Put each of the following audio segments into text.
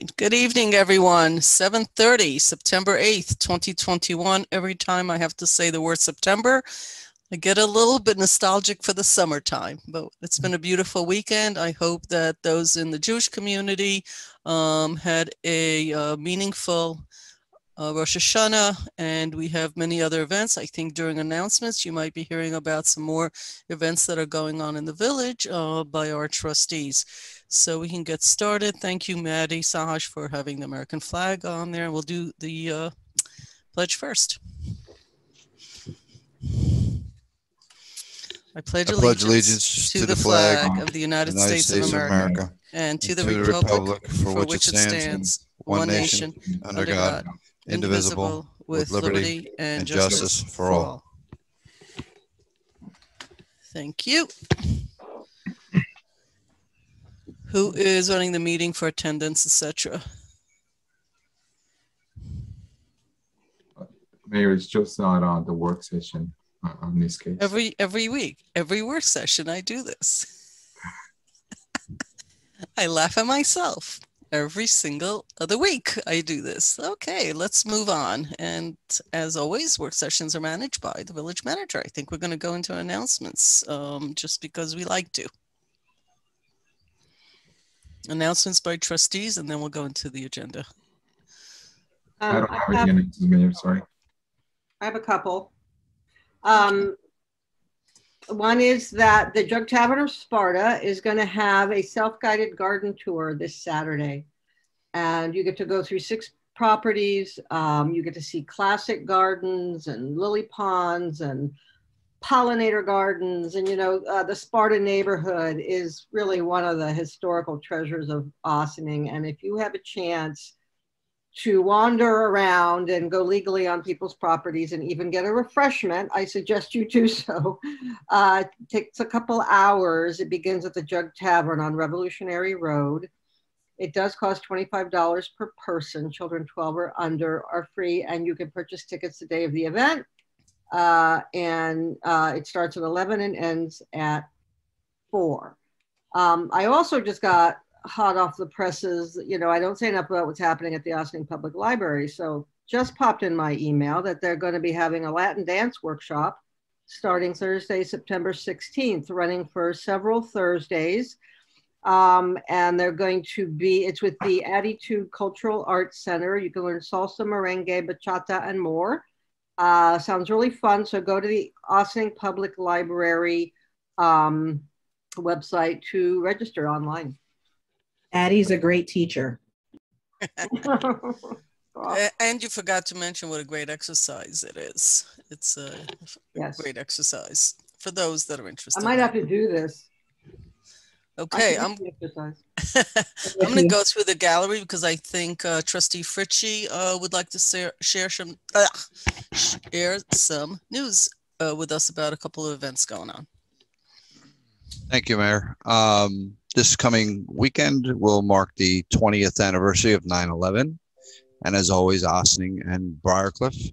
right. Good evening, everyone. 7:30, September 8th, 2021. Every time I have to say the word September, I get a little bit nostalgic for the summertime, but it's been a beautiful weekend. I hope that those in the Jewish community had a meaningful Rosh Hashanah, and we have many other events. I think during announcements, you might be hearing about some more events that are going on in the village by our trustees. So we can get started. Thank you, Maddi, Zachacz, for having the American flag on there. We'll do the pledge first. I pledge allegiance to the flag of the United States of America and to the republic for which it stands, one nation, under God, indivisible, with liberty and justice for all. Thank you. Who is running the meeting for attendance, etc.? Mayor, is just not on the work session on this case. Every week, every work session, I do this. I laugh at myself. Every single other week I do this. Okay, let's move on. And as always, work sessions are managed by the village manager. I think we're going to go into announcements just because we like to. Announcements by trustees, and then we'll go into the agenda. I don't have any announcements, Mayor, sorry. I have a couple. One is that the Jug Tavern of Sparta is going to have a self-guided garden tour this Saturday. And you get to go through 6 properties. You get to see classic gardens and lily ponds and pollinator gardens. And, you know, the Sparta neighborhood is really one of the historical treasures of Ossining. And if you have a chance to wander around and go legally on people's properties and even get a refreshment, I suggest you do so. It takes a couple hours. It begins at the Jug Tavern on Revolutionary Road. It does cost $25 per person. Children 12 or under are free, and you can purchase tickets the day of the event. It starts at 11 and ends at 4. I also just got hot off the presses, you know, I don't say enough about what's happening at the Ossining Public Library. So just popped in my email that they're going to be having a Latin dance workshop starting Thursday, September 16th, running for several Thursdays. And they're going to be, it's with the Attitude Cultural Arts Center. You can learn salsa, merengue, bachata, and more. Sounds really fun. So go to the Ossining Public Library website to register online. Addie's a great teacher. And you forgot to mention what a great exercise it is. It's a great exercise for those that are interested. I might have to do this. Okay, I'm going to go through the gallery because I think Trustee Fritchie would like to share some news with us about a couple of events going on. Thank you, Mayor. This coming weekend will mark the 20th anniversary of 9/11. And as always, Ossining and Briarcliff,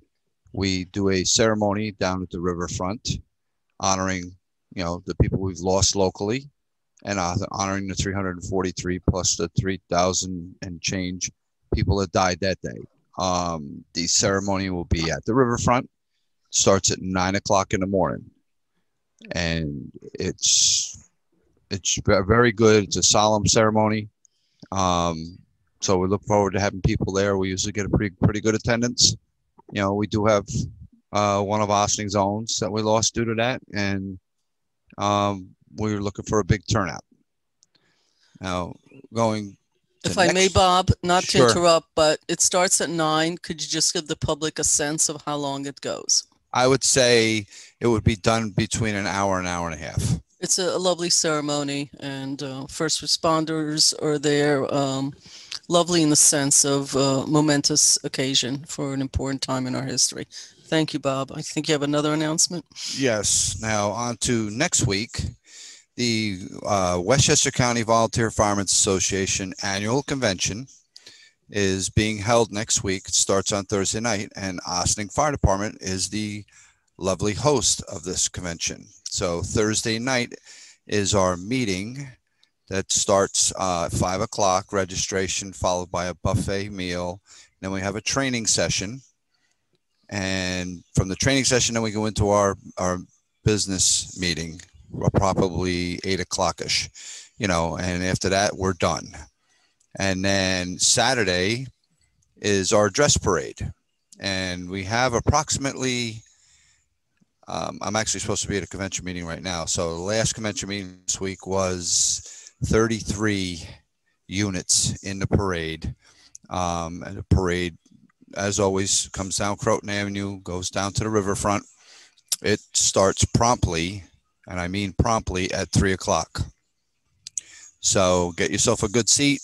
we do a ceremony down at the riverfront honoring, you know, the people we've lost locally and honoring the 343 plus the 3,000 and change people that died that day. The ceremony will be at the riverfront, starts at 9 o'clock in the morning. And it's very good. It's a solemn ceremony. So we look forward to having people there. We usually get a pretty good attendance. You know, we do have one of Ossining's owns that we lost due to that. And we're looking for a big turnout. Now, going if I may, Bob, not to interrupt, but it starts at 9. Could you just give the public a sense of how long it goes? I would say it would be done between an hour and a half. It's a lovely ceremony, and first responders are there. Lovely in the sense of momentous occasion for an important time in our history. Thank you, Bob. I think you have another announcement. Yes. Now on to next week. The Westchester County Volunteer Firemen's Association annual convention is being held next week. It starts on Thursday night, and Ossining Fire Department is the lovely host of this convention. So Thursday night is our meeting that starts at 5 o'clock, registration followed by a buffet meal. Then we have a training session. And from the training session, then we go into our business meeting, probably 8 o'clock-ish, and after that, we're done. And then Saturday is our dress parade. And we have approximately, I'm actually supposed to be at a convention meeting right now. So the last convention meeting this week was 33 units in the parade. And the parade, as always, comes down Croton Avenue, goes down to the riverfront. It starts promptly, and I mean promptly, at 3 o'clock. So get yourself a good seat.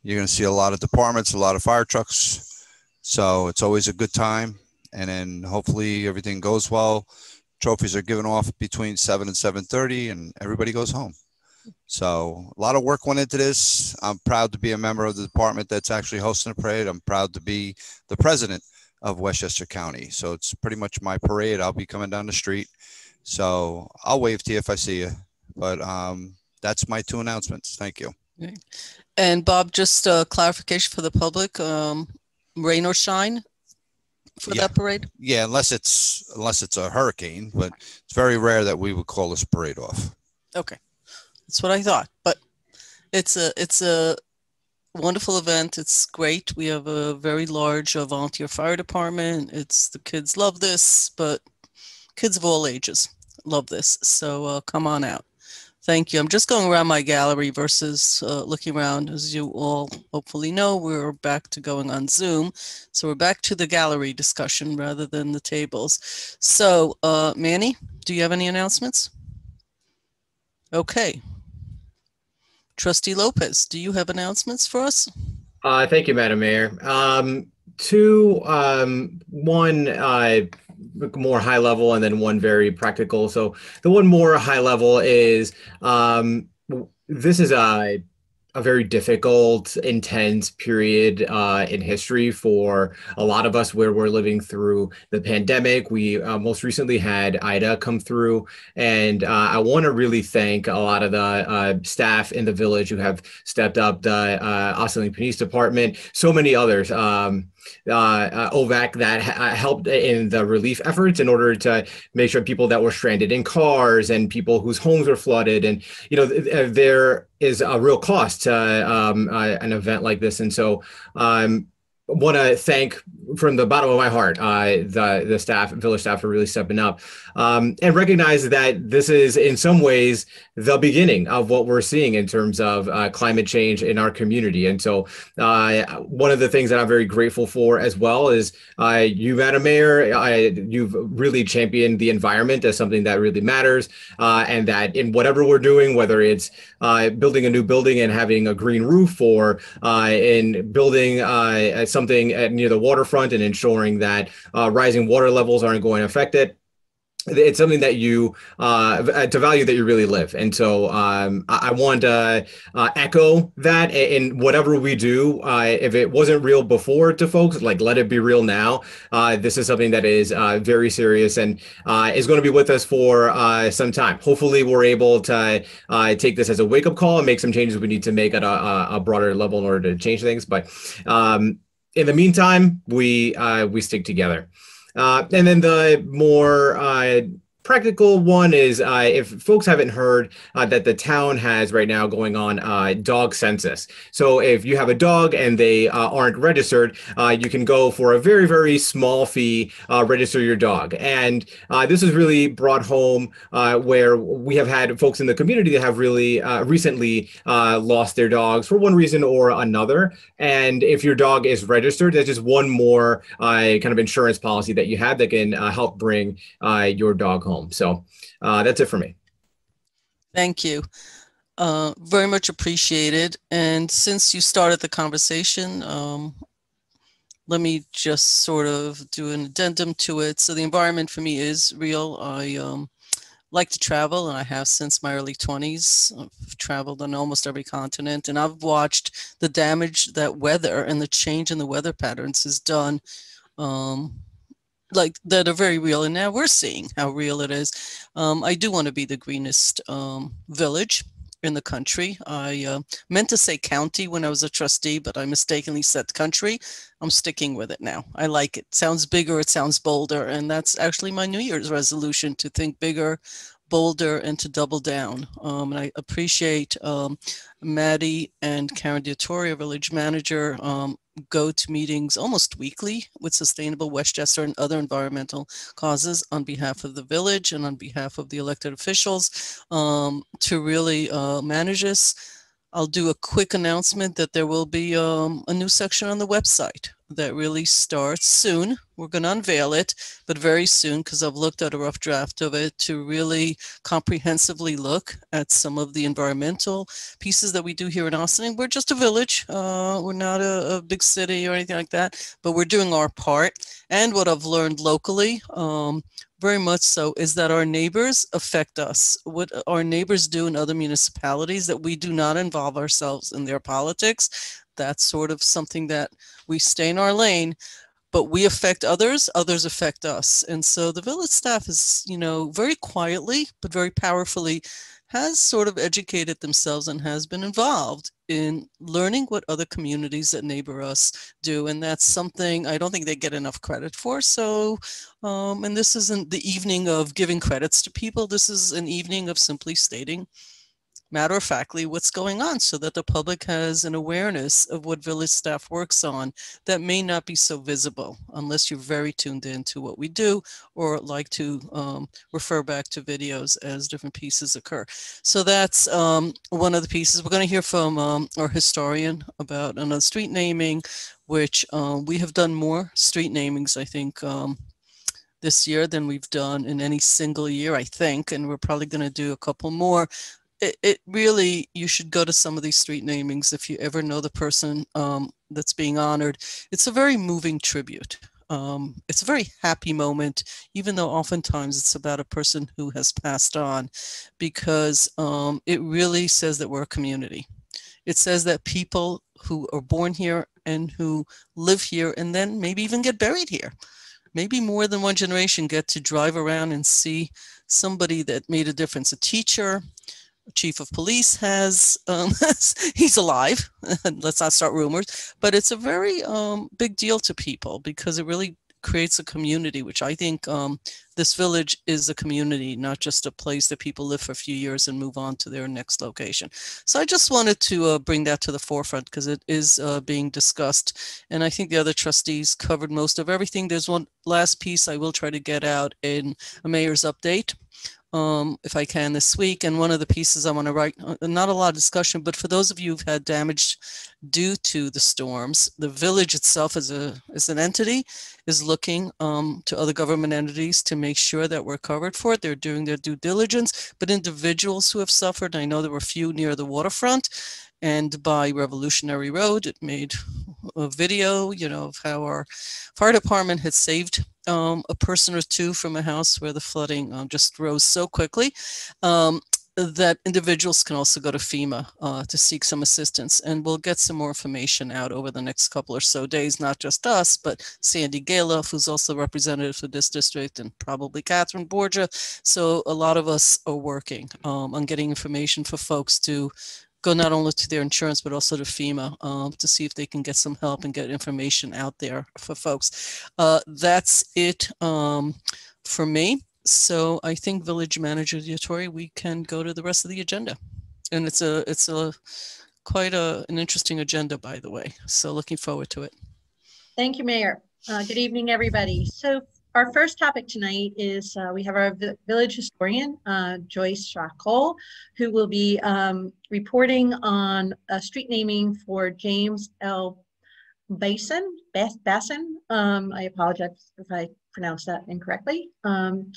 You're going to see a lot of departments, a lot of fire trucks. So it's always a good time. And then hopefully everything goes well. Trophies are given off between 7 and 7:30, and everybody goes home. So a lot of work went into this. I'm proud to be a member of the department that's actually hosting the parade. I'm proud to be the president of Westchester County. So it's pretty much my parade. I'll be coming down the street. So I'll wave to you if I see you. But that's my 2 announcements. Thank you. Okay. And Bob, just a clarification for the public, rain or shine for that parade? Yeah, unless it's a hurricane, but it's very rare that we would call this parade off. Okay. That's what I thought, but it's a wonderful event. It's great. We have a very large volunteer fire department. The kids love this, but kids of all ages love this. So come on out. Thank you. I'm just going around my gallery versus looking around. As you all hopefully know, we're back to going on Zoom. So we're back to the gallery discussion rather than the tables. So Manny, do you have any announcements? Okay. Trustee Lopez, do you have announcements for us? Thank you, Madam Mayor. One more high level and then one very practical. So the one more high level is this is a very difficult, intense period in history for a lot of us where we're living through the pandemic. We most recently had Ida come through, and I want to really thank a lot of the staff in the village who have stepped up, the Austin Police Department, so many others. OVAC that helped in the relief efforts in order to make sure people that were stranded in cars and people whose homes were flooded, and there is a real cost to an event like this. And so want to thank from the bottom of my heart the staff, village staff, for really stepping up and recognize that this is in some ways the beginning of what we're seeing in terms of climate change in our community. And so one of the things that I'm very grateful for as well is you, Madam Mayor, you've really championed the environment as something that really matters, and that in whatever we're doing, whether it's building a new building and having a green roof, or in building something near the waterfront and ensuring that rising water levels aren't going to affect it. It's something that you, to value that you really live. And so I want to echo that in whatever we do. If it wasn't real before to folks, like, let it be real now. This is something that is very serious and is going to be with us for some time. Hopefully we're able to take this as a wake-up call and make some changes we need to make at a broader level in order to change things. But in the meantime, we stick together. And then the more practical one is if folks haven't heard that the town has right now going on dog census. So if you have a dog and they aren't registered, you can go for a very, very small fee, register your dog. And this has really brought home where we have had folks in the community that have really recently lost their dogs for one reason or another. And if your dog is registered, that's just one more kind of insurance policy that you have that can help bring your dog home. So that's it for me. Thank you. Very much appreciated. And since you started the conversation, let me just sort of do an addendum to it. So the environment for me is real. I like to travel, and I have since my early 20s. I've traveled on almost every continent, and I've watched the damage that weather and the change in the weather patterns has done, like that are very real. And now we're seeing how real it is. I do want to be the greenest village. in the country. I meant to say county when I was a trustee, but I mistakenly said country. I'm sticking with it now. I like it. Sounds bigger, it sounds bolder, and that's actually my New Year's resolution, to think bigger, bolder, and to double down. And I appreciate Maddi and Karen Diattori, a village manager, go to meetings almost weekly with Sustainable Westchester and other environmental causes on behalf of the village and on behalf of the elected officials to really manage this. I'll do a quick announcement that there will be a new section on the website that really starts soon. We're going to unveil it, but very soon, because I've looked at a rough draft of it, to really comprehensively look at some of the environmental pieces that we do here in Austin. We're just a village. We're not a big city or anything like that, but we're doing our part. And what I've learned locally, very much so, is that our neighbors affect us. What our neighbors do in other municipalities, that we do not involve ourselves in their politics. That's sort of something that we stay in our lane, but we affect others, others affect us. And so the village staff is, very quietly, but very powerfully, has sort of educated themselves and has been involved in learning what other communities that neighbor us do. And that's something I don't think they get enough credit for. So, and this isn't the evening of giving credits to people. This is an evening of simply stating matter-of-factly what's going on, so that the public has an awareness of what village staff works on that may not be so visible unless you're very tuned into what we do or like to refer back to videos as different pieces occur. So that's one of the pieces. We're going to hear from our historian about another street naming, which we have done more street namings, I think, this year than we've done in any single year, I think, and we're probably going to do a couple more. It really, you should go to some of these street namings if you ever know the person that's being honored. It's a very moving tribute. It's a very happy moment, even though oftentimes it's about a person who has passed on, because it really says that we're a community. It says that people who are born here and who live here and then maybe even get buried here, maybe more than one generation, get to drive around and see somebody that made a difference. A teacher, chief of police has, he's alive, let's not start rumors, but it's a very big deal to people because it really creates a community, which I think this village is a community, not just a place that people live for a few years and move on to their next location. So I just wanted to bring that to the forefront because it is being discussed. And I think the other trustees covered most of everything. There's one last piece I will try to get out in a mayor's update, if I can this week. And one of the pieces I want to write, not a lot of discussion, but for those of you who've had damage due to the storms, the village itself as an entity is looking to other government entities to make sure that we're covered for it. They're doing their due diligence, but individuals who have suffered, I know there were a few near the waterfront and by Revolutionary Road. It made a video, of how our fire department had saved a person or two from a house where the flooding just rose so quickly that individuals can also go to FEMA to seek some assistance. And we'll get some more information out over the next couple or so days, not just us, but Sandy Galoff, who's also representative for this district, and probably Catherine Borgia. So a lot of us are working on getting information for folks to go not only to their insurance, but also to FEMA to see if they can get some help and get information out there for folks. That's it for me. So I think Village Manager Diattori, we can go to the rest of the agenda. And it's quite an interesting agenda, by the way. So looking forward to it. Thank you, Mayor. Good evening, everybody. So our first topic tonight is we have our village historian, Joyce Zachacz, who will be reporting on a street naming for James L. Bason. I apologize if I pronounced that incorrectly. And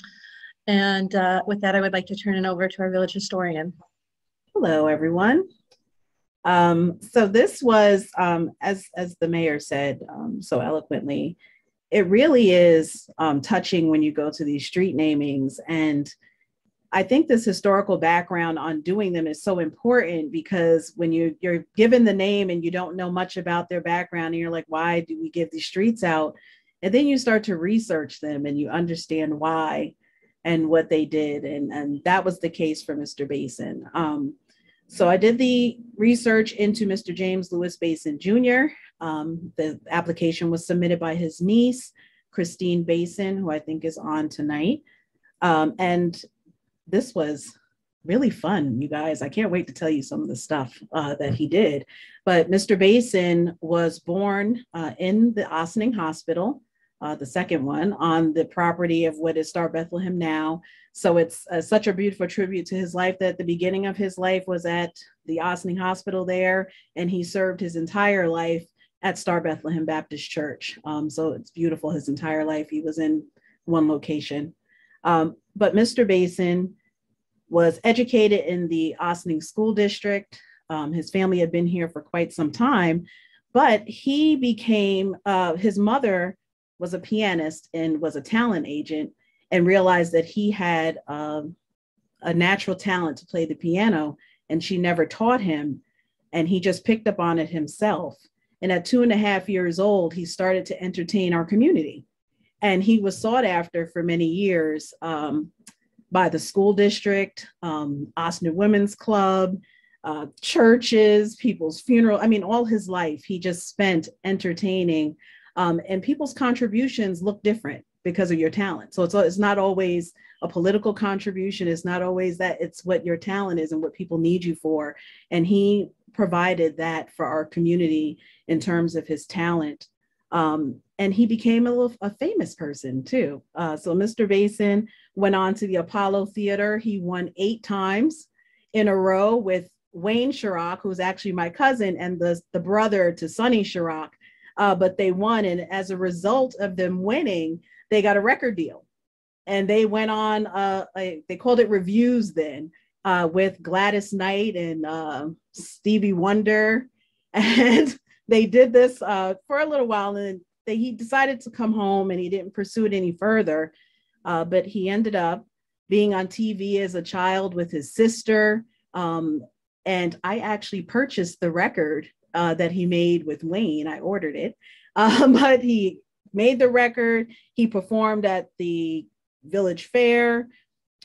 with that, I would like to turn it over to our village historian. Hello, everyone. So this was, as the mayor said so eloquently, it really is touching when you go to these street namings. And I think this historical background on doing them is so important, because when you're given the name and you don't know much about their background and you're like, why do we give these streets out? And then you start to research them and you understand why and what they did. And that was the case for Mr. Bason. So I did the research into Mr. James Lewis Bason Jr. The application was submitted by his niece, Christine Bason, who I think is on tonight. And this was really fun, you guys. I can't wait to tell you some of the stuff that he did. But Mr. Bason was born in the Ossining Hospital, the second one, on the property of what is Star Bethlehem now. So it's such a beautiful tribute to his life that the beginning of his life was at the Ossining Hospital there, and he served his entire life at Star Bethlehem Baptist Church. So it's beautiful, his entire life. He was in one location. But Mr. Bason was educated in the Ossining School District. His family had been here for quite some time, but he became, his mother was a pianist and was a talent agent, and realized that he had a natural talent to play the piano, and she never taught him, and he just picked up on it himself. And at 2.5 years old, he started to entertain our community. And he was sought after for many years by the school district, Ossining Women's Club, churches, people's funeral. I mean, all his life, he just spent entertaining, and people's contributions look different because of your talent. So it's not always a political contribution. It's not always that, it's what your talent is and what people need you for. And he provided that for our community in terms of his talent. And he became a famous person too. So Mr. Bason went on to the Apollo Theater. He won 8 times in a row with Wayne Sharrock, who's actually my cousin and the brother to Sonny Sharrock. But they won. And as a result of them winning, they got a record deal. And they went on, they called it reviews then, with Gladys Knight and Stevie Wonder. And they did this for a little while, and he decided to come home, and he didn't pursue it any further. But he ended up being on TV as a child with his sister. And I actually purchased the record that he made with Wayne. I ordered it, but he made the record. He performed at the Village Fair.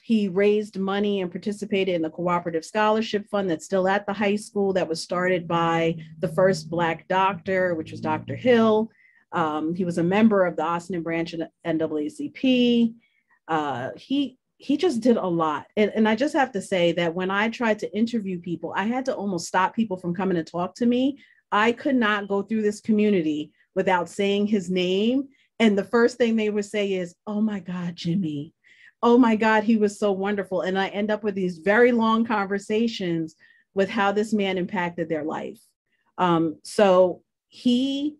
He raised money and participated in the Cooperative Scholarship Fund that's still at the high school, that was started by the first Black doctor, which was Dr. Hill. He was a member of the Ossining branch of NAACP. He just did a lot. And I just have to say that when I tried to interview people, I had to almost stop people from coming to talk to me. I could not go through this community without saying his name. And the first thing they would say is, "Oh my God, Jimmy. Oh my God, he was so wonderful." And I end up with these very long conversations with how this man impacted their life. So he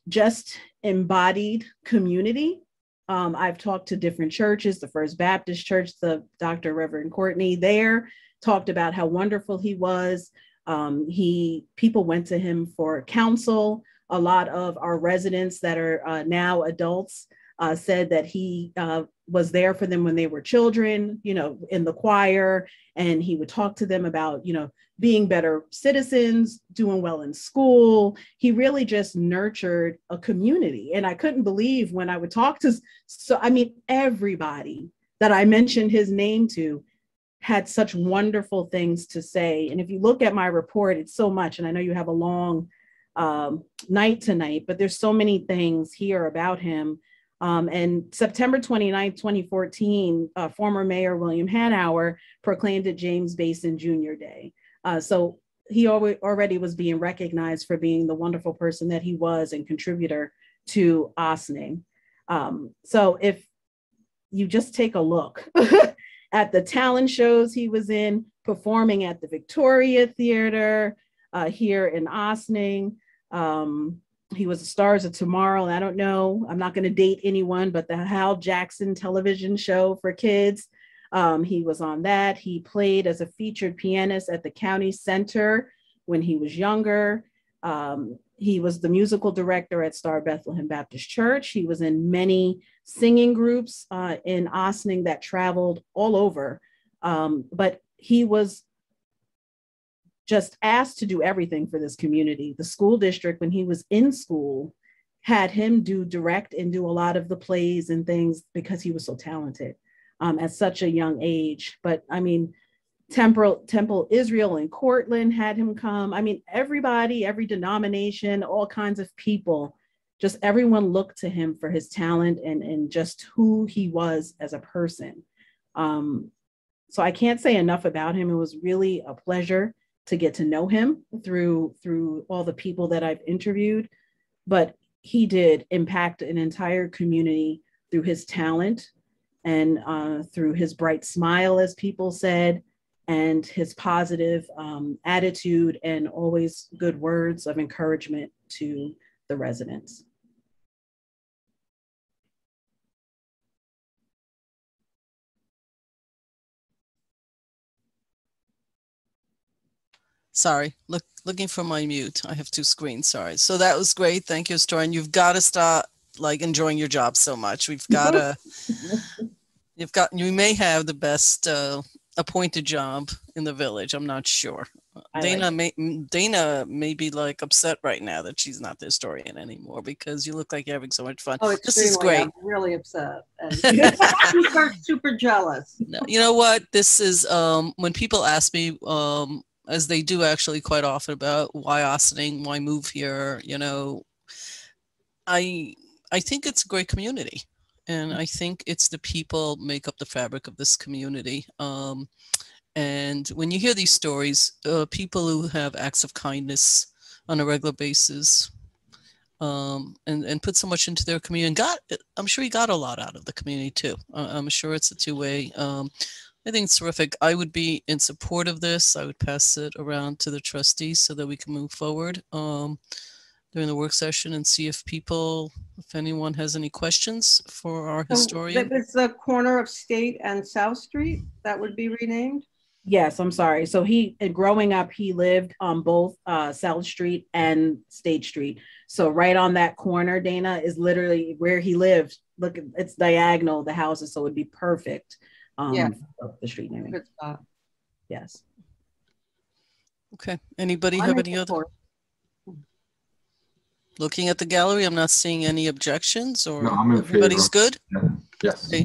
just embodied community. I've talked to different churches, the First Baptist Church, the Dr. Reverend Courtney there talked about how wonderful he was. People went to him for counsel. A lot of our residents that are now adults said that he was there for them when they were children, in the choir, and he would talk to them about, being better citizens, doing well in school. He really just nurtured a community. And I couldn't believe when I would talk to, everybody that I mentioned his name to had such wonderful things to say. And if you look at my report, it's so much, and I know you have a long night tonight, but there's so many things here about him. And September 29, 2014, former Mayor William Hanauer proclaimed it James Bason Jr. Day. So he already was being recognized for being the wonderful person that he was and contributor to Ossining. So if you just take a look at the talent shows he was in, performing at the Victoria Theater here in Ossining. He was the Stars of Tomorrow. And I don't know, I'm not going to date anyone, but the Hal Jackson television show for kids. He was on that. He played as a featured pianist at the county center when he was younger. He was the musical director at Star Bethlehem Baptist Church. He was in many singing groups in Ossining that traveled all over. But he was just asked to do everything for this community. The school district, when he was in school, had him direct and do a lot of the plays and things because he was so talented at such a young age. But I mean, Temple Israel in Cortland had him come. I mean, everybody, every denomination, all kinds of people, just everyone looked to him for his talent and just who he was as a person. So I can't say enough about him. It was really a pleasure to get to know him through all the people that I've interviewed, but he did impact an entire community through his talent and through his bright smile, as people said, and his positive attitude and always good words of encouragement to the residents. Sorry, looking for my mute. I have two screens, sorry. So that was great. Thank you, Stuart. And you've got to start like enjoying your job so much. We've got to, you may have the best appointed job in the village. I'm not sure. Dana may be like upset right now that she's not the historian anymore because you look like you're having so much fun. Oh, this is great. I'm really upset. And super jealous. No, you know what? This is when people ask me, as they do actually quite often, about why Ossining, why move here, you know, I think it's a great community. And I think it's the people make up the fabric of this community. And when you hear these stories, people who have acts of kindness on a regular basis and put so much into their community, and I'm sure he got a lot out of the community too. I'm sure it's a two-way. I think it's terrific. I would be in support of this. I would pass it around to the trustees so that we can move forward during the work session and see if anyone has any questions for our historian. It's the corner of State and South Street that would be renamed? Yes, I'm sorry. So growing up, he lived on both South Street and State Street. So right on that corner, Dana, is literally where he lived. Look, it's diagonal, the houses, so it would be perfect. Yeah. The street naming. Good spot. Yes. Okay. Anybody have any other? Looking at the gallery, I'm not seeing any objections, or no, everybody's good? Yeah. Yes. Okay.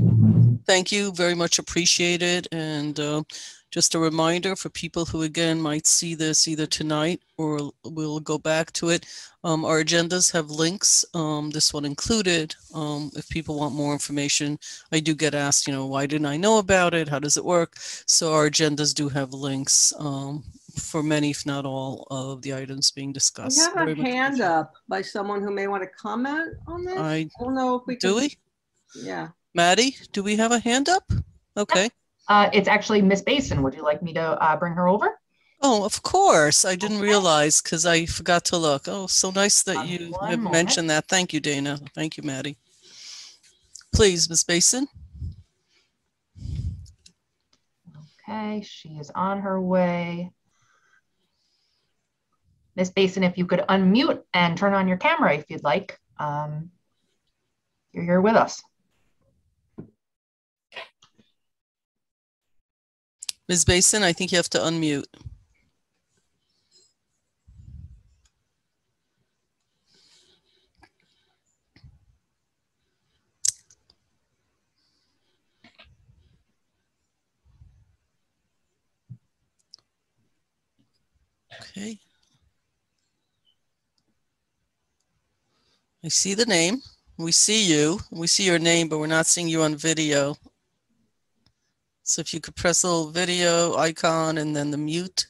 Thank you. Very much appreciated. And just a reminder for people who, again, might see this either tonight or we'll go back to it. Our agendas have links, this one included. If people want more information, I do get asked, you know, why didn't I know about it? How does it work? So our agendas do have links for many, if not all, of the items being discussed. We have a hand up by someone who may want to comment on this. I don't know if we can. Do we? Yeah. Maddi, do we have a hand up? Okay. It's actually Miss Bason. Would you like me to bring her over? Oh, of course. I didn't realize because I forgot to look. Oh, so nice that you have mentioned that. Thank you, Dana. Thank you, Maddi. Please, Miss Bason. Okay, she is on her way. Miss Bason, if you could unmute and turn on your camera if you'd like. You're here with us. Ms. Bason, I think you have to unmute. Okay. I see the name. We see you. We see your name, but we're not seeing you on video. So if you could press a little video icon and then the mute.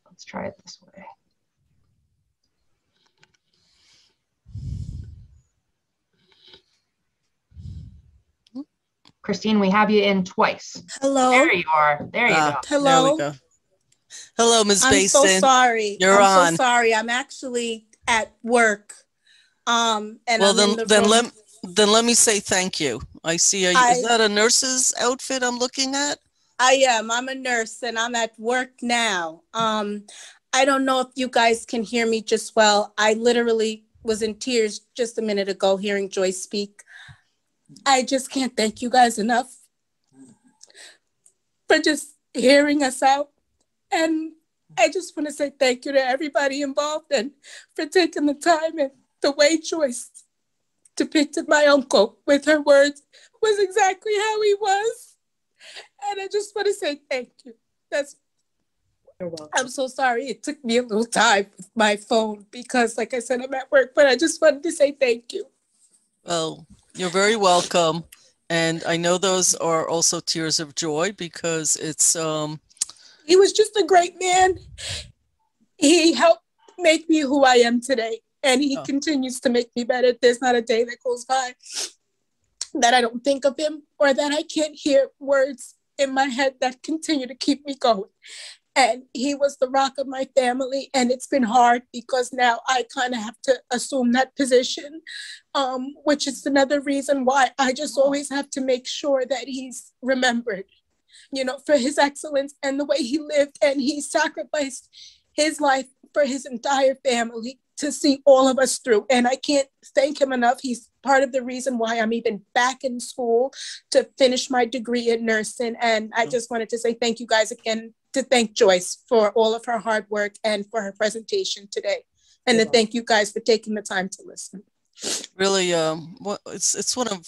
Let's try it this way. Christine, we have you in twice. Hello. There you are. There you go. Hello. There we go. Hello, Ms. Bason. I'm so sorry. You're on. I'm so sorry. I'm actually at work. And well, then let me say thank you. I see. Is that a nurse's outfit I'm looking at? I am. I'm a nurse and I'm at work now. I don't know if you guys can hear me just well. I literally was in tears just a minute ago hearing Joyce speak. I just can't thank you guys enough for just hearing us out. And I just want to say thank you to everybody involved and for taking the time. And the way Joyce depicted my uncle with her words was exactly how he was. And I just want to say thank you. You're welcome. I'm so sorry. It took me a little time with my phone because, like I said, I'm at work, but I just wanted to say thank you. Well, you're very welcome. And I know those are also tears of joy because it's he was just a great man. He helped make me who I am today. And he continues to make me better. There's not a day that goes by that I don't think of him or that I can't hear words in my head that continue to keep me going. And he was the rock of my family. And it's been hard because now I kind of have to assume that position, which is another reason why I just always have to make sure that he's remembered, you know, for his excellence and the way he lived. And he sacrificed his life for his entire family to see all of us through. And I can't thank him enough. He's part of the reason why I'm even back in school to finish my degree in nursing. And I just wanted to say thank you guys again, to thank Joyce for all of her hard work and for her presentation today. And to thank you guys for taking the time to listen. Really, it's one of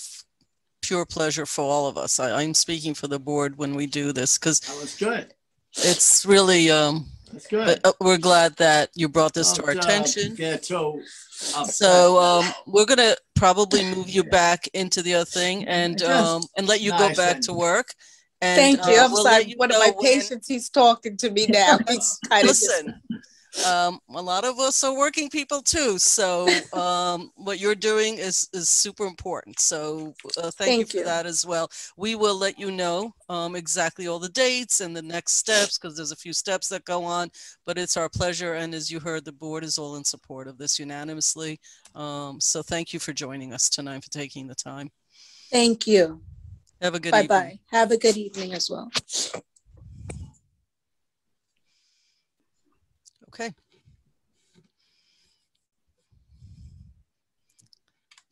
pure pleasure for all of us. I'm speaking for the board when we do this because was good. It's really, That's good. we're glad that you brought this to our attention. So we're going to probably move you back into the other thing and let you go back to work. And, thank you. I'm we'll sorry. One of my patients, he's talking to me now. He's kind of listen. A lot of us are working people too. So what you're doing is super important. So thank you for that as well. We will let you know exactly all the dates and the next steps because there's a few steps that go on, but it's our pleasure. And as you heard, the board is all in support of this unanimously. So thank you for joining us tonight, for taking the time. Thank you. Have a good evening. Bye-bye. Have a good evening as well. Okay.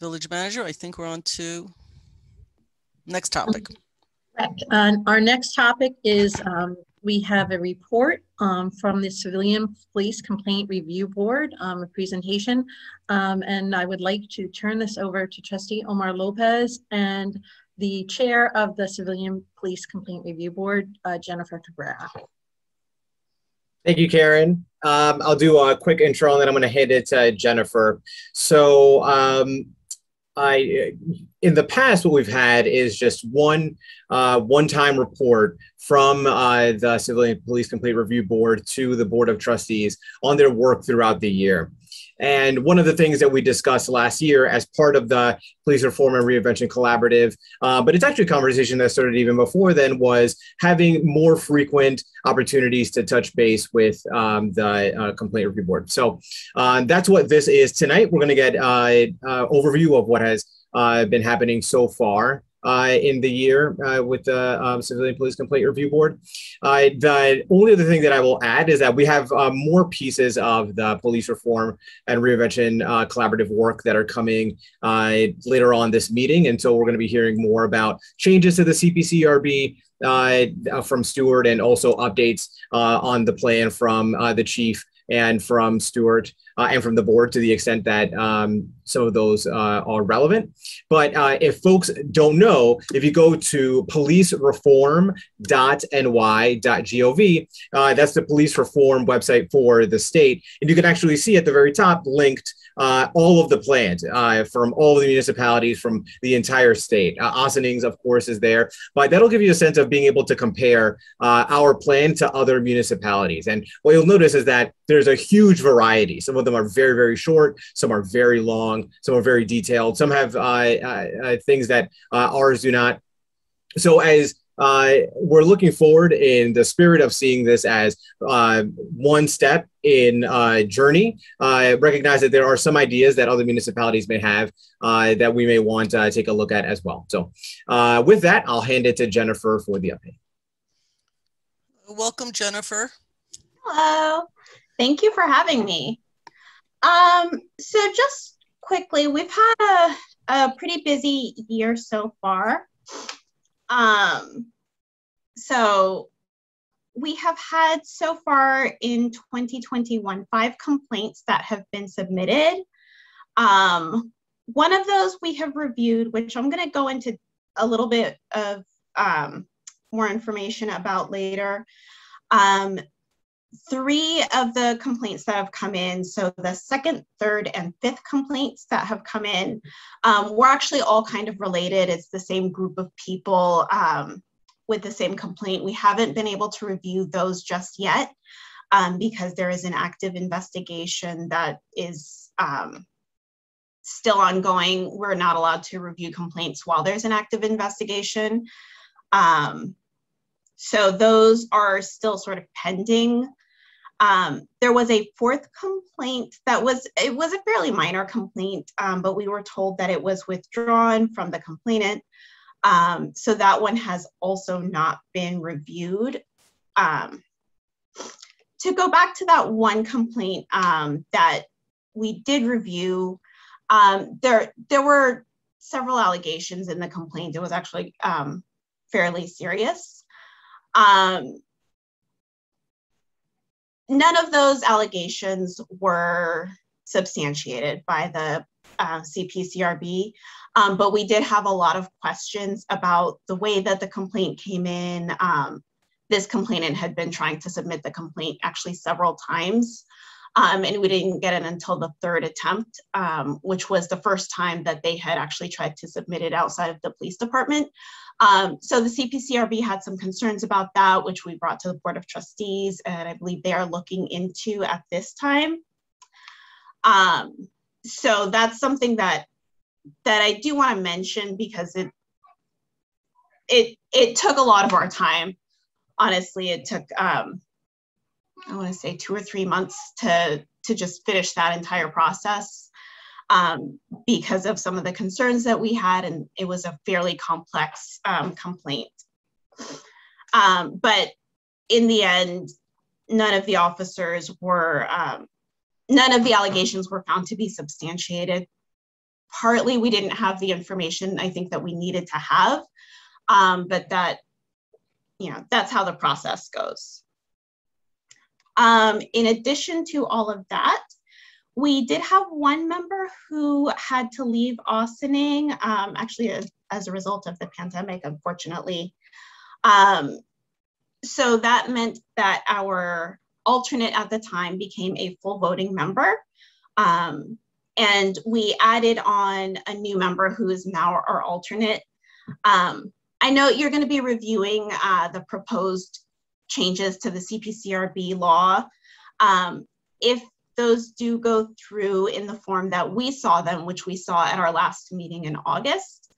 Village manager, I think we're on to next topic. Our next topic is we have a report from the Civilian Police Complaint Review Board, a presentation. And I would like to turn this over to Trustee Omar Lopez and the chair of the Civilian Police Complaint Review Board, Jennifer Cabrera. Thank you, Karen. I'll do a quick intro and then I'm going to hand it to Jennifer. So in the past, what we've had is just one-time report from the Civilian Police Complaint Review Board to the Board of Trustees on their work throughout the year. And one of the things that we discussed last year as part of the Police Reform and Reinvention Collaborative, but it's actually a conversation that started even before then, was having more frequent opportunities to touch base with the Complaint Review Board. So that's what this is tonight. We're going to get an overview of what has been happening so far in the year with the Civilian Police Complaint Review Board. The only other thing that I will add is that we have more pieces of the Police Reform and Reinvention collaborative work that are coming later on this meeting. And so we're going to be hearing more about changes to the CPCRB from Stuart and also updates on the plan from the chief and from Stuart and from the board to the extent that some of those are relevant. But if folks don't know, if you go to policereform.ny.gov, that's the police reform website for the state. And you can actually see at the very top linked all of the plans from all of the municipalities from the entire state. Ossinings's, of course, is there, but that'll give you a sense of being able to compare our plan to other municipalities. And what you'll notice is that there's a huge variety. Some of them are very, very short. Some are very long. Some are very detailed. Some have things that ours do not. So as we're looking forward in the spirit of seeing this as one step in a journey, recognize that there are some ideas that other municipalities may have that we may want to take a look at as well. So with that, I'll hand it to Jennifer for the update. Welcome, Jennifer. Hello. Thank you for having me. So just quickly, we've had a pretty busy year so far. So we have had so far in 2021, 5 complaints that have been submitted. One of those we have reviewed, which I'm going to go into a little bit of more information about later. 3 of the complaints that have come in, so the 2nd, 3rd, and 5th complaints that have come in, were actually all kind of related. It's the same group of people with the same complaint. We haven't been able to review those just yet because there is an active investigation that is still ongoing. We're not allowed to review complaints while there's an active investigation. So those are still sort of pending. There was a 4th complaint that was a fairly minor complaint, but we were told that it was withdrawn from the complainant. So that one has also not been reviewed. To go back to that one complaint that we did review, there were several allegations in the complaint. It was actually fairly serious. None of those allegations were substantiated by the CPCRB, but we did have a lot of questions about the way that the complaint came in. This complainant had been trying to submit the complaint actually several times, and we didn't get it until the 3rd attempt, which was the first time that they had actually tried to submit it outside of the police department. So the CPCRB had some concerns about that, which we brought to the Board of Trustees, and I believe they are looking into at this time. So that's something that I do want to mention because it took a lot of our time. Honestly, it took I want to say 2 or 3 months to just finish that entire process. Because of some of the concerns that we had, and it was a fairly complex complaint. But in the end, none of the allegations were found to be substantiated. Partly we didn't have the information I think that we needed to have, but that's how the process goes. In addition to all of that, we did have one member who had to leave Austining, actually as a result of the pandemic, unfortunately. So that meant that our alternate at the time became a full voting member. And we added on a new member who is now our alternate. I know you're going to be reviewing the proposed changes to the CPCRB law. If those do go through in the form that we saw them, which we saw at our last meeting in August,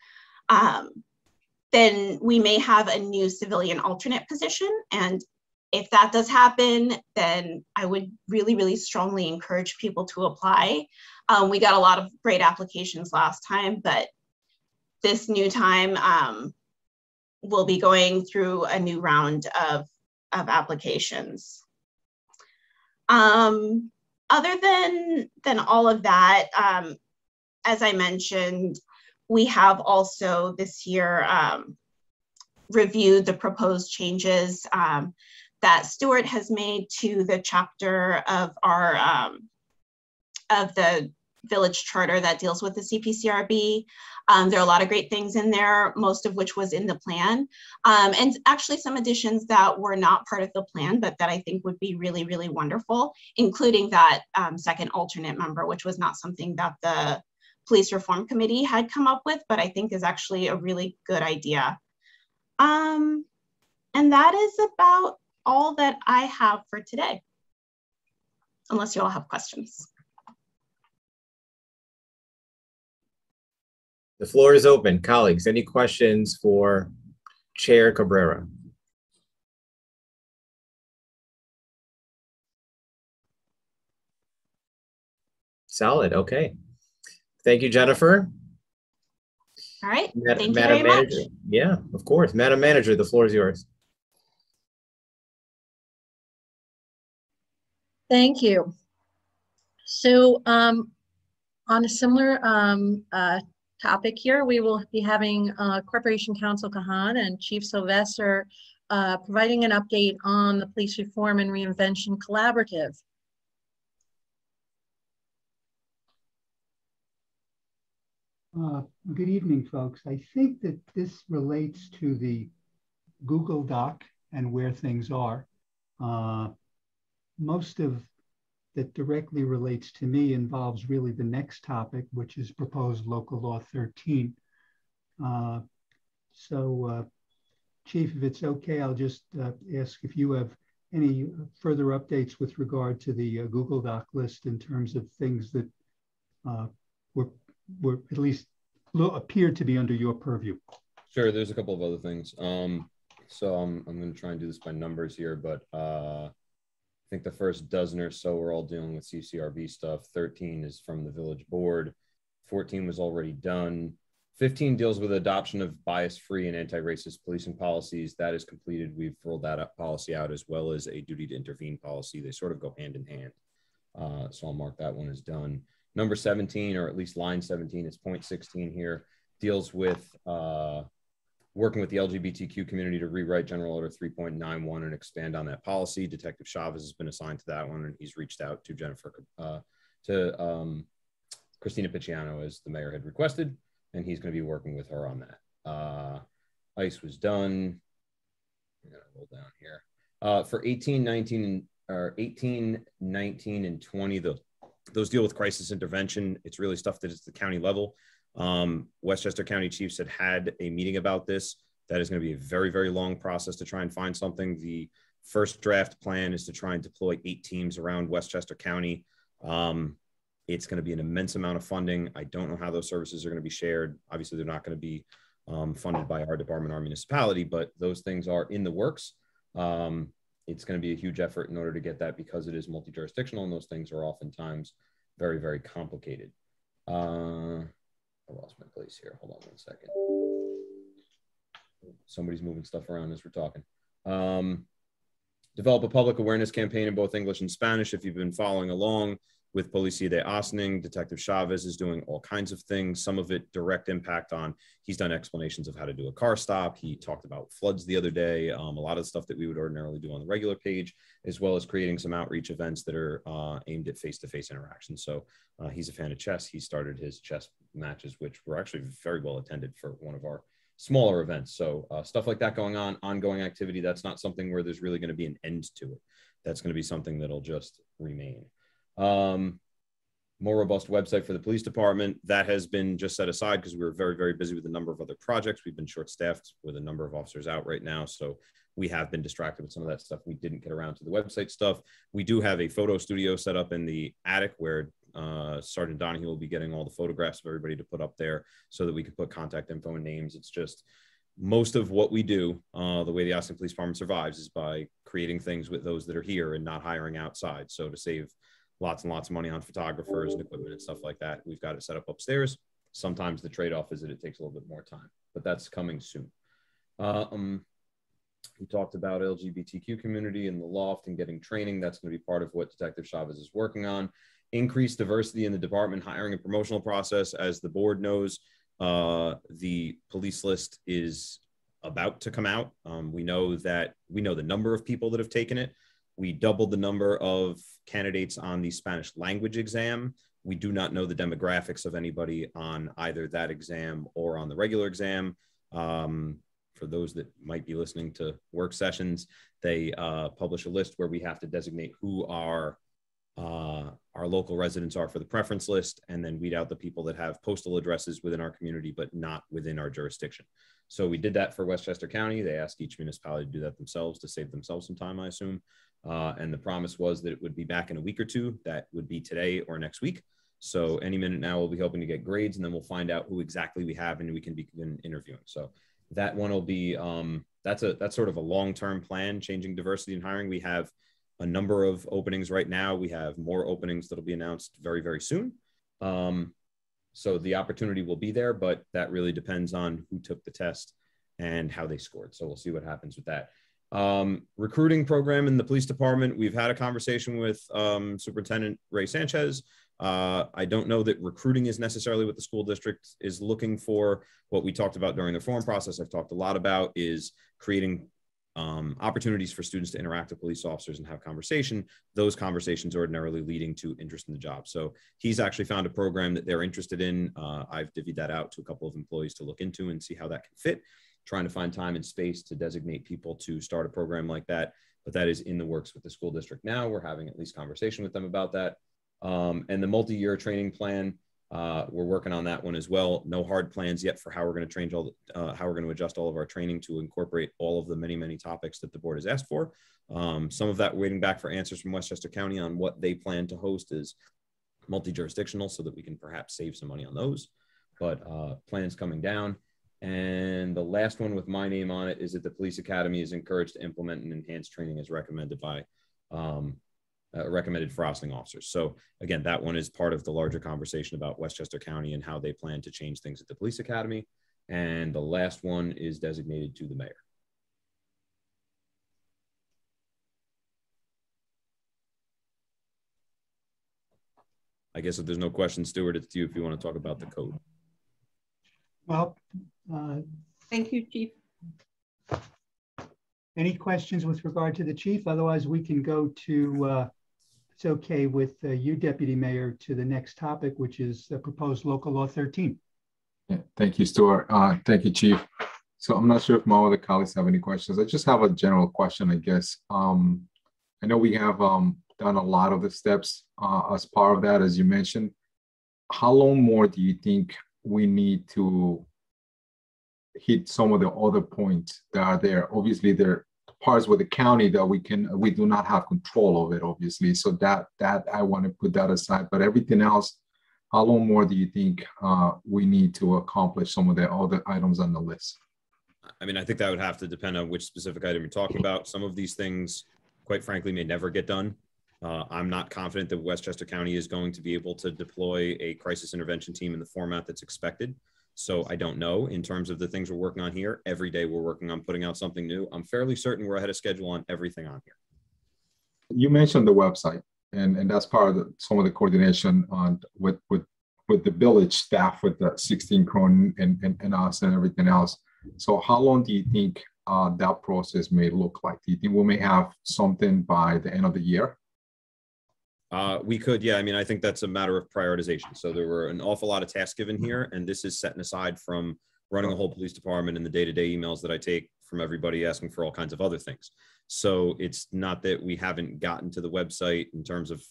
then we may have a new civilian alternate position. And if that does happen, then I would really, really strongly encourage people to apply. We got a lot of great applications last time, but this new time we'll be going through a new round of applications. Other than all of that, as I mentioned, we have also this year reviewed the proposed changes that Stuart has made to the chapter of our of the village charter that deals with the CPCRB. There are a lot of great things in there, most of which was in the plan. And actually some additions that were not part of the plan, but that I think would be really, really wonderful, including that 2nd alternate member, which was not something that the Police Reform Committee had come up with, but I think is actually a really good idea. And that is about all that I have for today, unless you all have questions. The floor is open. Colleagues, any questions for Chair Cabrera? Solid, okay. Thank you, Jennifer. All right, thank you very much. Yeah, of course. Madam Manager, the floor is yours. Thank you. So on a similar topic here, we will be having Corporation Counsel Kahan and Chief Sylvester providing an update on the Police Reform and Reinvention Collaborative. Good evening, folks. I think that this relates to the Google Doc and where things are. Most of that directly relates to me involves really the next topic, which is proposed local law 13. Chief, if it's okay, I'll just ask if you have any further updates with regard to the Google Doc list in terms of things that were at least appeared to be under your purview. Sure, there's a couple of other things. So I'm going to try and do this by numbers here, but I think the first dozen or so we're all dealing with CPCRB stuff. 13 is from the village board. 14 was already done. 15 deals with adoption of bias-free and anti-racist policing policies. That is completed. We've rolled that policy out, as well as a duty to intervene policy. They sort of go hand in hand. So I'll mark that one as done. Number 17, or at least line 17, is point 16 here, deals with working with the LGBTQ community to rewrite General Order 3.91 and expand on that policy. Detective Chavez has been assigned to that one, and he's reached out to Christina Picciano, as the mayor had requested, and he's going to be working with her on that. ICE was done. I'm going to roll down here. For 18, 19, and 20, those deal with crisis intervention. It's really stuff that is the county level. Westchester County Chiefs had a meeting about this. That is going to be a very, very long process to try and find something. The first draft plan is to try and deploy 8 teams around Westchester County. It's going to be an immense amount of funding. I don't know how those services are going to be shared. Obviously, they're not going to be funded by our department, our municipality, but those things are in the works. It's going to be a huge effort in order to get that, because it is multi-jurisdictional, and those things are oftentimes very, very complicated. I lost my place here. Hold on one second. Somebody's moving stuff around as we're talking. Develop a public awareness campaign in both English and Spanish. If you've been following along with Policía de Ossining, Detective Chavez is doing all kinds of things. Some of it direct impact on, he's done explanations of how to do a car stop. He talked about floods the other day, a lot of stuff that we would ordinarily do on the regular page, as well as creating some outreach events that are aimed at face-to-face interaction. So he's a fan of chess. He started his chess matches, which were actually very well attended for one of our smaller events. So stuff like that going on, ongoing activity. That's not something where there's really going to be an end to it. That's going to be something that'll just remain. More robust website for the police department. That has been just set aside because we were very, very busy with a number of other projects. We've been short-staffed with a number of officers out right now. So we have been distracted with some of that stuff. We didn't get around to the website stuff. We do have a photo studio set up in the attic where Sergeant Donahue will be getting all the photographs of everybody to put up there so that we can put contact info and names. It's just most of what we do, the way the Austin Police Department survives is by creating things with those that are here and not hiring outside. So to save lots and lots of money on photographers and equipment and stuff like that, we've got it set up upstairs. Sometimes the trade-off is that it takes a little bit more time, but that's coming soon. We talked about LGBTQ community and the loft and getting training. That's going to be part of what Detective Chavez is working on. Increase diversity in the department hiring and promotional process. As the board knows, the police list is about to come out. We know the number of people that have taken it. We doubled the number of candidates on the Spanish language exam. We do not know the demographics of anybody on either that exam or on the regular exam. For those that might be listening to work sessions, they publish a list where we have to designate who our local residents are for the preference list, and then weed out the people that have postal addresses within our community, but not within our jurisdiction. So we did that for Westchester County. They asked each municipality to do that themselves to save themselves some time, I assume. And the promise was that it would be back in a week or two. That would be today or next week. So any minute now, we'll be hoping to get grades, and then we'll find out who exactly we have, and we can begin interviewing. So that one will be, that's sort of a long-term plan, changing diversity and hiring. We have a number of openings right now. We have more openings that'll be announced very, very soon. So the opportunity will be there, but that really depends on who took the test and how they scored. So we'll see what happens with that. Recruiting program in the police department. We've had a conversation with Superintendent Ray Sanchez. I don't know that recruiting is necessarily what the school district is looking for. What we talked about during the forum process, I've talked a lot about, is creating opportunities for students to interact with police officers and have conversation. Those conversations ordinarily leading to interest in the job. So he's actually found a program that they're interested in. I've divvied that out to a couple of employees to look into and see how that can fit. trying to find time and space to designate people to start a program like that. But that is in the works with the school district now. We're having at least conversation with them about that. And the multi-year training plan, we're working on that one as well. No hard plans yet for how we're going to train how we're going to adjust all of our training to incorporate all of the many, many topics that the board has asked for. Some of that waiting back for answers from Westchester County on what they plan to host is multi-jurisdictional, so that we can perhaps save some money on those. But plans coming down. And the last one with my name on it is that the police academy is encouraged to implement and enhance training as recommended by recommended frosting officers. So again, that one is part of the larger conversation about Westchester County and how they plan to change things at the police academy. And the last one is designated to the mayor. I guess if there's no questions, Stuart, it's to you if you want to talk about the code. Well, thank you, Chief. Any questions with regard to the chief? Otherwise, we can go to, it's okay with you, Deputy Mayor, to the next topic, which is proposed local law 13. Yeah, thank you, Stuart. Thank you, Chief. So I'm not sure if my other colleagues have any questions. I just have a general question, I guess. I know we have done a lot of the steps as part of that, as you mentioned. How long more do you think we need to hit some of the other points that are there? Obviously, there are parts with the county that we do not have control of it, obviously. So that I want to put that aside. But everything else, how long more do you think we need to accomplish some of the other items on the list? I mean, I think that would have to depend on which specific item you're talking about. Some of these things, quite frankly, may never get done. I'm not confident that Westchester County is going to be able to deploy a crisis intervention team in the format that's expected. So I don't know. In terms of the things we're working on here, every day we're working on putting out something new. I'm fairly certain we're ahead of schedule on everything on here. You mentioned the website, and that's part of some of the coordination on with the village staff, with the 16 Croton and us and everything else. So how long do you think that process may look like? Do you think we may have something by the end of the year? We could, yeah. I mean, I think that's a matter of prioritization. So there were an awful lot of tasks given here, and this is setting aside from running a whole police department and the day-to-day emails that I take from everybody asking for all kinds of other things. So it's not that we haven't gotten to the website in terms of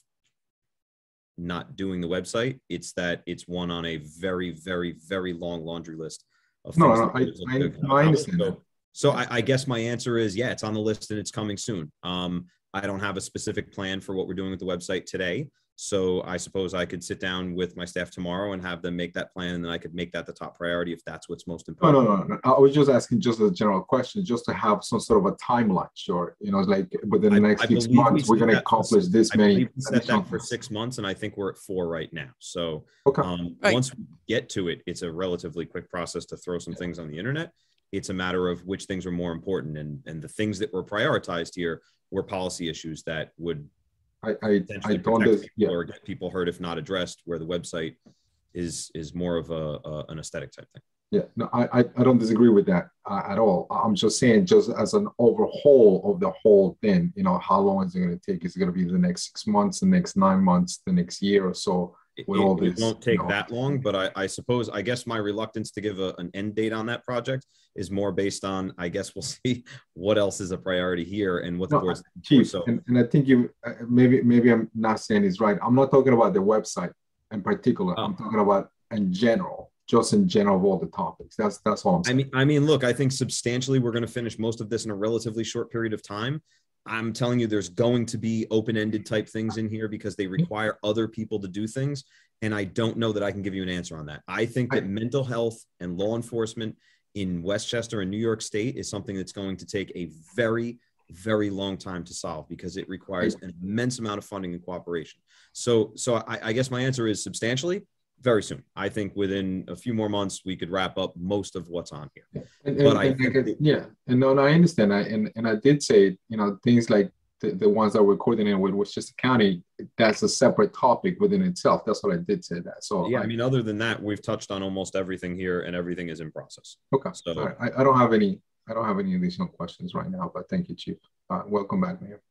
not doing the website. It's that it's one on a very, very, very long laundry list of things. I understand. So I guess my answer is, yeah, it's on the list and it's coming soon. I don't have a specific plan for what we're doing with the website today. So I suppose I could sit down with my staff tomorrow and have them make that plan, and then I could make that the top priority if that's what's most important. No. I was just asking just a general question, just to have some sort of a timeline. Sure. You know, like within the next 6 months, we're going to accomplish this many. We set that for 6 months, and I think we're at 4 right now. So okay. Once we get to it, it's a relatively quick process to throw some things on the internet. It's a matter of which things are more important, and the things that were prioritized here were policy issues that would I don't or get people hurt if not addressed, where the website is more of an aesthetic type thing. Yeah, no, I don't disagree with that at all. I'm just saying, just as an overhaul of the whole thing, you know, how long is it going to take? Is it going to be the next 6 months, the next 9 months, the next year or so? It won't take that long, but I suppose, I guess my reluctance to give an end date on that project is more based on, I guess we'll see what else is a priority here and what the board's Chief, so. And I think you maybe I'm not saying it's right. I'm not talking about the website in particular. I'm talking about in general, just in general of all the topics. That's all I'm saying. I mean, look, I think substantially we're going to finish most of this in a relatively short period of time. I'm telling you, there's going to be open-ended type things in here because they require other people to do things. And I don't know that I can give you an answer on that. I think that mental health and law enforcement in Westchester and New York State is something that's going to take a very, very long time to solve because it requires an immense amount of funding and cooperation. So I guess my answer is substantially, very soon. I think within a few more months, we could wrap up most of what's on here. And I understand. And I did say, you know, things like the ones that we're coordinating with Westchester County, that's a separate topic within itself. That's what I did say that. So yeah, I mean, other than that, we've touched on almost everything here and everything is in process. Okay. So right. I don't have any additional questions right now, but thank you, Chief. Welcome back, Mayor.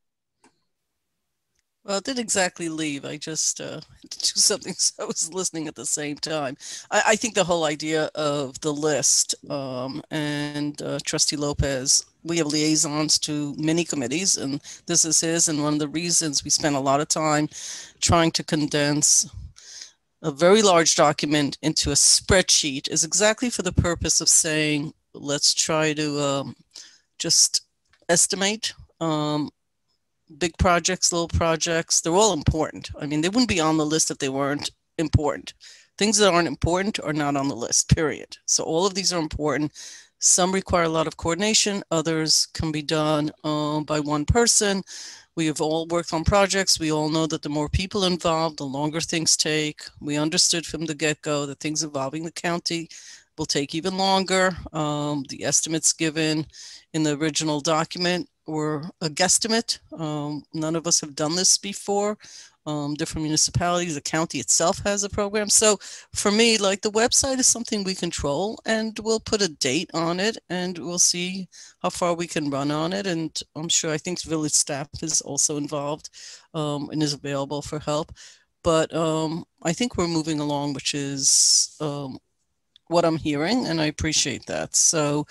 Well, I didn't exactly leave. I just had to do something, so I was listening at the same time. I think the whole idea of the list and Trustee Lopez, we have liaisons to many committees, and this is his. And one of the reasons we spent a lot of time trying to condense a very large document into a spreadsheet is exactly for the purpose of saying, let's try to just estimate big projects, little projects. They're all important. I mean, they wouldn't be on the list if they weren't important. Things that aren't important are not on the list, period. So all of these are important. Some require a lot of coordination. Others can be done by one person. We have all worked on projects. We all know that the more people involved, the longer things take. We understood from the get-go that things involving the county will take even longer. The estimates given in the original document were a guesstimate. None of us have done this before. Different municipalities, the county itself has a program. So for me, like, the website is something we control, and we'll put a date on it, and we'll see how far we can run on it. And I'm sure, I think village staff is also involved and is available for help. But I think we're moving along, which is what I'm hearing, and I appreciate that. So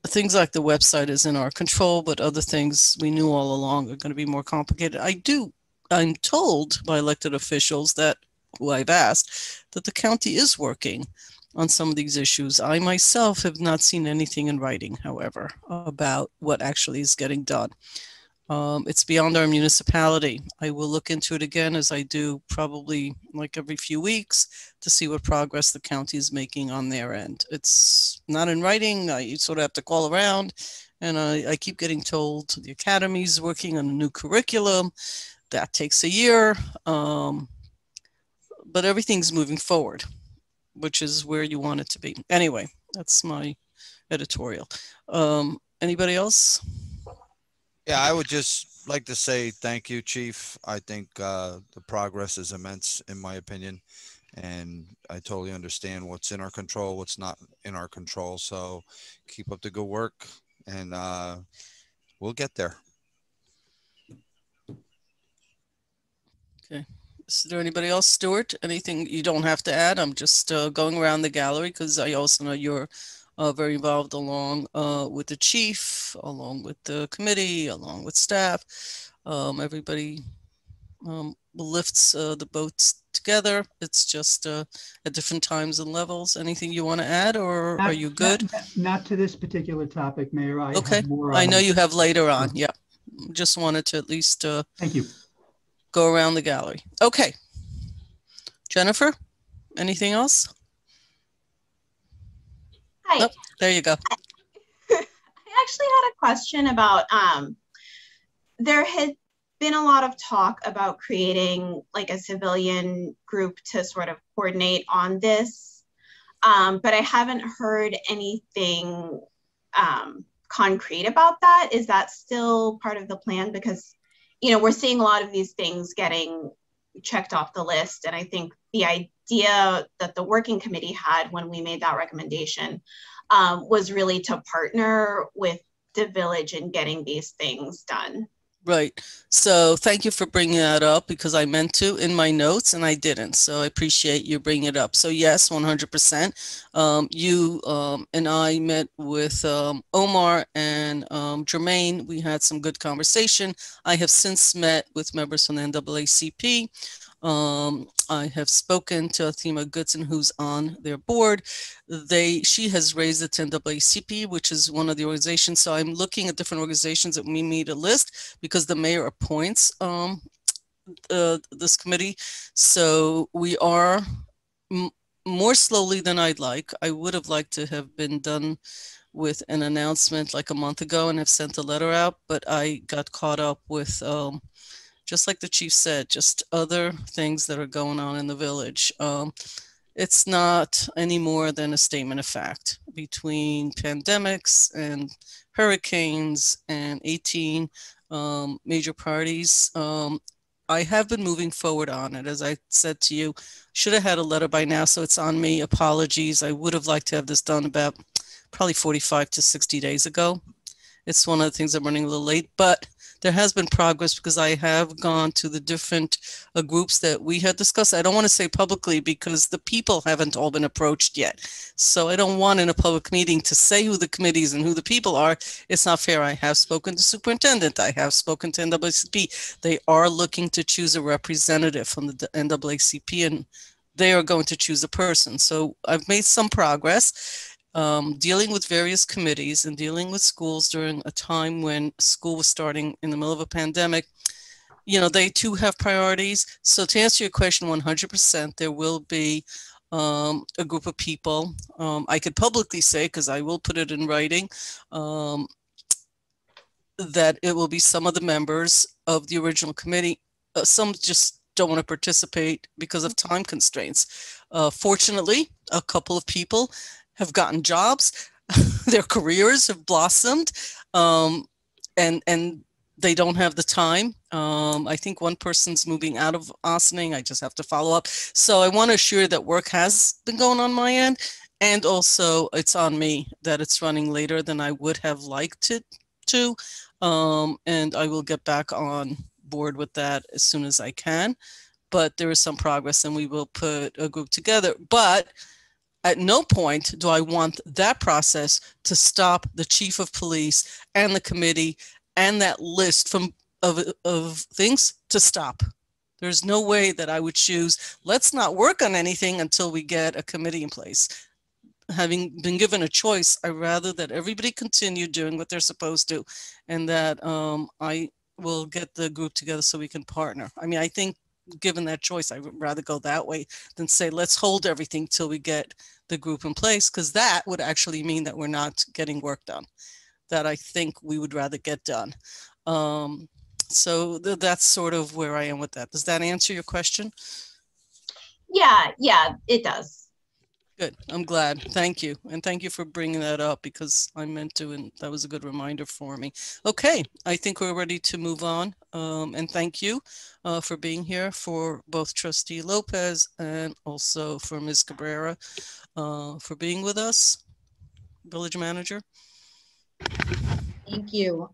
things like the website is in our control, but other things we knew all along are going to be more complicated. I'm told by elected officials that, who I've asked, that the county is working on some of these issues. I myself have not seen anything in writing, however, about what actually is getting done. It's beyond our municipality. I will look into it again, as I do probably like every few weeks, to see what progress the county is making on their end. It's not in writing. You sort of have to call around, and I keep getting told the academy is working on a new curriculum. That takes a year, but everything's moving forward, which is where you want it to be. Anyway, that's my editorial. Anybody else? Yeah, I would just like to say thank you, Chief. I think the progress is immense, in my opinion, and I totally understand what's in our control, what's not in our control. So keep up the good work, and we'll get there. Okay. Is there anybody else? Stuart, anything? You don't have to add. I'm just going around the gallery because I also know you're very involved along with the chief, along with the committee, along with staff. Everybody lifts the boats together. It's just at different times and levels. Anything you want to add, or are you good? Not to this particular topic, Mayor. Okay. I know you have later on. Yeah. Just wanted to at least thank you. Go around the gallery. Okay. Jennifer, anything else? Hi. Oh, there you go. I actually had a question about, there had been a lot of talk about creating like a civilian group to sort of coordinate on this, but I haven't heard anything concrete about that. Is that still part of the plan? Because, you know, we're seeing a lot of these things getting checked off the list. And I think the idea that the working committee had when we made that recommendation was really to partner with the village in getting these things done. Right. So thank you for bringing that up, because I meant to in my notes and I didn't. So I appreciate you bringing it up. So yes, 100%. You and I met with Omar and Jermaine. We had some good conversation. I have since met with members from the NAACP. I have spoken to Athema Goodson, who's on their board. She has raised it to NAACP, which is one of the organizations. So I'm looking at different organizations that we made a list, because the mayor appoints this committee. So we are more slowly than I'd like. I would have liked to have been done with an announcement like a month ago and have sent a letter out, but I got caught up with just like the chief said, just other things that are going on in the village. It's not any more than a statement of fact. Between pandemics and hurricanes and 18 major parties, I have been moving forward on it. As I said to you, should have had a letter by now, so it's on me. Apologies. I would have liked to have this done about probably 45 to 60 days ago. It's one of the things I'm running a little late, but there has been progress because I have gone to the different groups that we had discussed. I don't want to say publicly because the people haven't all been approached yet. So I don't want in a public meeting to say who the committees and who the people are. It's not fair. I have spoken to superintendent. I have spoken to NAACP. They are looking to choose a representative from the NAACP, and they are going to choose a person. So I've made some progress. Dealing with various committees and dealing with schools during a time when school was starting in the middle of a pandemic, they too have priorities. So to answer your question 100%, there will be a group of people. I could publicly say, because I will put it in writing, that it will be some of the members of the original committee. Some just don't want to participate because of time constraints. Fortunately, a couple of people have gotten jobs, their careers have blossomed, and they don't have the time. I think one person's moving out of Ossining. I just have to follow up. So I want to assure that work has been going on my end, and also it's on me that it's running later than I would have liked it to. And I will get back on board with that as soon as I can. But there is some progress and we will put a group together. But at no point do I want that process to stop the chief of police and the committee and that list of things to stop. There's no way that I would choose, let's not work on anything until we get a committee in place. Having been given a choice, I'd rather that everybody continue doing what they're supposed to, and that I will get the group together so we can partner. I mean, I think given that choice, I would rather go that way than say, let's hold everything till we get the group in place, because that would actually mean that we're not getting work done that I think we would rather get done. So that's sort of where I am with that. Does that answer your question? Yeah, it does. Good. I'm glad. Thank you. And thank you for bringing that up because I meant to, and that was a good reminder for me. Okay. I think we're ready to move on. And thank you for being here, for both Trustee Lopez and also for Ms. Cabrera for being with us, Village Manager. Thank you.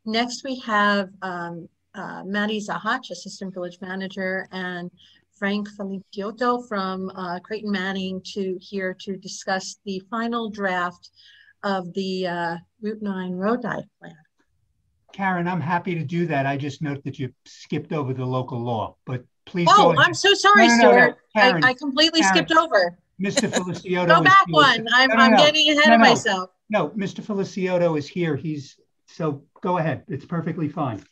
Next we have Maddi Zachacz, Assistant Village Manager, and Frank Feliciotto from Croton Manning here to discuss the final draft of the Route 9 road dive plan. Karen, I'm happy to do that. I just note that you skipped over the local law, but please go ahead. Oh, I'm so sorry, Stuart. Karen, I completely skipped over. Mr. Feliciotto. Go back one. I'm getting ahead of myself. No, Mr. Feliciotto is here. So go ahead. It's perfectly fine.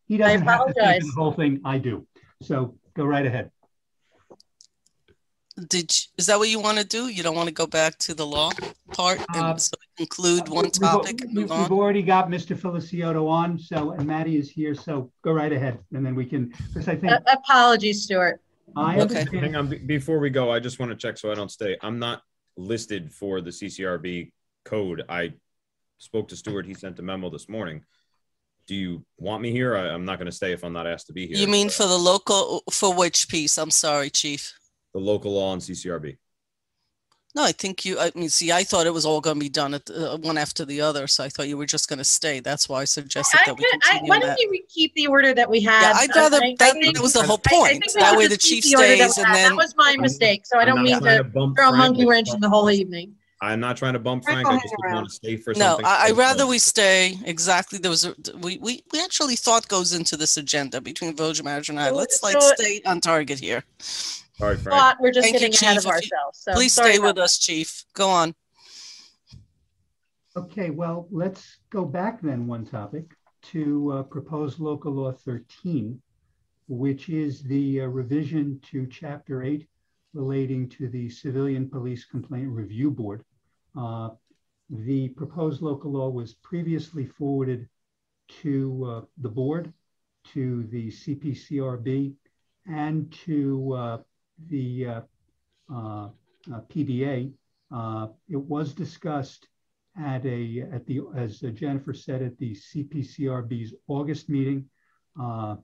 He doesn't have to think of the whole thing. I do. So go right ahead. Is that what you want to do? You don't want to go back to the law part and so include one topic and move on? We've already got Mr. Feliciotto on, and Maddi is here, so go right ahead, and then we can, because I think... Apologies, Stuart. Hang on, before we go, I just want to check so I don't stay. I'm not listed for the CCRB code. I spoke to Stuart. He sent a memo this morning. Do you want me here? I'm not going to stay if I'm not asked to be here. You mean for the local, for which piece? I'm sorry, Chief. The local law and CCRB. No, I thought it was all going to be done at one after the other. So I thought you were just going to stay. That's why I suggested that we continue. Why don't you keep the order that we had? Yeah, I'd rather, that was the whole point. That way the chief stays and then. That was my mistake. So I don't mean to throw a monkey wrench in the whole evening. I'm not trying to bump Frank. I just didn't want to stay for something. No, I'd rather we stay. Exactly. There was we actually thought goes into this agenda between Village Manager and I. Let's stay on target here. Sorry, Frank. We're just getting ahead of ourselves. So please stay with us, Chief. Go on. Okay, well, let's go back then one topic to proposed local law 13, which is the revision to Chapter 8 relating to the Civilian Police Complaint Review Board. The proposed local law was previously forwarded to the board, to the CPCRB, and to the PBA. It was discussed as Jennifer said, at the CPCRB's August meeting. I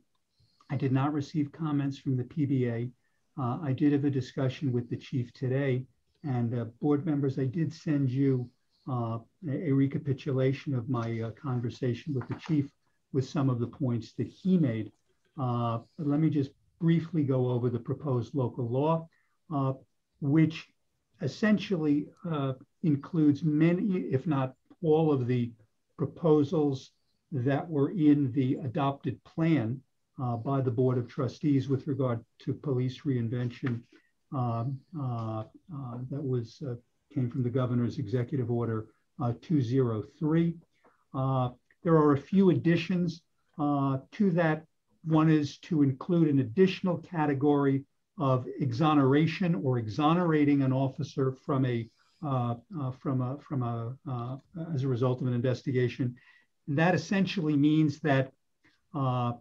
did not receive comments from the PBA. I did have a discussion with the chief today, and board members, I did send you a recapitulation of my conversation with the chief with some of the points that he made. But let me just briefly go over the proposed local law, which essentially includes many, if not all, of the proposals that were in the adopted plan by the Board of Trustees with regard to police reinvention that was came from the Governor's Executive Order 203. There are a few additions to that. One is to include an additional category of exoneration or exonerating an officer from as a result of an investigation. That essentially means that the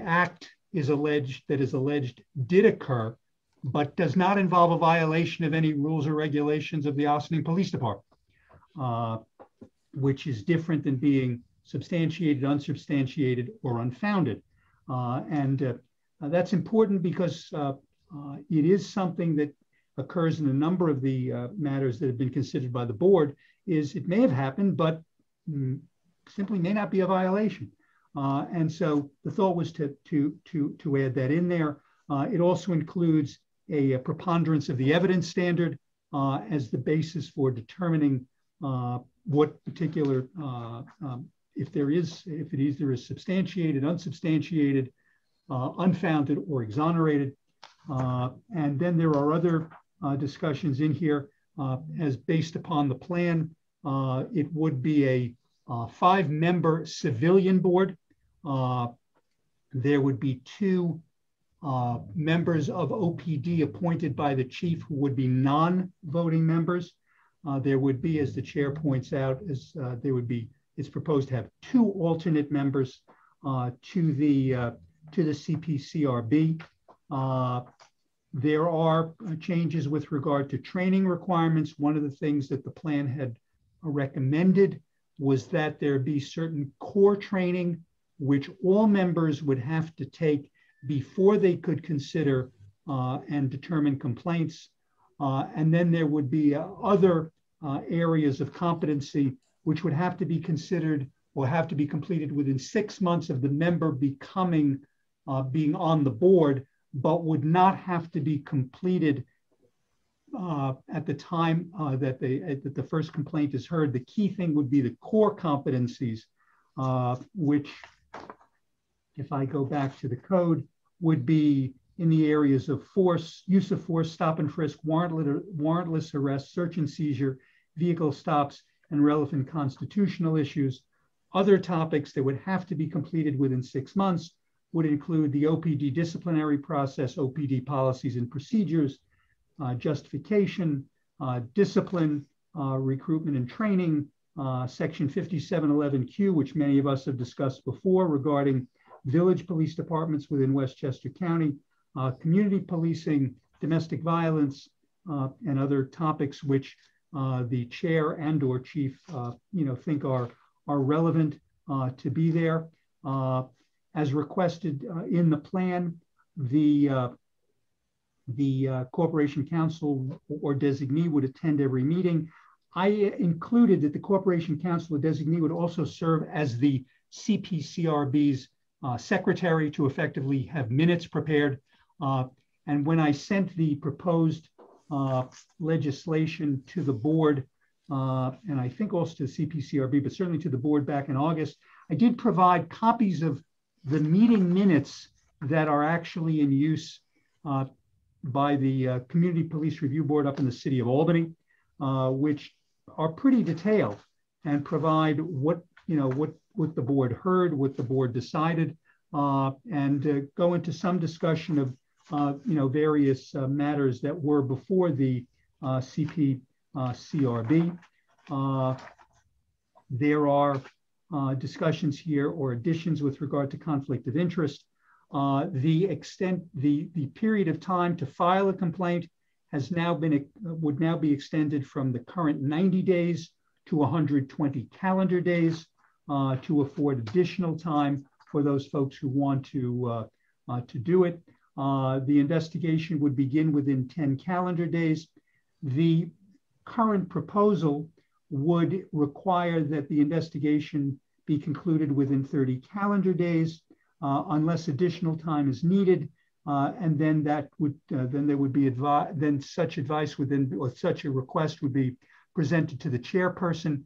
act is alleged did occur, but does not involve a violation of any rules or regulations of the Ossining Police Department, which is different than being substantiated, unsubstantiated, or unfounded. That's important because it is something that occurs in a number of the matters that have been considered by the board. Is it may have happened, but simply may not be a violation. And so the thought was to add that in there. It also includes a preponderance of the evidence standard as the basis for determining what particular, if it either is substantiated, unsubstantiated, unfounded, or exonerated. And then there are other discussions in here as based upon the plan. It would be a 5-member civilian board. There would be 2 members of OPD appointed by the chief who would be non-voting members. There would be, as the chair points out, it's proposed to have 2 alternate members to the CPCRB. There are changes with regard to training requirements. One of the things that the plan had recommended was that there be certain core training which all members would have to take before they could consider and determine complaints. And then there would be other areas of competency which would have to be considered or have to be completed within 6 months of the member being on the board, but would not have to be completed at the time that the first complaint is heard. The key thing would be the core competencies, which, if I go back to the code, would be in the areas of force, use of force, stop and frisk, warrantless arrest, search and seizure, vehicle stops, and relevant constitutional issues. Other topics that would have to be completed within 6 months would include the OPD disciplinary process, OPD policies and procedures, justification, discipline, recruitment and training, Section 5711Q, which many of us have discussed before regarding village police departments within Westchester County, community policing, domestic violence, and other topics which the chair and or chief think are relevant to be there. As requested in the plan, the Corporation Counsel or designee would attend every meeting. I included that the Corporation Counsel or designee would also serve as the CPCRB's secretary to effectively have minutes prepared. And when I sent the proposed legislation to the board, and I think also to the CPCRB, but certainly to the board back in August, I did provide copies of the meeting minutes that are actually in use by the Community Police Review Board up in the city of Albany, which are pretty detailed and provide what the board heard, what the board decided, and go into some discussion of various matters that were before the CPCRB. There are discussions here or additions with regard to conflict of interest. The period of time to file a complaint would now be extended from the current 90 days to 120 calendar days to afford additional time for those folks who want to do it. The investigation would begin within 10 calendar days. The current proposal would require that the investigation be concluded within 30 calendar days, unless additional time is needed. And then then there would be then such advice or such a request would be presented to the chairperson.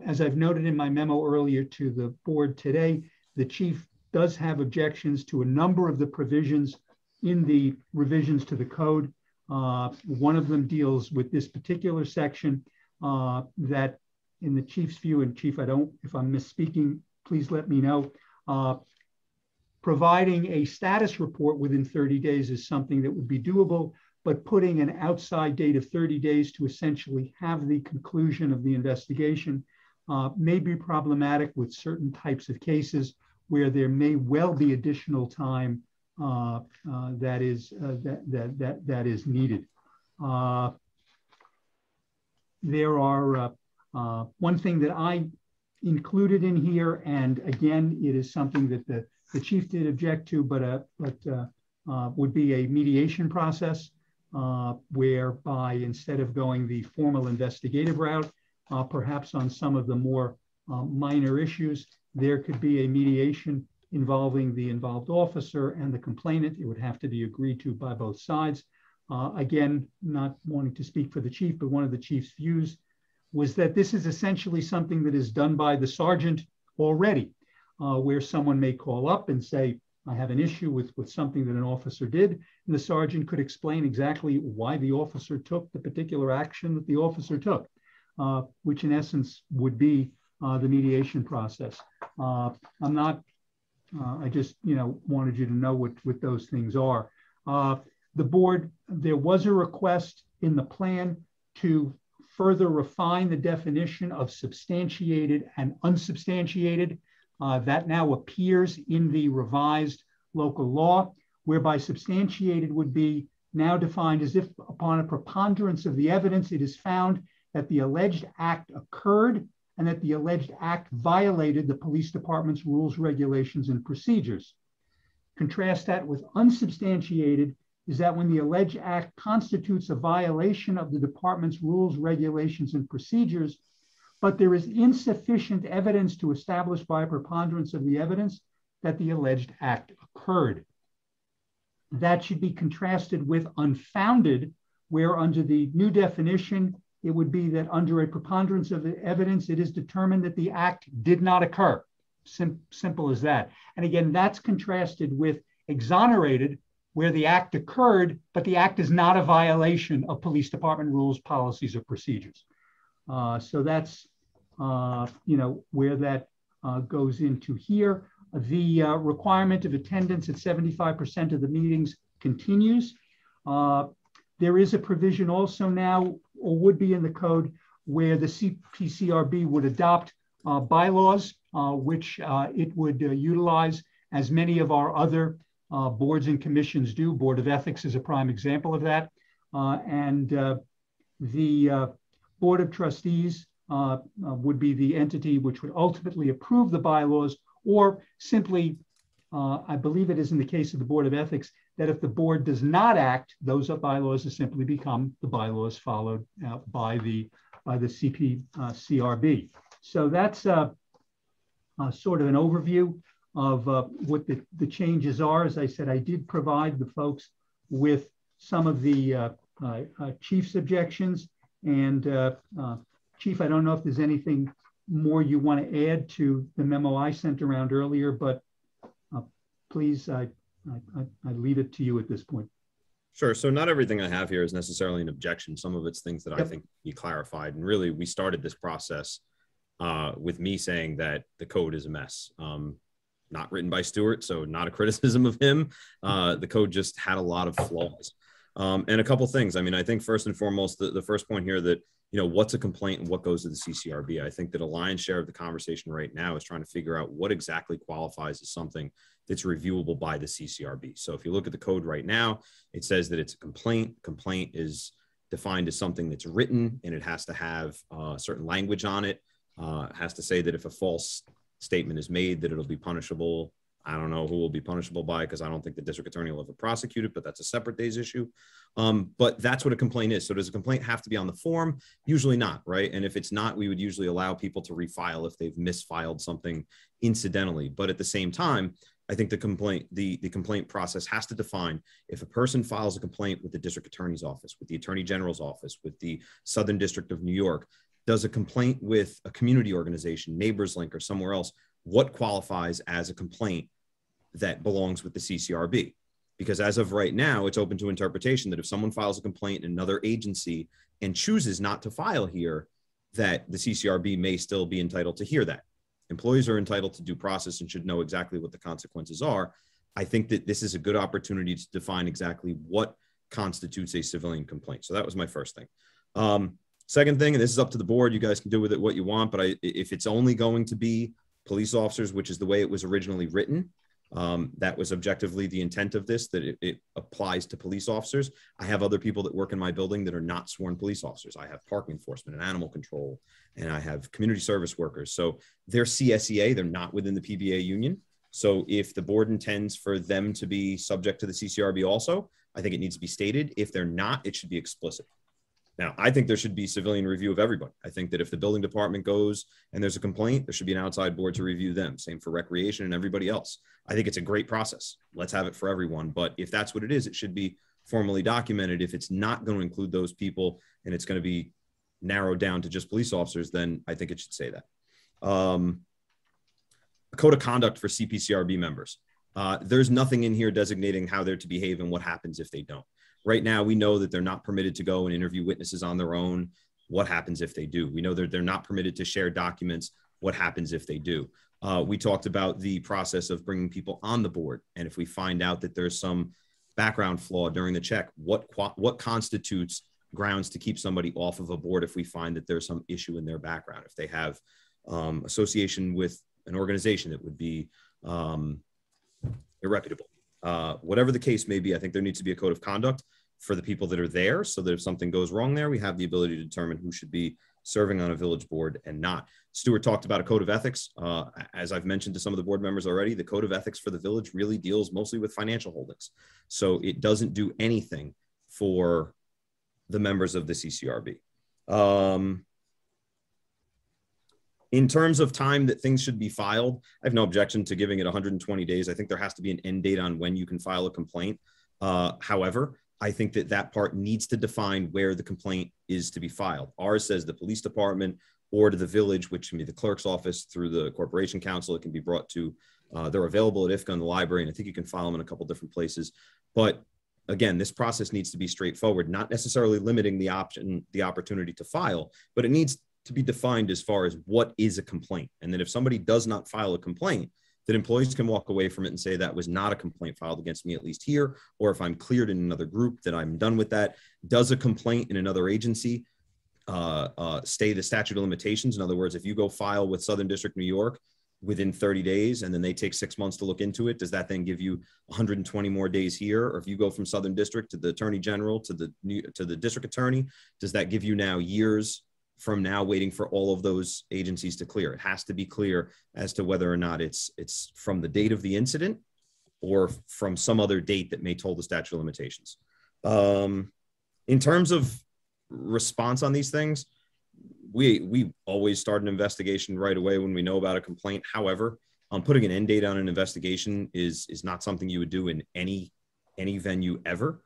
As I've noted in my memo earlier to the board today, the chief does have objections to a number of the provisions in the revisions to the code. One of them deals with this particular section that, in the chief's view, and chief, if I'm misspeaking, please let me know. Providing a status report within 30 days is something that would be doable, but putting an outside date of 30 days to essentially have the conclusion of the investigation may be problematic with certain types of cases where there may well be additional time that is needed. There are one thing that I included in here, and again, it is something that the chief did object to, but would be a mediation process whereby instead of going the formal investigative route, perhaps on some of the more minor issues, there could be a mediation involving the involved officer and the complainant. It would have to be agreed to by both sides. Again, not wanting to speak for the chief, but one of the chief's views was that this is essentially something that is done by the sergeant already, where someone may call up and say, I have an issue with something that an officer did, and the sergeant could explain exactly why the officer took the particular action that the officer took, which in essence would be the mediation process. I just wanted you to know what those things are. The board, there was a request in the plan to further refine the definition of substantiated and unsubstantiated. That now appears in the revised local law, whereby substantiated would be now defined as if upon a preponderance of the evidence, it is found that the alleged act occurred and that the alleged act violated the police department's rules, regulations, and procedures. Contrast that with unsubstantiated is that when the alleged act constitutes a violation of the department's rules, regulations, and procedures, but there is insufficient evidence to establish by a preponderance of the evidence that the alleged act occurred. That should be contrasted with unfounded, where under the new definition, it would be that under a preponderance of the evidence, it is determined that the act did not occur. Simple as that. And again, that's contrasted with exonerated, where the act occurred, but the act is not a violation of police department rules, policies, or procedures. So that's where that goes into here. The requirement of attendance at 75% of the meetings continues. There is a provision also now, or would be in the code, where the CPCRB would adopt bylaws, which it would utilize, as many of our other boards and commissions do. Board of Ethics is a prime example of that. And the Board of Trustees would be the entity which would ultimately approve the bylaws, or simply, I believe it is in the case of the Board of Ethics, that if the board does not act, those bylaws will simply become the bylaws followed by the CPCRB. So that's sort of an overview of what the changes are. As I said, I did provide the folks with some of the chief's objections. And Chief, I don't know if there's anything more you want to add to the memo I sent around earlier, but please, I leave it to you at this point. Sure. So not everything I have here is necessarily an objection. Some of it's things that I think you clarified. And really, we started this process with me saying that the code is a mess. Not written by Stuart, so not a criticism of him. The code just had a lot of flaws. And a couple things. I mean, I think first and foremost, the first point here that, what's a complaint and what goes to the CCRB? I think that a lion's share of the conversation right now is trying to figure out what exactly qualifies as something that's reviewable by the CCRB. So if you look at the code right now, it says that it's a complaint. Complaint is defined as something that's written, and it has to have certain language on it. It has to say that if a false statement is made, that it'll be punishable I don't know who will be punishable by, because I don't think the district attorney will ever prosecute it, but that's a separate day's issue. But that's what a complaint is. So does a complaint have to be on the form? Usually not, right? And if it's not, we would usually allow people to refile if they've misfiled something incidentally. But at the same time, I think the complaint process has to define, if a person files a complaint with the district attorney's office, with the attorney general's office, with the Southern District of New York, does a complaint with a community organization, Neighbors Link, or somewhere else, what qualifies as a complaint that belongs with the CCRB? Because as of right now, it's open to interpretation that if someone files a complaint in another agency and chooses not to file here, that the CCRB may still be entitled to hear that. Employees are entitled to due process and should know exactly what the consequences are. I think that this is a good opportunity to define exactly what constitutes a civilian complaint. So that was my first thing. Second thing, and this is up to the board, you guys can do with it what you want, but if it's only going to be police officers, which is the way it was originally written, that was objectively the intent of this, that it applies to police officers. I have other people that work in my building that are not sworn police officers. I have parking enforcement and animal control, and I have community service workers. So they're CSEA, they're not within the PBA union. So if the board intends for them to be subject to the CCRB also, I think it needs to be stated. If they're not, it should be explicit. Now, I think there should be civilian review of everybody. I think that if the building department goes and there's a complaint, there should be an outside board to review them. Same for recreation and everybody else. I think it's a great process. Let's have it for everyone. But if that's what it is, it should be formally documented. If it's not going to include those people and it's going to be narrowed down to just police officers, then I think it should say that. A code of conduct for CPCRB members. There's nothing in here designating how they're to behave and what happens if they don't. Right now, we know that they're not permitted to go and interview witnesses on their own. What happens if they do? We know that they're not permitted to share documents. What happens if they do? We talked about the process of bringing people on the board. And if we find out that there's some background flaw during the check, what constitutes grounds to keep somebody off of a board if we find that there's some issue in their background? If they have association with an organization that would be irreputable. Whatever the case may be, I think there needs to be a code of conduct for the people that are there, so that if something goes wrong there, we have the ability to determine who should be serving on a village board and not. Stuart talked about a code of ethics. As I've mentioned to some of the board members already, the code of ethics for the village really deals mostly with financial holdings. So it doesn't do anything for the members of the CCRB. In terms of time that things should be filed, I have no objection to giving it 120 days. I think there has to be an end date on when you can file a complaint. However, I think that part needs to define where the complaint is to be filed. Ours says the police department or to the village, which can be the clerk's office through the corporation council. It can be brought to, they're available at IFCA in the library, and I think you can file them in a couple different places. But again, this process needs to be straightforward, not necessarily limiting the opportunity to file, but it needs to be defined as far as what is a complaint. And then if somebody does not file a complaint, that employees can walk away from it and say that was not a complaint filed against me, at least here, or if I'm cleared in another group, that I'm done with that. Does a complaint in another agency stay the statute of limitations? In other words, if you go file with Southern District, New York within 30 days, and then they take 6 months to look into it, does that then give you 120 more days here? Or if you go from Southern District to the Attorney General to the District Attorney, does that give you now years from now waiting for all of those agencies to clear? It has to be clear as to whether or not it's from the date of the incident or from some other date that may toll the statute of limitations. In terms of response on these things, we always start an investigation right away when we know about a complaint. However, putting an end date on an investigation is not something you would do in any venue ever.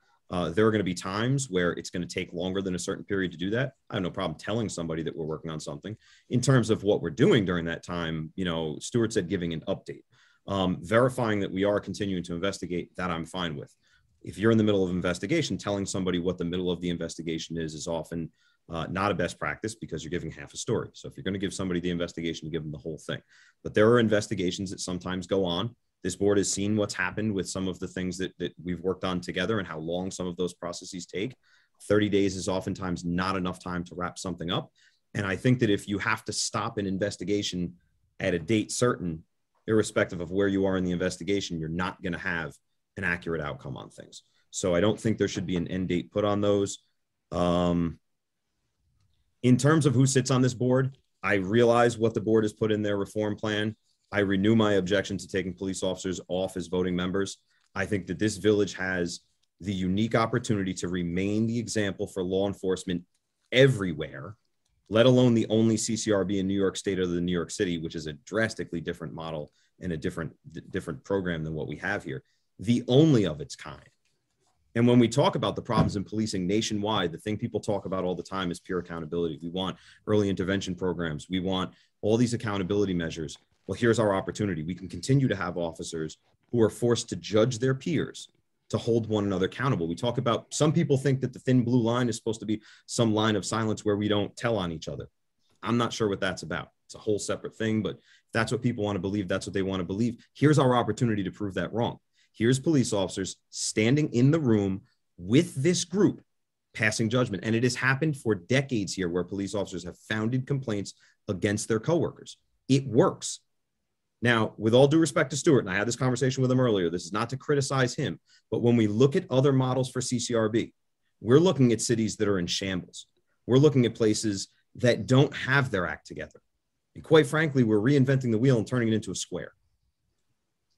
There are going to be times where it's going to take longer than a certain period to do that. I have no problem telling somebody that we're working on something. In terms of what we're doing during that time, Stuart said giving an update. Verifying that we are continuing to investigate, that I'm fine with. If you're in the middle of investigation, telling somebody what the middle of the investigation is often not a best practice, because you're giving half a story. So if you're going to give somebody the investigation, you give them the whole thing. But there are investigations that sometimes go on. This board has seen what's happened with some of the things that we've worked on together and how long some of those processes take. 30 days is oftentimes not enough time to wrap something up. And I think that if you have to stop an investigation at a date certain, irrespective of where you are in the investigation, you're not going to have an accurate outcome on things. So I don't think there should be an end date put on those. In terms of who sits on this board, I realize what the board has put in their reform plan. I renew my objection to taking police officers off as voting members. I think that this village has the unique opportunity to remain the example for law enforcement everywhere, let alone the only CCRB in New York State other than New York City, which is a drastically different model and a different program than what we have here, the only of its kind. And when we talk about the problems in policing nationwide, the thing people talk about all the time is pure accountability. We want early intervention programs. We want all these accountability measures. Well, here's our opportunity. We can continue to have officers who are forced to judge their peers, to hold one another accountable. We talk about, some people think that the thin blue line is supposed to be some line of silence where we don't tell on each other. I'm not sure what that's about. It's a whole separate thing, but if that's what people want to believe, that's what they want to believe. Here's our opportunity to prove that wrong. Here's police officers standing in the room with this group, passing judgment. And it has happened for decades here where police officers have founded complaints against their coworkers. It works. Now, with all due respect to Stuart, and I had this conversation with him earlier, this is not to criticize him, but when we look at other models for CCRB, we're looking at cities that are in shambles. We're looking at places that don't have their act together. And quite frankly, we're reinventing the wheel and turning it into a square.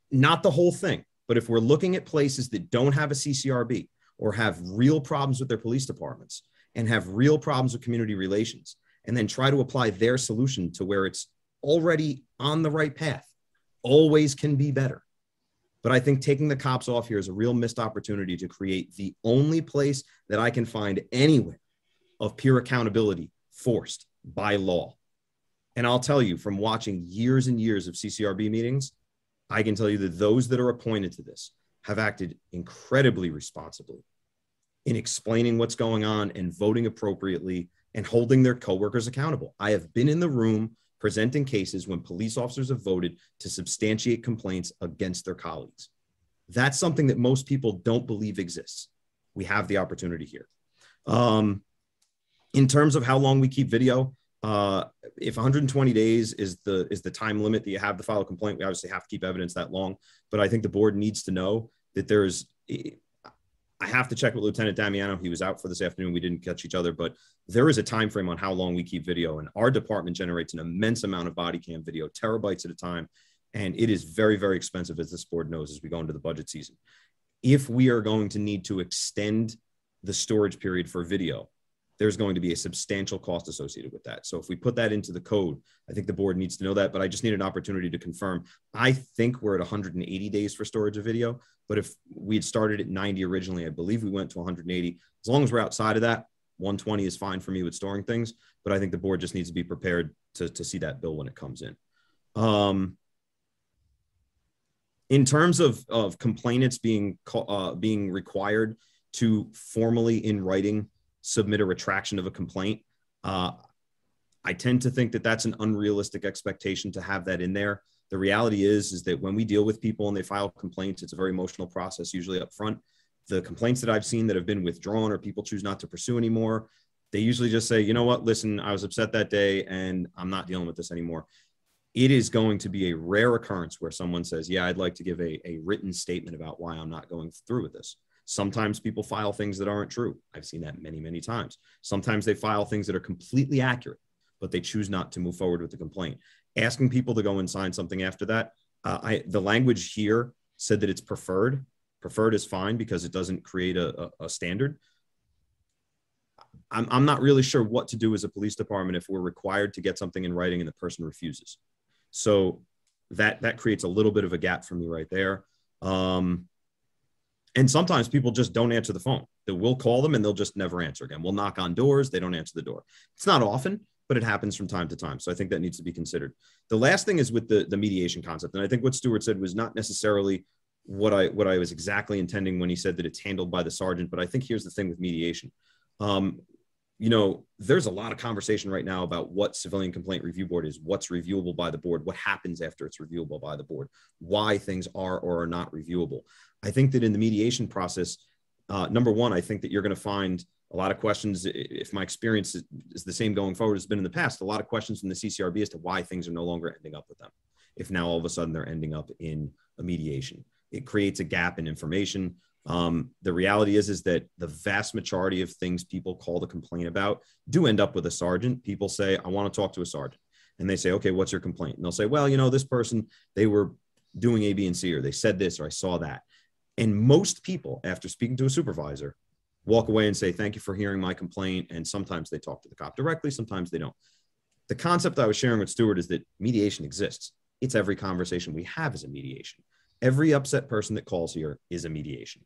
Not the whole thing, but if we're looking at places that don't have a CCRB or have real problems with their police departments and have real problems with community relations, and then try to apply their solution to where it's already on the right path, always can be better. But I think taking the cops off here is a real missed opportunity to create the only place that I can find anywhere of pure accountability forced by law. And I'll tell you, from watching years and years of CCRB meetings, I can tell you that those that are appointed to this have acted incredibly responsibly in explaining what's going on and voting appropriately and holding their coworkers accountable. I have been in the room presenting cases when police officers have voted to substantiate complaints against their colleagues. That's something that most people don't believe exists. We have the opportunity here. In terms of how long we keep video, if 120 days is the time limit that you have to file a complaint, we obviously have to keep evidence that long. But I think the board needs to know that I have to check with Lieutenant Damiano. He was out for this afternoon. We didn't catch each other, but there is a time frame on how long we keep video. And our department generates an immense amount of body cam video, terabytes at a time. And it is very, very expensive, as this board knows, as we go into the budget season. If we are going to need to extend the storage period for video, there's going to be a substantial cost associated with that. So if we put that into the code, I think the board needs to know that, but I just need an opportunity to confirm. I think we're at 180 days for storage of video, but if we had started at 90 originally, I believe we went to 180. As long as we're outside of that, 120 is fine for me with storing things, but I think the board just needs to be prepared to see that bill when it comes in. In terms of complainants being required to formally in writing submit a retraction of a complaint, I tend to think that that's an unrealistic expectation to have that in there. The reality is that when we deal with people and they file complaints, it's a very emotional process, usually up front. The complaints that I've seen that have been withdrawn or people choose not to pursue anymore, they usually just say, you know what, listen, I was upset that day and I'm not dealing with this anymore. It is going to be a rare occurrence where someone says, yeah, I'd like to give a written statement about why I'm not going through with this. Sometimes people file things that aren't true. I've seen that many, many times. Sometimes they file things that are completely accurate, but they choose not to move forward with the complaint. Asking people to go and sign something after that, the language here said that it's preferred. Preferred is fine because it doesn't create a standard. I'm not really sure what to do as a police department if we're required to get something in writing and the person refuses. So that creates a little bit of a gap for me right there. And sometimes people just don't answer the phone. That we'll call them and they'll just never answer again. We'll knock on doors. They don't answer the door. It's not often, but it happens from time to time. So I think that needs to be considered. The last thing is with the mediation concept. And I think what Stuart said was not necessarily what I was exactly intending when he said that it's handled by the sergeant. But I think here's the thing with mediation. You know, there's a lot of conversation right now about what Civilian Complaint Review Board is, what's reviewable by the board, what happens after it's reviewable by the board, why things are or are not reviewable. I think that in the mediation process, number one, I think that you're going to find a lot of questions. If my experience is the same going forward as it's been in the past, a lot of questions from the CCRB as to why things are no longer ending up with them. If now all of a sudden they're ending up in a mediation, it creates a gap in information. The reality is that the vast majority of things people call to complain about do end up with a sergeant. People say, I want to talk to a sergeant. and they say, okay, what's your complaint? And they'll say, well, you know, this person, they were doing A, B, and C, or they said this, or I saw that. And most people, after speaking to a supervisor, walk away and say, thank you for hearing my complaint. And sometimes they talk to the cop directly, sometimes they don't. The concept I was sharing with Stuart is that mediation exists. It's every conversation we have is a mediation. Every upset person that calls here is a mediation.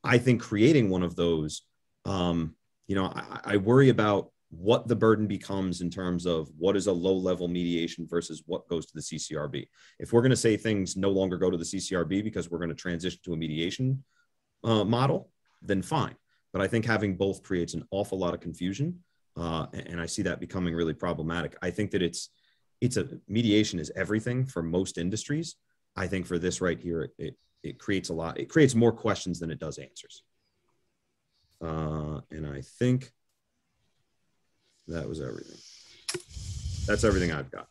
I think creating one of those, you know, I worry about what the burden becomes in terms of what is a low-level mediation versus what goes to the CCRB. If we're going to say things no longer go to the CCRB because we're going to transition to a mediation model, then fine. But I think having both creates an awful lot of confusion, and I see that becoming really problematic. I think that mediation is everything for most industries. I think for this right here, it creates it creates more questions than it does answers. And I think that was everything. That's everything I've got.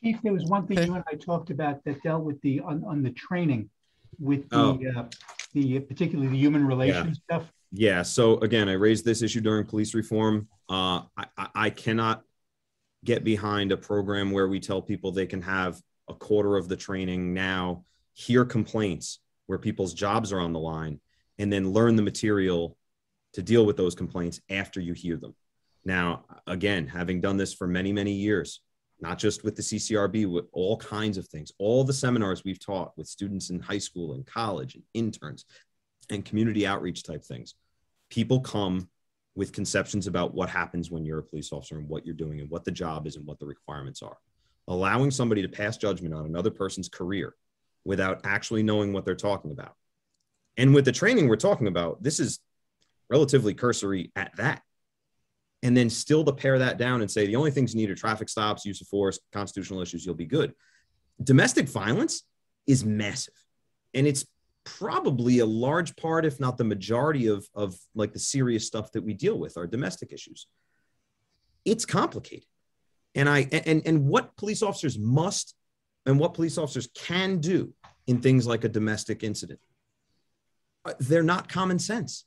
Chief, there was one thing you and I talked about that dealt with on the training with the particularly the human relations stuff. Yeah. So again, I raised this issue during police reform. I cannot get behind a program where we tell people they can have a quarter of the training now, hear complaints where people's jobs are on the line, and then learn the material to deal with those complaints after you hear them. Now, again, having done this for many, many years, not just with the CCRB, with all kinds of things, all the seminars we've taught with students in high school and college and interns and community outreach type things, people come with conceptions about what happens when you're a police officer and what you're doing and what the job is and what the requirements are. Allowing somebody to pass judgment on another person's career without actually knowing what they're talking about. And with the training we're talking about, this is relatively cursory at that. And then still to pare that down and say, the only things you need are traffic stops, use of force, constitutional issues, you'll be good. Domestic violence is massive. And it's probably a large part, if not the majority of like the serious stuff that we deal with, are domestic issues. It's complicated. And what police officers must and what police officers can do in things like a domestic incident, they're not common sense.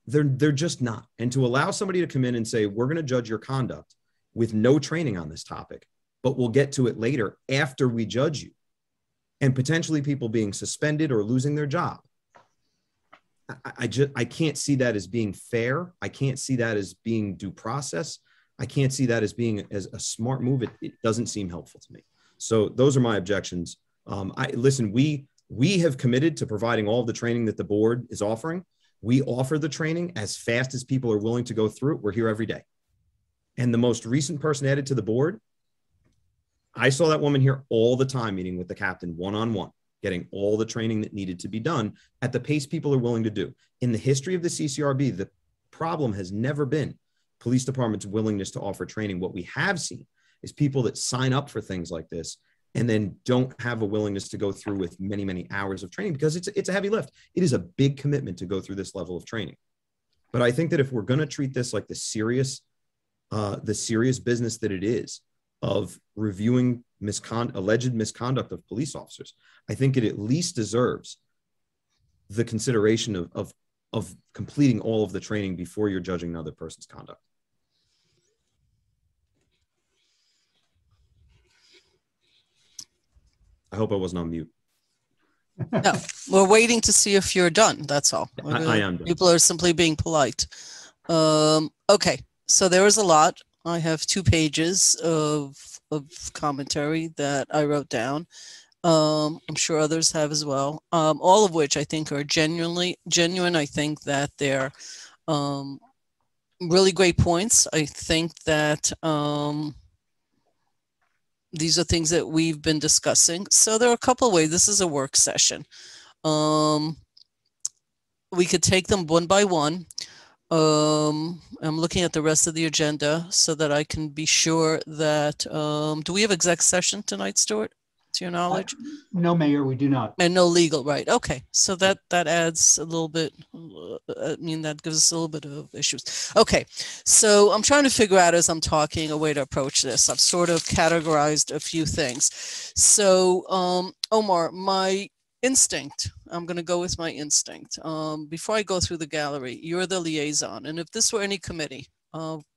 They're just not. And to allow somebody to come in and say, we're going to judge your conduct with no training on this topic, but we'll get to it later after we judge you, and potentially people being suspended or losing their job. I can't see that as being fair. I can't see that as being due process. I can't see that as being as a smart move. It doesn't seem helpful to me. So those are my objections. Listen, we have committed to providing all of the training that the board is offering. We offer the training as fast as people are willing to go through it. We're here every day. And the most recent person added to the board, I saw that woman here all the time meeting with the captain one-on-one, getting all the training that needed to be done at the pace people are willing to do. In the history of the CCRB, the problem has never been police department's willingness to offer training. What we have seen is people that sign up for things like this and then don't have a willingness to go through with many, many hours of training, because it's a heavy lift. It is a big commitment to go through this level of training. But I think that if we're going to treat this like the serious business that it is of reviewing alleged misconduct of police officers, I think it at least deserves the consideration of completing all of the training before you're judging another person's conduct. I hope I wasn't on mute. No, we're waiting to see if you're done. That's all. I am done. People are simply being polite. Okay, so there is a lot. I have 2 pages of commentary that I wrote down. I'm sure others have as well. All of which I think are genuine. I think that they're really great points. I think that these are things that we've been discussing. So there are a couple of ways. This is a work session. We could take them one by one. I'm looking at the rest of the agenda so that I can be sure that, do we have exec session tonight, Stuart, to your knowledge? No, Mayor, we do not. And no legal, right? Okay, so that adds a little bit, that gives us a little bit of issues. Okay, so I'm trying to figure out as I'm talking a way to approach this. I've sort of categorized a few things. So Omar, my instinct, I'm going to go with my instinct. Before I go through the gallery, you're the liaison. And if this were any committee,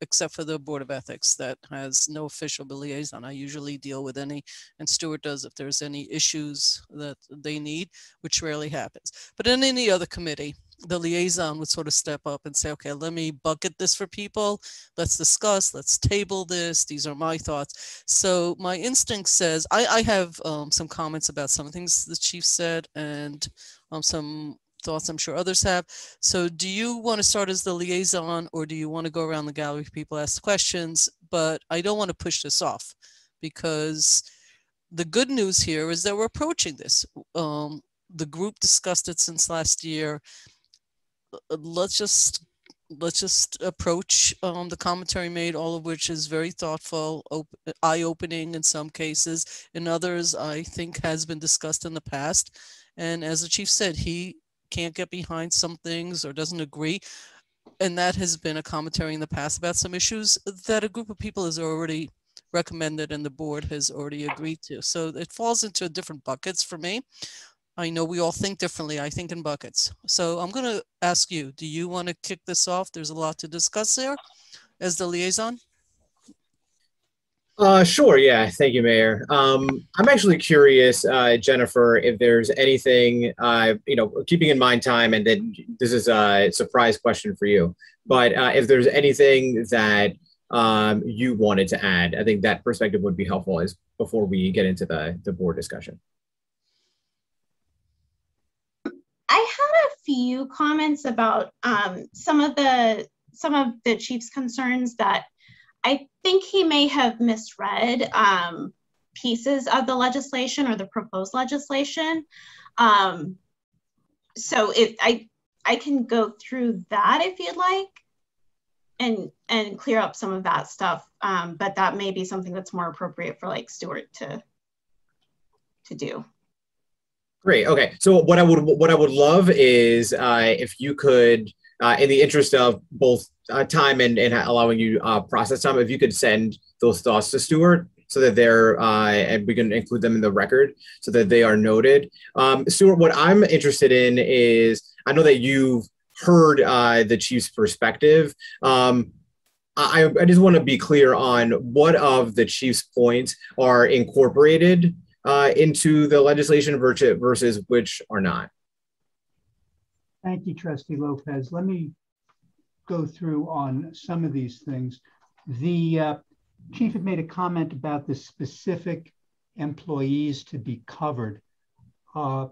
except for the Board of Ethics that has no official liaison. I usually deal with any, and Stuart does if there's any issues that they need, which rarely happens. But in any other committee, the liaison would sort of step up and say, okay, let me bucket this for people. Let's discuss, let's table this. These are my thoughts. So my instinct says, I have some comments about some things the chief said and some thoughts I'm sure others have. So do you want to start as the liaison, or do you want to go around the gallery, people ask questions? But I don't want to push this off, because the good news here is that we're approaching this. The group discussed it since last year. Let's just approach the commentary made, all of which is very thoughtful, eye-opening in some cases. In others, I think has been discussed in the past. And as the chief said, he can't get behind some things or doesn't agree. And that has been a commentary in the past about some issues that a group of people has already recommended and the board has already agreed to. So it falls into different buckets for me. I know we all think differently. I think in buckets. So I'm going to ask you, do you want to kick this off? There's a lot to discuss there as the liaison. Sure. Yeah. Thank you, Mayor. I'm actually curious, Jennifer, if there's anything, keeping in mind time, and then this is a surprise question for you, but if there's anything that you wanted to add, I think that perspective would be helpful as before we get into the board discussion. I had a few comments about some of the chief's concerns that I think he may have misread pieces of the legislation or the proposed legislation. So I can go through that if you'd like and clear up some of that stuff. But that may be something that's more appropriate for like Stuart to do. Great. Okay. So what I would love is if you could, in the interest of both time and allowing you process time, if you could send those thoughts to Stuart so that they're and we can include them in the record so that they are noted. Stuart, what I'm interested in is, I know that you've heard the chief's perspective. I just want to be clear on what of the chief's points are incorporated into the legislation versus which are not. Thank you, Trustee Lopez. Let me go through on some of these things. The chief had made a comment about the specific employees to be covered. The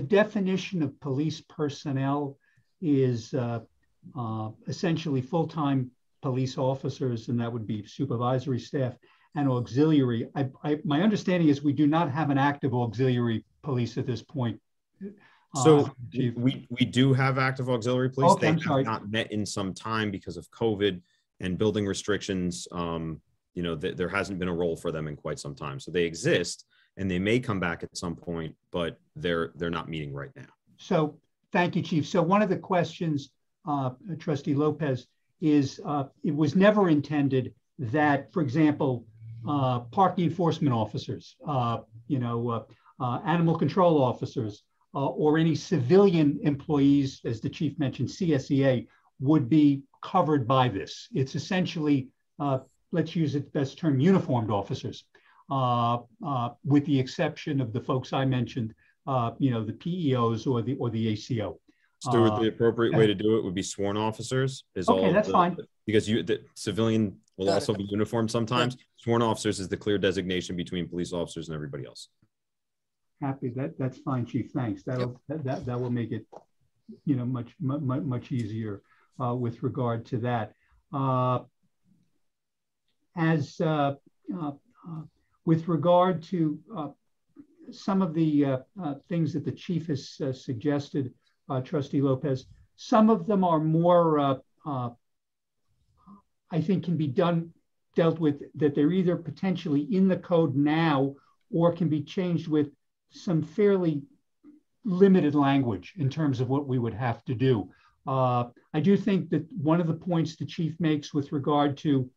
definition of police personnel is essentially full-time police officers, and that would be supervisory staff and auxiliary. My understanding is we do not have an active auxiliary police at this point. So we do have active auxiliary police. Okay, they have not met in some time because of COVID and building restrictions. There hasn't been a role for them in quite some time. So they exist and they may come back at some point, but they're not meeting right now. So thank you, Chief. So one of the questions, Trustee Lopez, is it was never intended that, for example, parking enforcement officers, animal control officers, or any civilian employees, as the chief mentioned, CSEA, would be covered by this. It's essentially, let's use its best term, uniformed officers, with the exception of the folks I mentioned, the PEOs or the ACO. Stuart, the appropriate way to do it would be sworn officers. Okay, that's fine. Because the civilian will also be uniformed sometimes. Sworn officers is the clear designation between police officers and everybody else. Happy, that's fine, Chief. Thanks. That will make it, much easier with regard to that. With regard to some of the things that the chief has suggested, Trustee Lopez, some of them are more, I think, can be dealt with, that they're either potentially in the code now or can be changed with some fairly limited language in terms of what we would have to do. I do think that one of the points the chief makes with regard to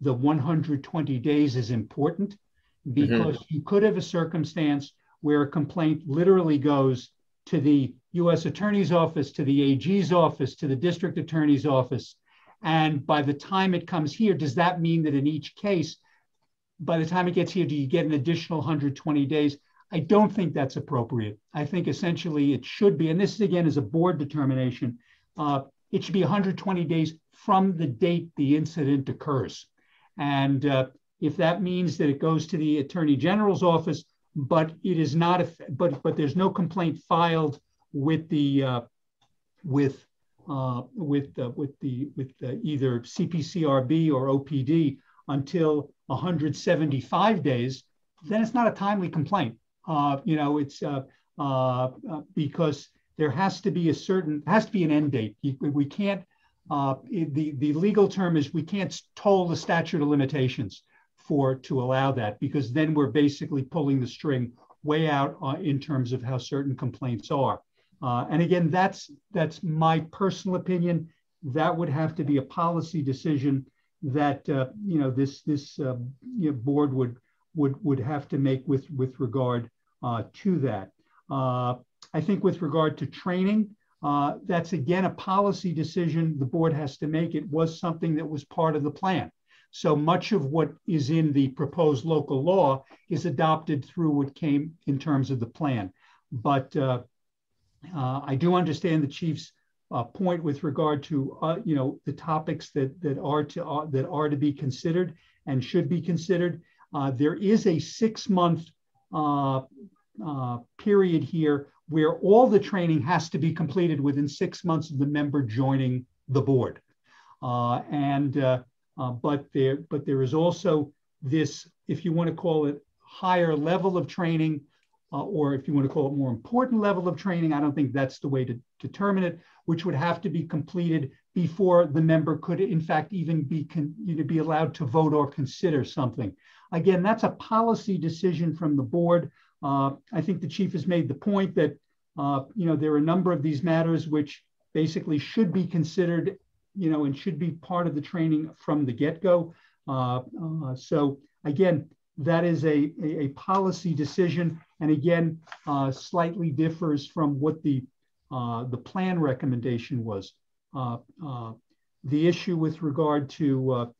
the 120 days is important, because you could have a circumstance where a complaint literally goes to the U.S. Attorney's Office, to the AG's office, to the District Attorney's Office, And by the time it comes here, does that mean that in each case, by the time it gets here, do you get an additional 120 days? I don't think that's appropriate. I think essentially it should be, and this again is a board determination, it should be 120 days from the date the incident occurs. And if that means that it goes to the Attorney General's office, but it is not, but there's no complaint filed with the either CPCRB or OPD until 175 days, then it's not a timely complaint. It's because there has to be an end date. We can't, the legal term is we can't toll the statute of limitations to allow that, because then we're basically pulling the string way out in terms of how certain complaints are. And again, that's my personal opinion. That would have to be a policy decision that this board would have to make with regard to that. I think with regard to training, that's again a policy decision the board has to make. It was something that was part of the plan. So much of what is in the proposed local law is adopted through what came in terms of the plan. But I do understand the chief's point with regard to the topics that are to be considered and should be considered. There is a 6-month period here where all the training has to be completed within 6 months of the member joining the board. But there is also this, if you want to call it higher level of training, or if you want to call it more important level of training, I don't think that's the way to determine it, which would have to be completed before the member could in fact even be allowed to vote or consider something. Again, that's a policy decision from the board. I think the chief has made the point that there are a number of these matters which basically should be considered, and should be part of the training from the get-go. So again, that is a policy decision, and again, slightly differs from what the plan recommendation was. The issue with regard to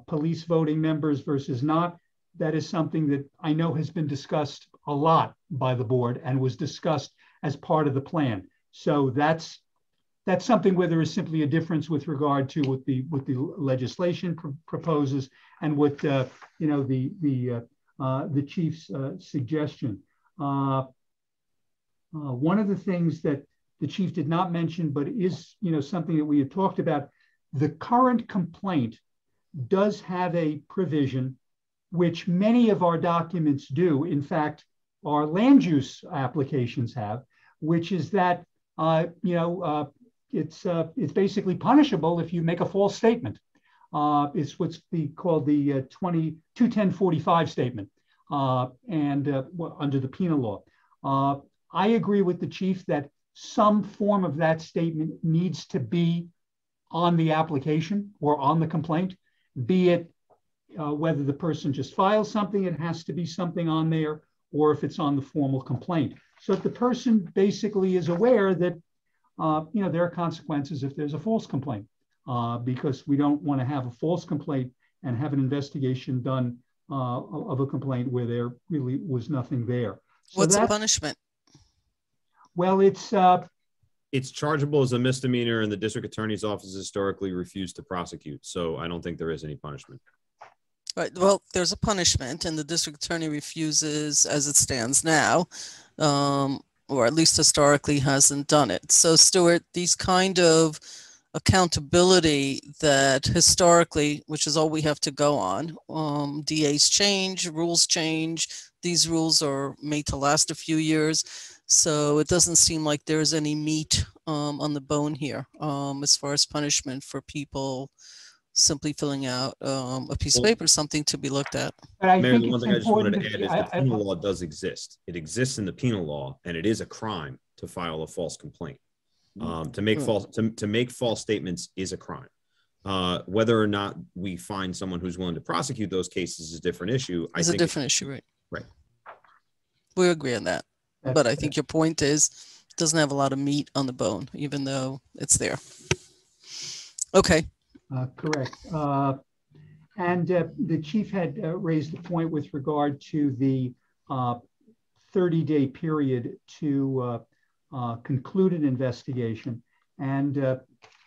police voting members versus not, that is something that I know has been discussed a lot by the board and was discussed as part of the plan. So that's something where there is simply a difference with regard to what the legislation proposes and what the chief's suggestion. One of the things that the chief did not mention, but is something that we had talked about, the current complaint does have a provision, which many of our documents do. In fact, our land use applications have, which is that it's basically punishable if you make a false statement. It's what's called the 21045 statement, under the penal law. I agree with the chief that some form of that statement needs to be on the application or on the complaint, be it whether the person just files something, it has to be something on there, or if it's on the formal complaint. So if the person basically is aware that there are consequences if there's a false complaint, because we don't want to have a false complaint and have an investigation done of a complaint where there really was nothing there. So what's the punishment? Well, it's chargeable as a misdemeanor, and the district attorney's office historically refused to prosecute. So I don't think there is any punishment. Right. Well, there's a punishment, and the district attorney refuses, as it stands now, or at least historically hasn't done it. So, Stuart, these kind of accountability that historically, which is all we have to go on, DAs change, rules change. These rules are made to last a few years. So it doesn't seem like there's any meat on the bone here as far as punishment for people simply filling out a piece of paper, something to be looked at. Mayor, the one thing I just wanted to add is the penal law does exist. It exists in the penal law, and it is a crime to file a false complaint. To make false statements is a crime. Whether or not we find someone who's willing to prosecute those cases is a different issue. It's a different issue, right? Right. We agree on that. But I think your point is it doesn't have a lot of meat on the bone, even though it's there. Okay. Correct. And the chief had raised the point with regard to the 30-day period to conclude an investigation. And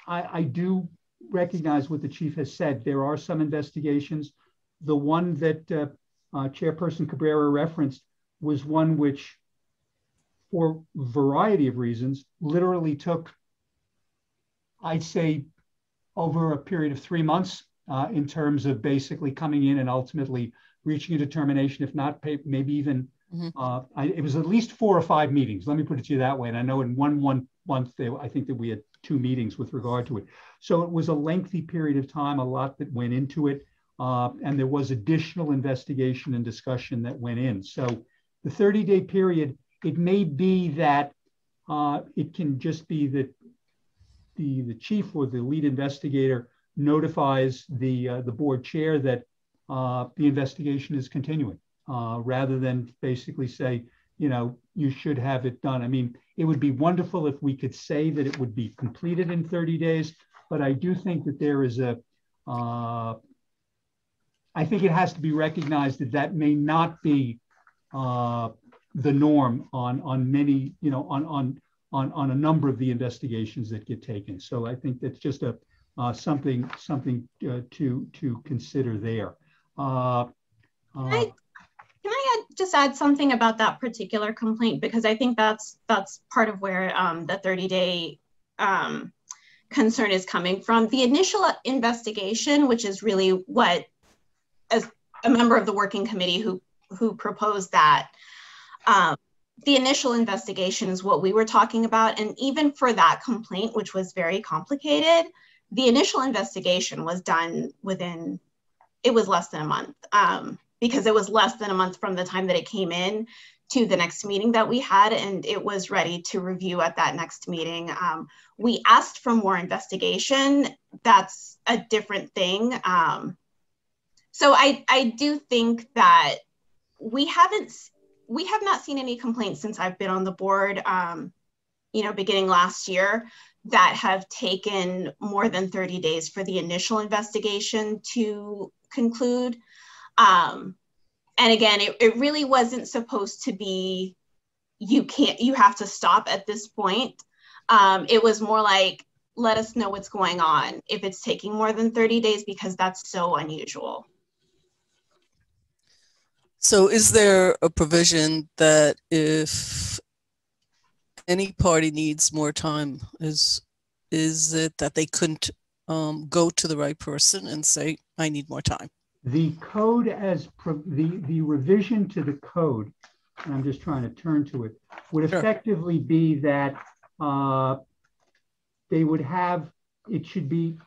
I do recognize what the chief has said. There are some investigations. The one that Chairperson Cabrera referenced was one which, for a variety of reasons, literally took, I'd say, over a period of 3 months in terms of basically coming in and ultimately reaching a determination, if not maybe even, it was at least 4 or 5 meetings. Let me put it to you that way. And I know in one month, I think that we had 2 meetings with regard to it. So it was a lengthy period of time, a lot that went into it. And there was additional investigation and discussion that went in. So the 30-day period, it may be that it can just be that the chief or the lead investigator notifies the board chair that the investigation is continuing, rather than basically say, you know, you should have it done. I mean, it would be wonderful if we could say that it would be completed in 30 days, but I do think that there is I think it has to be recognized that that may not be the norm on many, you know, on a number of the investigations that get taken. So I think that's just a something to consider there. Can I just add something about that particular complaint? Because I think that's part of where the 30-day concern is coming from. The initial investigation, which is really what, as a member of the working committee who proposed that, the initial investigation is what we were talking about. And even for that complaint, which was very complicated, the initial investigation was done within, it was less than a month, because it was less than a month from the time that it came in to the next meeting that we had, and it was ready to review at that next meeting. We asked for more investigation. That's a different thing. So I do think that we have not seen any complaints since I've been on the board, you know, beginning last year, that have taken more than 30 days for the initial investigation to conclude. And again, it really wasn't supposed to be, you have to stop at this point. It was more like, let us know what's going on if it's taking more than 30 days, because that's so unusual. So is there a provision that if any party needs more time, is it that they couldn't go to the right person and say, I need more time? The code the revision to the code, and I'm just trying to turn to it, would effectively be that they would have, it should be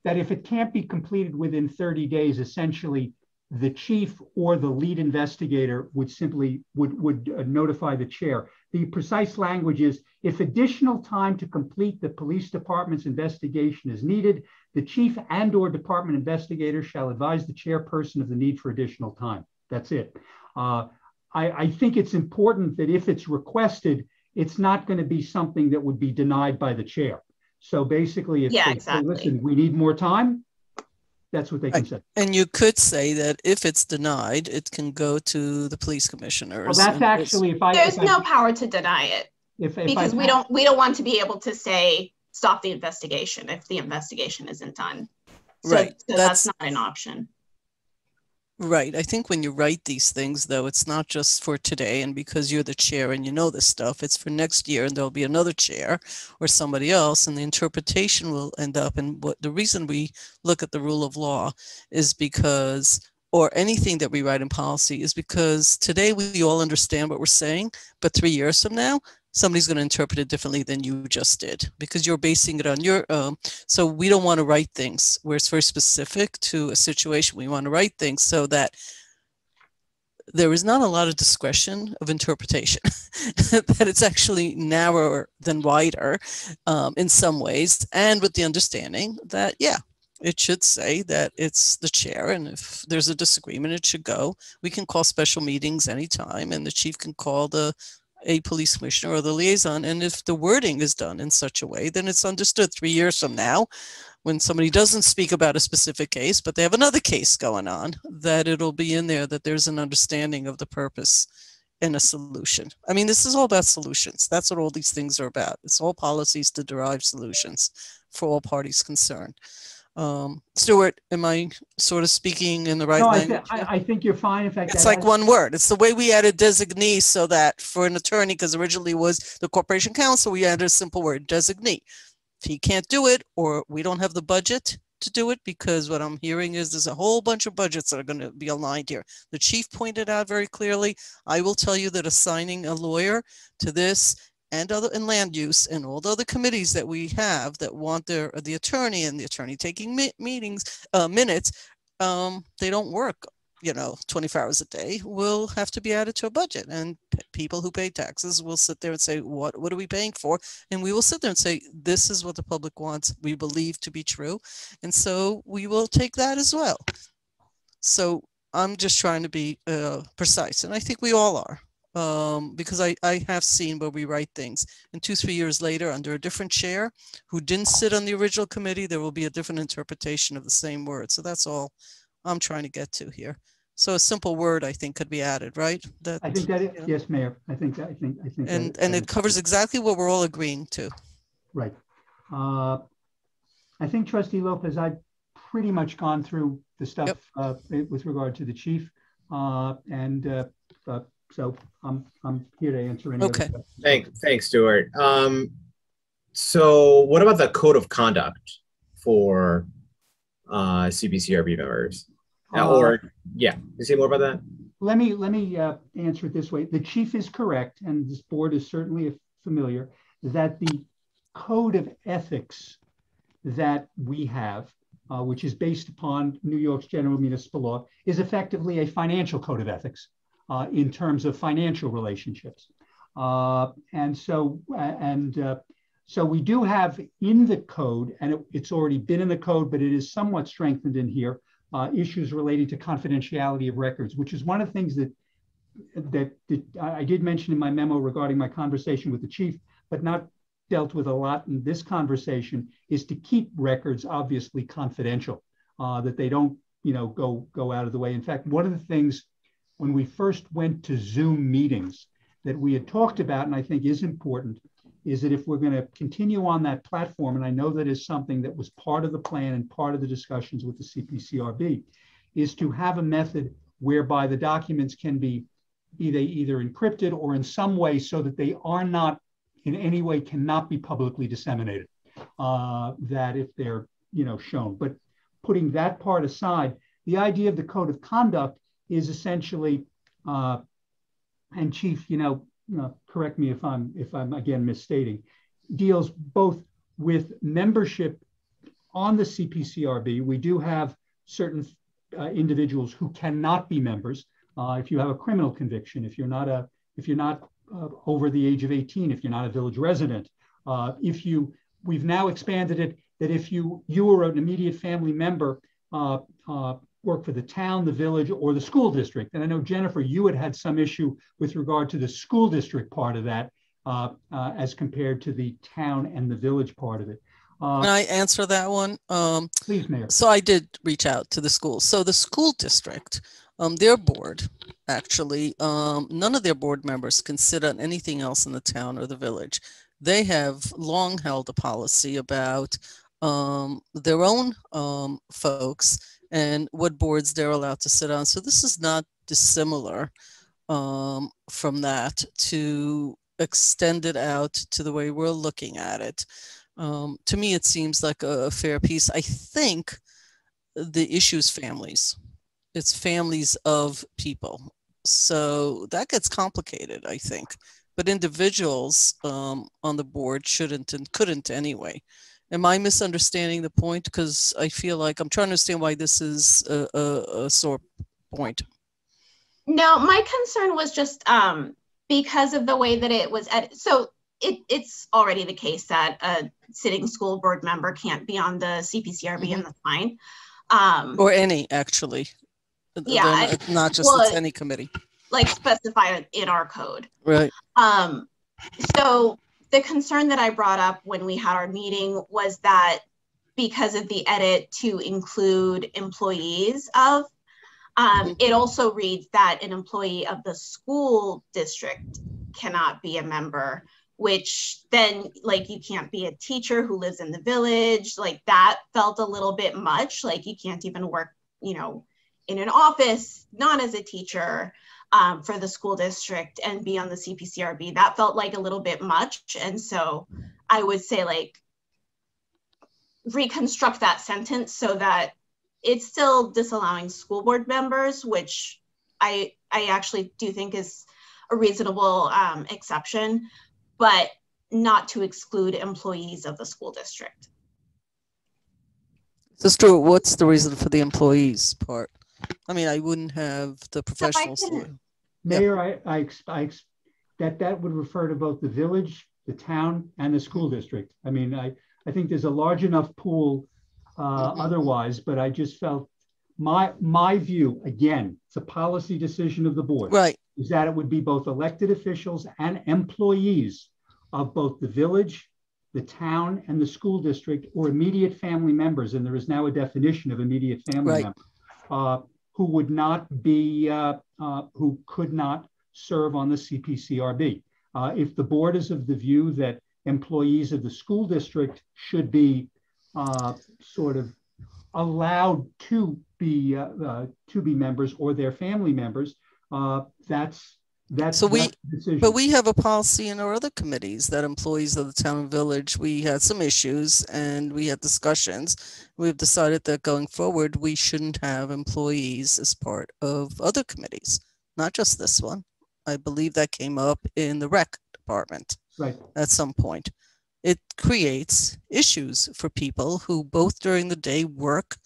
that if it can't be completed within 30 days, essentially the chief or the lead investigator would simply would notify the chair. The precise language is, if additional time to complete the police department's investigation is needed, the chief and/or department investigator shall advise the chairperson of the need for additional time. That's it. I think it's important that if it's requested, it's not going to be something that would be denied by the chair. So basically, if they say, listen, we need more time, that's what they can say. And you could say that if it's denied, it can go to the police commissioners. Well, that's actually, there's no power to deny it, because we don't want to be able to say, stop the investigation if the investigation isn't done. So that's not an option. Right. I think when you write these things, though, it's not just for today and because you're the chair and you know this stuff, it's for next year and there'll be another chair or somebody else, and the interpretation will end up. And what the reason we look at the rule of law is because, or anything that we write in policy, is because today we all understand what we're saying, but 3 years from now, somebody's going to interpret it differently than you just did, because you're basing it on your so we don't want to write things where it's very specific to a situation. We want to write things so that there is not a lot of discretion of interpretation, that it's actually narrower than wider in some ways, and with the understanding that, yeah, it should say that it's the chair, and if there's a disagreement, it should go. We can call special meetings anytime, and the chief can call a police commissioner or the liaison, and if the wording is done in such a way, then it's understood 3 years from now when somebody doesn't speak about a specific case, but they have another case going on, that it'll be in there that there's an understanding of the purpose and a solution. I mean, this is all about solutions. That's what all these things are about. It's all policies to derive solutions for all parties concerned. Stuart, am I sort of speaking in the right language? I think you're fine. In fact, it's like one word. It's the way we added designee, so that for an attorney, because originally it was the corporation counsel, we added a simple word, designee. If he can't do it, or we don't have the budget to do it, because what I'm hearing is there's a whole bunch of budgets that are going to be aligned here. The chief pointed out very clearly, I will tell you that assigning a lawyer to this and land use and all the other committees that we have that want the attorney and the attorney taking minutes, they don't work, 24 hours a day, will have to be added to a budget. And people who pay taxes will sit there and say, what are we paying for? And we will sit there and say, this is what the public wants, we believe to be true. And so we will take that as well. So I'm just trying to be precise. And I think we all are. Because I have seen where we write things and 2-3 years later under a different chair who didn't sit on the original committee, there will be a different interpretation of the same word. So that's all I'm trying to get to here. So a simple word, I think, could be added, right? I think that yes, Mayor. I think and it covers exactly what we're all agreeing to. Right. I think Trustee Lopez, I've pretty much gone through the stuff with regard to the chief, so I'm here to answer any other questions. Thanks, Stuart. So what about the code of conduct for CPCRB members? You say more about that? Let me answer it this way. The chief is correct, and this board is certainly familiar, that the code of ethics that we have, which is based upon New York's general municipal law, is effectively a financial code of ethics. In terms of financial relationships. So we do have in the code, and it's already been in the code, but it is somewhat strengthened in here, issues relating to confidentiality of records, which is one of the things that I did mention in my memo regarding my conversation with the chief, but not dealt with a lot in this conversation, is to keep records obviously confidential, that they don't go out of the way. In fact, one of the things when we first went to Zoom meetings that we had talked about, and I think is important, is that if we're going to continue on that platform, and I know that is something that was part of the plan and part of the discussions with the CPCRB, is to have a method whereby the documents can be either encrypted or in some way so that they are not in any way cannot be publicly disseminated, that if they're shown. But putting that part aside, the idea of the code of conduct is essentially, and Chief, correct me if I'm again misstating, deals both with membership on the CPCRB. We do have certain individuals who cannot be members. If you have a criminal conviction, if you're not over the age of 18, if you're not a village resident, we've now expanded it that if you are an immediate family member, work for the town, the village, or the school district. And I know, Jennifer, you had some issue with regard to the school district part of that as compared to the town and the village part of it. Can I answer that one? Please, Mayor. So I did reach out to the school. So the school district, their board, actually, none of their board members can sit on anything else in the town or the village. They have long held a policy about their own folks and what boards they're allowed to sit on. So this is not dissimilar from that to extend it out to the way we're looking at it. To me, it seems like a fair piece. I think the issue is families. It's families of people. So that gets complicated, I think. But individuals on the board shouldn't and couldn't anyway. Am I misunderstanding the point? Because I feel like I'm trying to understand why this is a sore point. No, my concern was just because of the way that it was. So it's already the case that a sitting school board member can't be on the CPCRB, and that's fine. Or any, actually. Yeah. Not just any committee. Like specified in our code. Right. So the concern that I brought up when we had our meeting was that because of the edit to include employees of. It also reads that an employee of the school district cannot be a member, which then, like, you can't be a teacher who lives in the village. Like, that felt a little bit much. Like, you can't even work, you know, in an office, not as a teacher, for the school district and be on the CPCRB. That felt like a little bit much. And so I would say, like, reconstruct that sentence so that it's still disallowing school board members, which I actually do think is a reasonable exception, but not to exclude employees of the school district. So Stuart, what's the reason for the employees part? I mean, I wouldn't have the professionals. Mayor, I that would refer to both the village, the town, and the school district. I mean, I think there's a large enough pool otherwise, but I just felt my view, again, it's a policy decision of the board, right, is that it would be both elected officials and employees of both the village, the town, and the school district, or immediate family members, and there is now a definition of immediate family member, who would not be, who could not serve on the CPCRB. If the board is of the view that employees of the school district should be sort of allowed to be members, or their family members, that's so we, decision. But we have a policy in our other committees that employees of the town and village, we had some issues and we had discussions. We've decided that going forward, we shouldn't have employees as part of other committees, not just this one. I believe that came up in the rec department at some point. It creates issues for people who both during the day work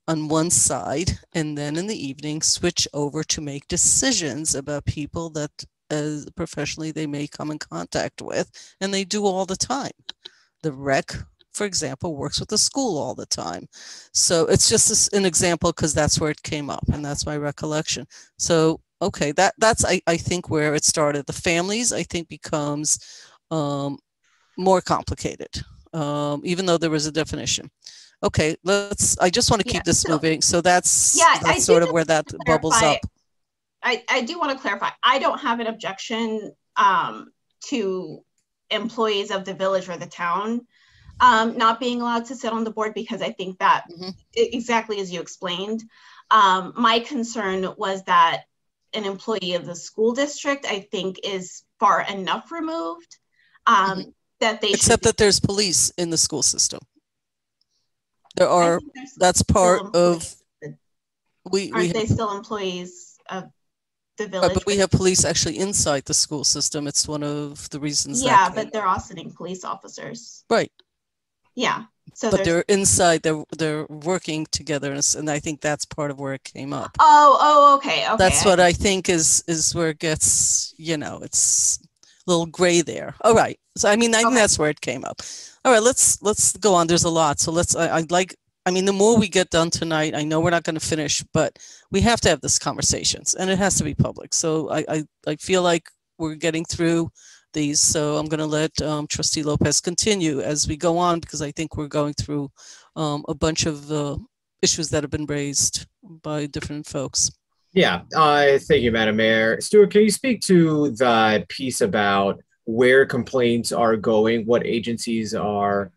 on one side and then in the evening switch over to make decisions about people that professionally they may come in contact with, and they do all the time. The rec, for example, works with the school all the time. So it's just an example because that's where it came up and that's my recollection. So, okay, that's I think where it started. The families, I think, becomes more complicated, even though there was a definition. Okay, I just want to keep this moving. So that's sort of where that bubbles up. I do want to clarify. I don't have an objection to employees of the village or the town not being allowed to sit on the board, because I think that exactly as you explained. My concern was that an employee of the school district, I think, is far enough removed that they except that there's police in the school system. There are, that's part of, aren't they still employees of the village? But we have police actually inside the school system. It's one of the reasons. Yeah, but they're Austining police officers. Right. Yeah. So but they're inside, they're working together, and I think that's part of where it came up. Oh, okay. That's what I think is where it gets, it's a little gray there. All right. So I mean, I think that's where it came up. All right, let's go on. There's a lot. So I mean, the more we get done tonight, I know we're not going to finish, but we have to have this conversations and it has to be public. So I feel like we're getting through these. So I'm going to let Trustee Lopez continue as we go on, because I think we're going through a bunch of issues that have been raised by different folks. Yeah, thank you, Madam Mayor. Stuart, can you speak to the piece about where complaints are going, what agencies are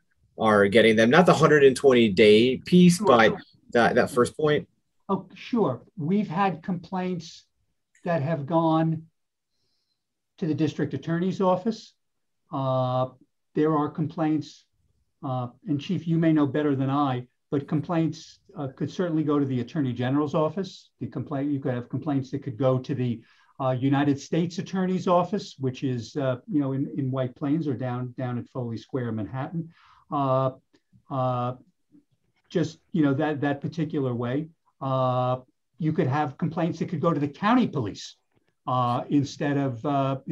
getting them? Not the 120-day piece, but that first point. Oh, sure. We've had complaints that have gone to the district attorney's office. There are complaints, and Chief, you may know better than I, but complaints could certainly go to the Attorney General's office. You could have complaints that could go to the United States Attorney's Office, which is in White Plains or down at Foley Square, Manhattan. Just that particular way. You could have complaints that could go to the county police instead of the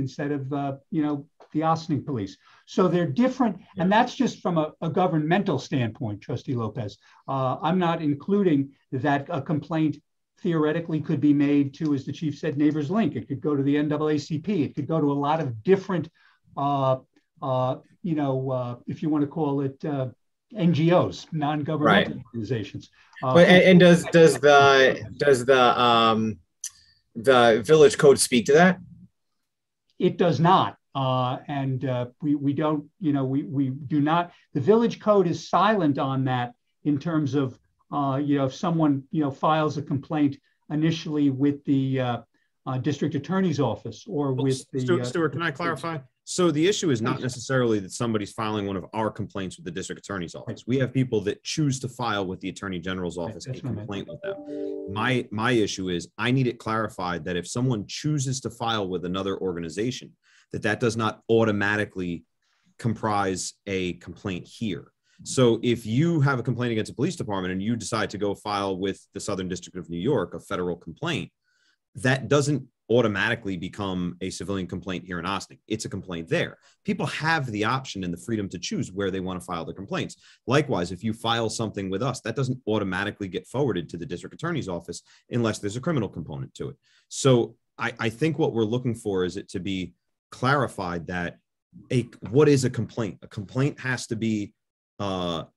Austining police. So they're different, and that's just from a governmental standpoint, Trustee Lopez. I'm not including that a complaint theoretically could be made to, as the chief said, Neighbors Link. It could go to the NAACP. It could go to a lot of different, if you want to call it NGOs, non-governmental organizations. But and does the village code speak to that? It does not. We don't, we do not, the village code is silent on that in terms of, if someone, files a complaint initially with the district attorney's office or with the— Stuart, can I clarify? So the issue is not necessarily that somebody's filing one of our complaints with the district attorney's office. We have people that choose to file with the attorney general's office a complaint with them. My issue is I need it clarified that if someone chooses to file with another organization, that does not automatically comprise a complaint here. So if you have a complaint against a police department and you decide to go file with the Southern District of New York, a federal complaint, that doesn't automatically become a civilian complaint here in Ossining. It's a complaint there. People have the option and the freedom to choose where they want to file their complaints. Likewise, if you file something with us, that doesn't automatically get forwarded to the district attorney's office unless there's a criminal component to it. So I think what we're looking for is it to be clarified that what is a complaint? A complaint has to be on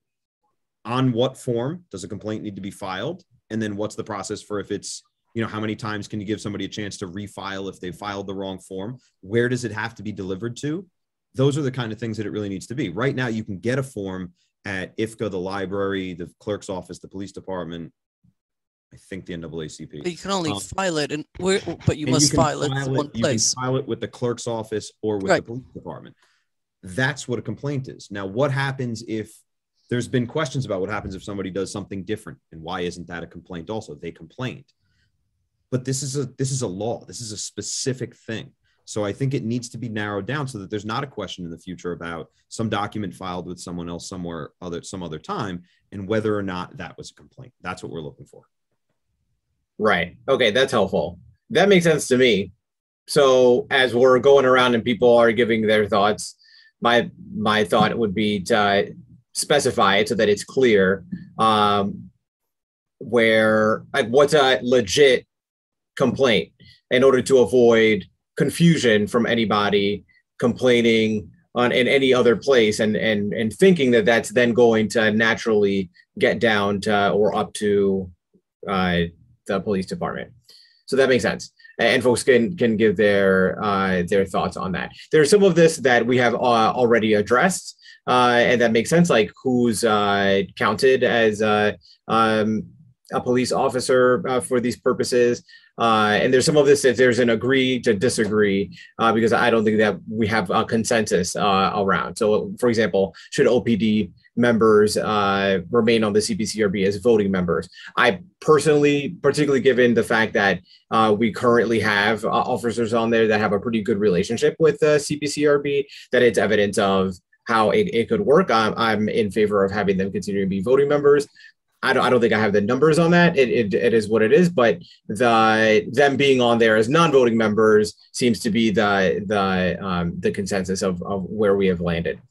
what form does a complaint need to be filed? And then what's the process for if it's, how many times can you give somebody a chance to refile if they filed the wrong form? Where does it have to be delivered to? Those are the kind of things that it really needs to be. Right now, you can get a form at IFCA, the library, the clerk's office, the police department, I think the NAACP. But you can only file it, but you must file it in one place. You can file it with the clerk's office or with the police department. That's what a complaint is. Now, what happens if there's been questions about what happens if somebody does something different, and why isn't that a complaint also? They complained. But this is a law. This is a specific thing. So I think it needs to be narrowed down so that there's not a question in the future about some document filed with someone else some other time and whether or not that was a complaint. That's what we're looking for. Right. Okay, that's helpful. That makes sense to me. So as we're going around and people are giving their thoughts, my thought would be to specify it so that it's clear where what's a legit complaint in order to avoid confusion from anybody complaining in any other place and thinking that that's then going to naturally get down to or up to the police department. So that makes sense. And folks can give their thoughts on that. There's some of this that we have already addressed, and that makes sense, like who's counted as a police officer for these purposes. And there's some of this that there's an agree to disagree because I don't think that we have a consensus around. So, for example, should OPD members remain on the CPCRB as voting members? I personally, particularly given the fact that we currently have officers on there that have a pretty good relationship with the CPCRB, that it's evidence of how it could work. I'm in favor of having them continue to be voting members. I don't think I have the numbers on that. It is what it is, but them being on there as non-voting members seems to be the consensus of where we have landed.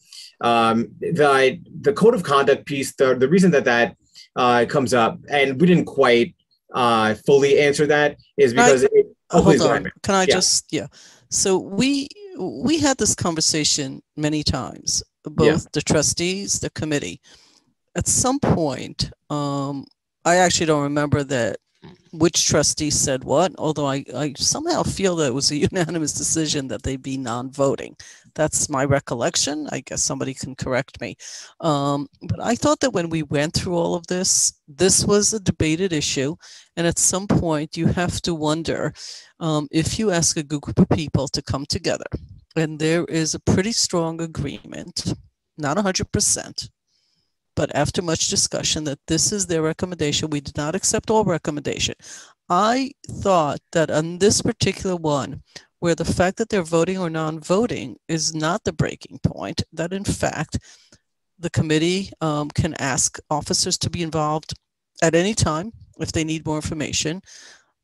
The code of conduct piece, the reason that comes up, and we didn't quite fully answer that, is because hold on. Can I So we had this conversation many times, both the trustees, the committee. At some point, I actually don't remember which trustee said what, although I somehow feel that it was a unanimous decision that they be non-voting. That's my recollection. I guess somebody can correct me. But I thought that when we went through all of this was a debated issue. And at some point, you have to wonder if you ask a group of people to come together, and there is a pretty strong agreement, not 100%, but after much discussion, that this is their recommendation. We did not accept all recommendation. I thought that on this particular one, where the fact that they're voting or non-voting is not the breaking point, that in fact, the committee can ask officers to be involved at any time if they need more information.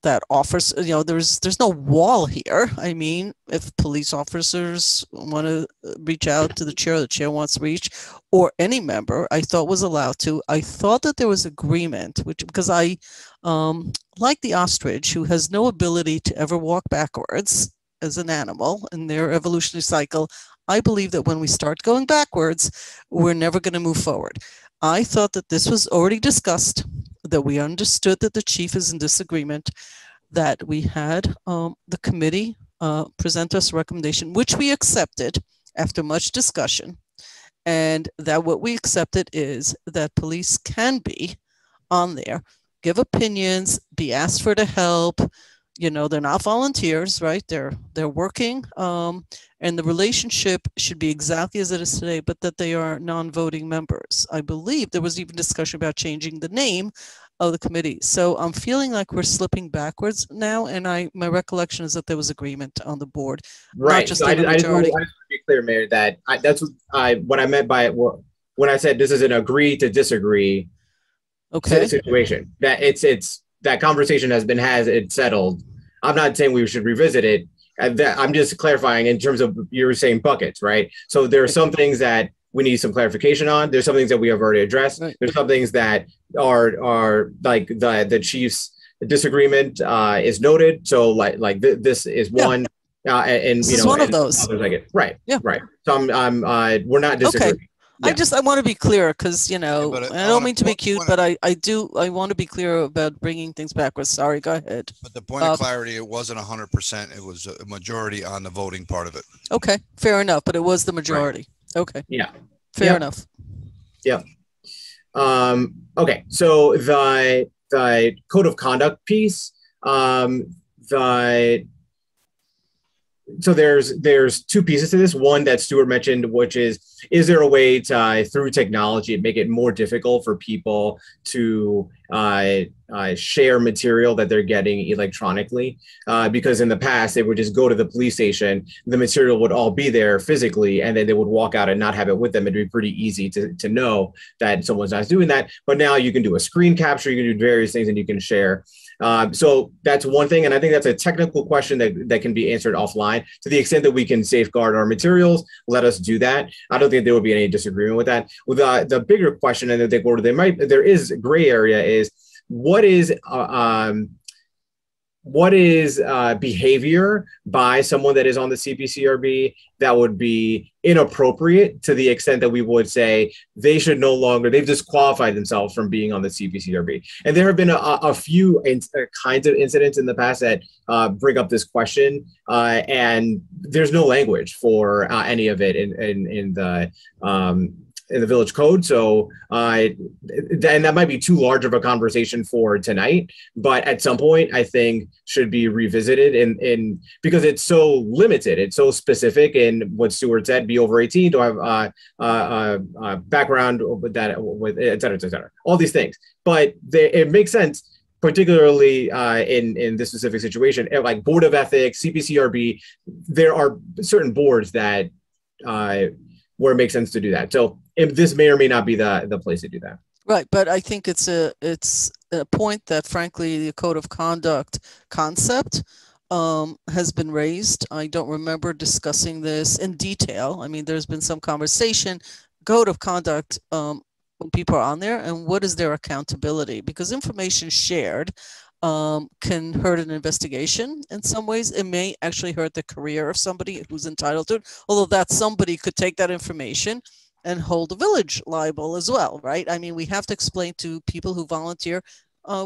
That offers, there's no wall here. I mean, if police officers want to reach out to the chair wants to reach, or any member, I thought was allowed to. I thought that there was agreement, because I, like the ostrich, who has no ability to ever walk backwards as an animal in their evolutionary cycle, I believe that when we start going backwards, we're never going to move forward. I thought that this was already discussed, that we understood that the chief is in disagreement, that we had the committee present us a recommendation, which we accepted after much discussion, and that what we accepted is that police can be on there, give opinions, be asked for the help. You know, they're not volunteers, right? They're working, and the relationship should be exactly as it is today, but that they are non-voting members. I believe there was even discussion about changing the name of the committee. So I'm feeling like we're slipping backwards now, and my recollection is that there was agreement on the board, right? Not just so on the majority. I just want to be clear, Mayor, that that's what I meant by when I said this is an agree to disagree situation. That it's that conversation it's settled. I'm not saying we should revisit it. I'm just clarifying in terms of you were saying buckets, right? So there are some things that we need some clarification on. There's some things that we have already addressed. Right. There's some things that are like the chief's disagreement is noted. So like this is one, and this is one of those. Right. Yeah. Right. So we're not disagreeing. Okay. Yeah. I want to be clear because, you know, I don't mean to be cute, but I want to be clear about bringing things backwards. Sorry, go ahead. But the point of clarity, it wasn't 100%. It was a majority on the voting part of it. Okay, fair enough. But it was the majority. Right. Okay. Yeah. Fair enough. Yeah. Okay. So the code of conduct piece, so there's two pieces to this. One that Stuart mentioned, which is there a way to, through technology, make it more difficult for people to share material that they're getting electronically? Because in the past, they would just go to the police station, the material would all be there physically, and then they would walk out and not have it with them. It'd be pretty easy to know that someone's not doing that. But now you can do a screen capture, you can do various things, and you can share. So that's one thing. And I think that's a technical question that can be answered offline. To the extent that we can safeguard our materials, let us do that. I don't think there would be any disagreement with that. With the bigger question, and I think where there is a gray area is what is behavior by someone that is on the CPCRB that would be inappropriate to the extent that we would say they've disqualified themselves from being on the CPCRB. And there have been a few kinds of incidents in the past that bring up this question, and there's no language for any of it in the village code. So and that might be too large of a conversation for tonight, but at some point I think should be revisited in because it's so limited, it's so specific in what Stuart said, be over 18, to have background with that, with et cetera, all these things. But it makes sense, particularly in this specific situation, like Board of Ethics, CPCRB, there are certain boards that where it makes sense to do that. So this may or may not be the place to do that. Right, but I think it's a point that, frankly, the code of conduct concept has been raised. I don't remember discussing this in detail. I mean, there's been some conversation. Code of conduct, when people are on there, and what is their accountability? Because information shared can hurt an investigation. In some ways, it may actually hurt the career of somebody who's entitled to it, although that somebody could take that information and hold the village liable as well, right? I mean, we have to explain to people who volunteer,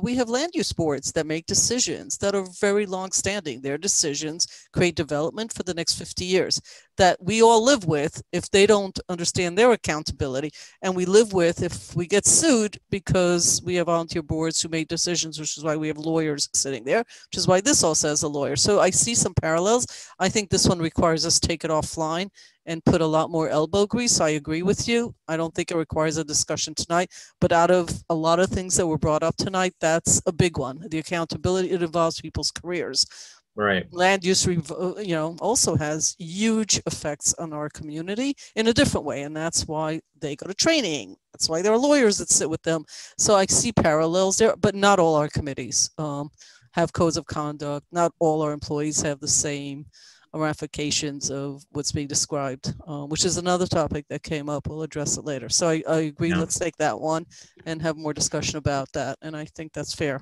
we have land use boards that make decisions that are very long-standing. Their decisions create development for the next 50 years that we all live with if they don't understand their accountability. And we live with if we get sued because we have volunteer boards who make decisions, which is why we have lawyers sitting there, which is why this all says a lawyer. So I see some parallels. I think this one requires us to take it offline and put a lot more elbow grease. I agree with you. I don't think it requires a discussion tonight, but out of a lot of things that were brought up tonight, that's a big one. The accountability, it involves people's careers. Right. Land use, also has huge effects on our community in a different way. And that's why they go to training. That's why there are lawyers that sit with them. So I see parallels there, but not all our committees have codes of conduct. Not all our employees have the same ramifications of what's being described, which is another topic that came up. We'll address it later. So I agree. Yeah. Let's take that one and have more discussion about that. And I think that's fair.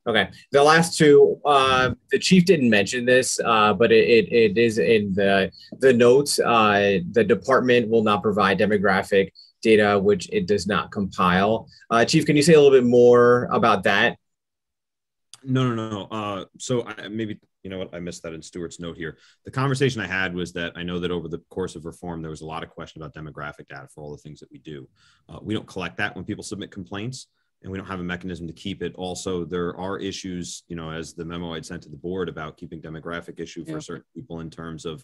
Okay. The last two, the chief didn't mention this, but it is in the notes. The department will not provide demographic data which it does not compile. Chief, can you say a little bit more about that? No. So maybe, you know what, I missed that in Stuart's note here. The conversation I had was that I know that over the course of reform, there was a lot of question about demographic data for all the things that we do. We don't collect that when people submit complaints, and we don't have a mechanism to keep it. Also, there are issues, you know, as the memo I'd sent to the board about keeping demographic issue for certain people in terms of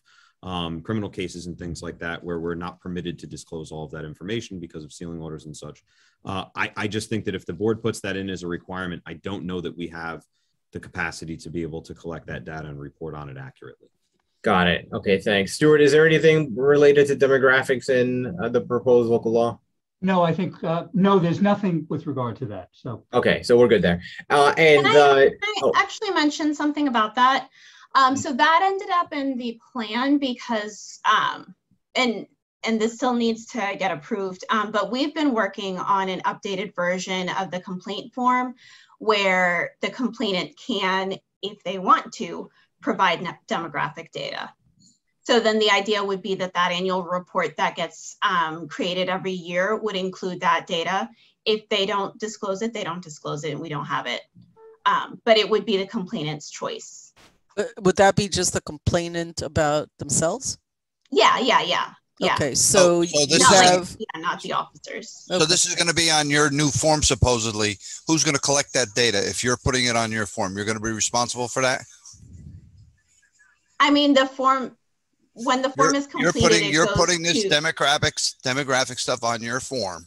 criminal cases and things like that, where we're not permitted to disclose all of that information because of sealing orders and such. I just think that if the board puts that in as a requirement, I don't know that we have the capacity to be able to collect that data and report on it accurately. Got it. Okay, thanks. Stuart, is there anything related to demographics in the proposed local law? No, I think, no, there's nothing with regard to that. So okay, so we're good there. Can I actually mention something about that? So that ended up in the plan because, and this still needs to get approved, but we've been working on an updated version of the complaint form where the complainant can, if they want to, provide demographic data. So then the idea would be that that annual report that gets created every year would include that data. If they don't disclose it, they don't disclose it and we don't have it. But it would be the complainant's choice. Would that be just the complainant about themselves? Yeah. Okay, so this not, have, not the officers. So this is going to be on your new form, supposedly. Who's going to collect that data? If you're putting it on your form, you're going to be responsible for that? I mean, the form, when the form is completed, you're putting this demographic stuff on your form.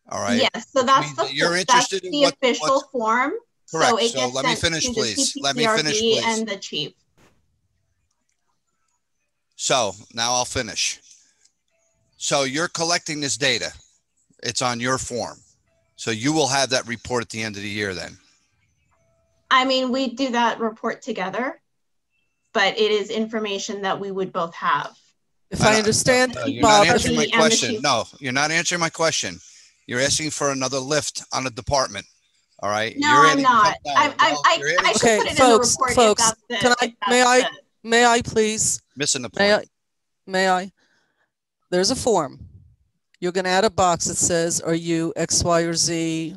All right. Yes, so that's you're interested in the official form. Correct. So, it so gets let me finish, please. Let me finish, please. And the chief. So now I'll finish. So you're collecting this data. It's on your form. So you will have that report at the end of the year then. I mean, we do that report together, but it is information that we would both have. If I understand, you're Bob, not answering my question. No, you're not answering my question. You're asking for another lift on a department. All right. No, I'm not. I should put it folks, in the report. Folks, may I please? Missing the point. May I? There's a form. You're going to add a box that says, are you X, Y, or Z?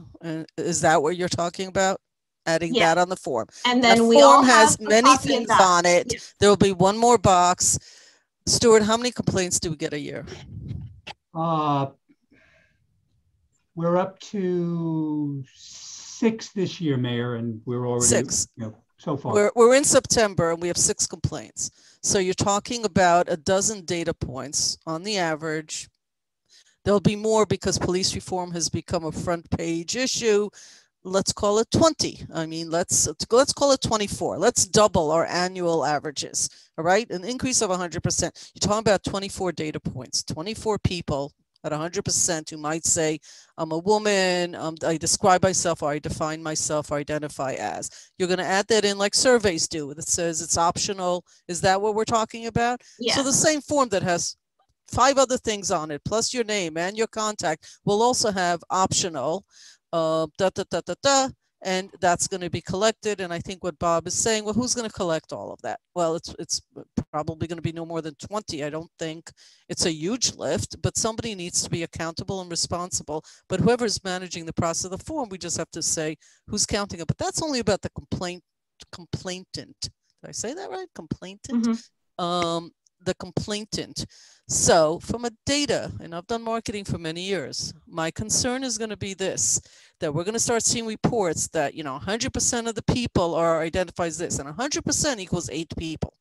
Is that what you're talking about? Adding that on the form. And then the we form all has have many things on it. Yeah. There will be one more box. Stuart, how many complaints do we get a year? We're up to 6 this year, Mayor, and we're already 6. So far. We're in September and we have 6 complaints. So you're talking about a dozen data points on the average. There'll be more because police reform has become a front page issue. Let's call it 20. I mean, let's call it 24. Let's double our annual averages. All right, an increase of 100%. You're talking about 24 data points, 24 people at 100% who might say, I'm a woman, I describe myself, or I define myself, or identify as. You're going to add that in like surveys do. That says it's optional. Is that what we're talking about? Yeah. So the same form that has 5 other things on it, plus your name and your contact, will also have optional, and that's going to be collected. And I think what Bob is saying, well, who's going to collect all of that? Well, it's probably going to be no more than 20. I don't think it's a huge lift, but somebody needs to be accountable and responsible. But whoever's managing the process of the form, we just have to say who's counting it. But that's only about the complainant. Did I say that right? Complainant? Mm-hmm. The complainant. So from a data, and I've done marketing for many years, my concern is going to be this, that we're going to start seeing reports that, 100% of the people are identifies this, and 100% equals 8 people.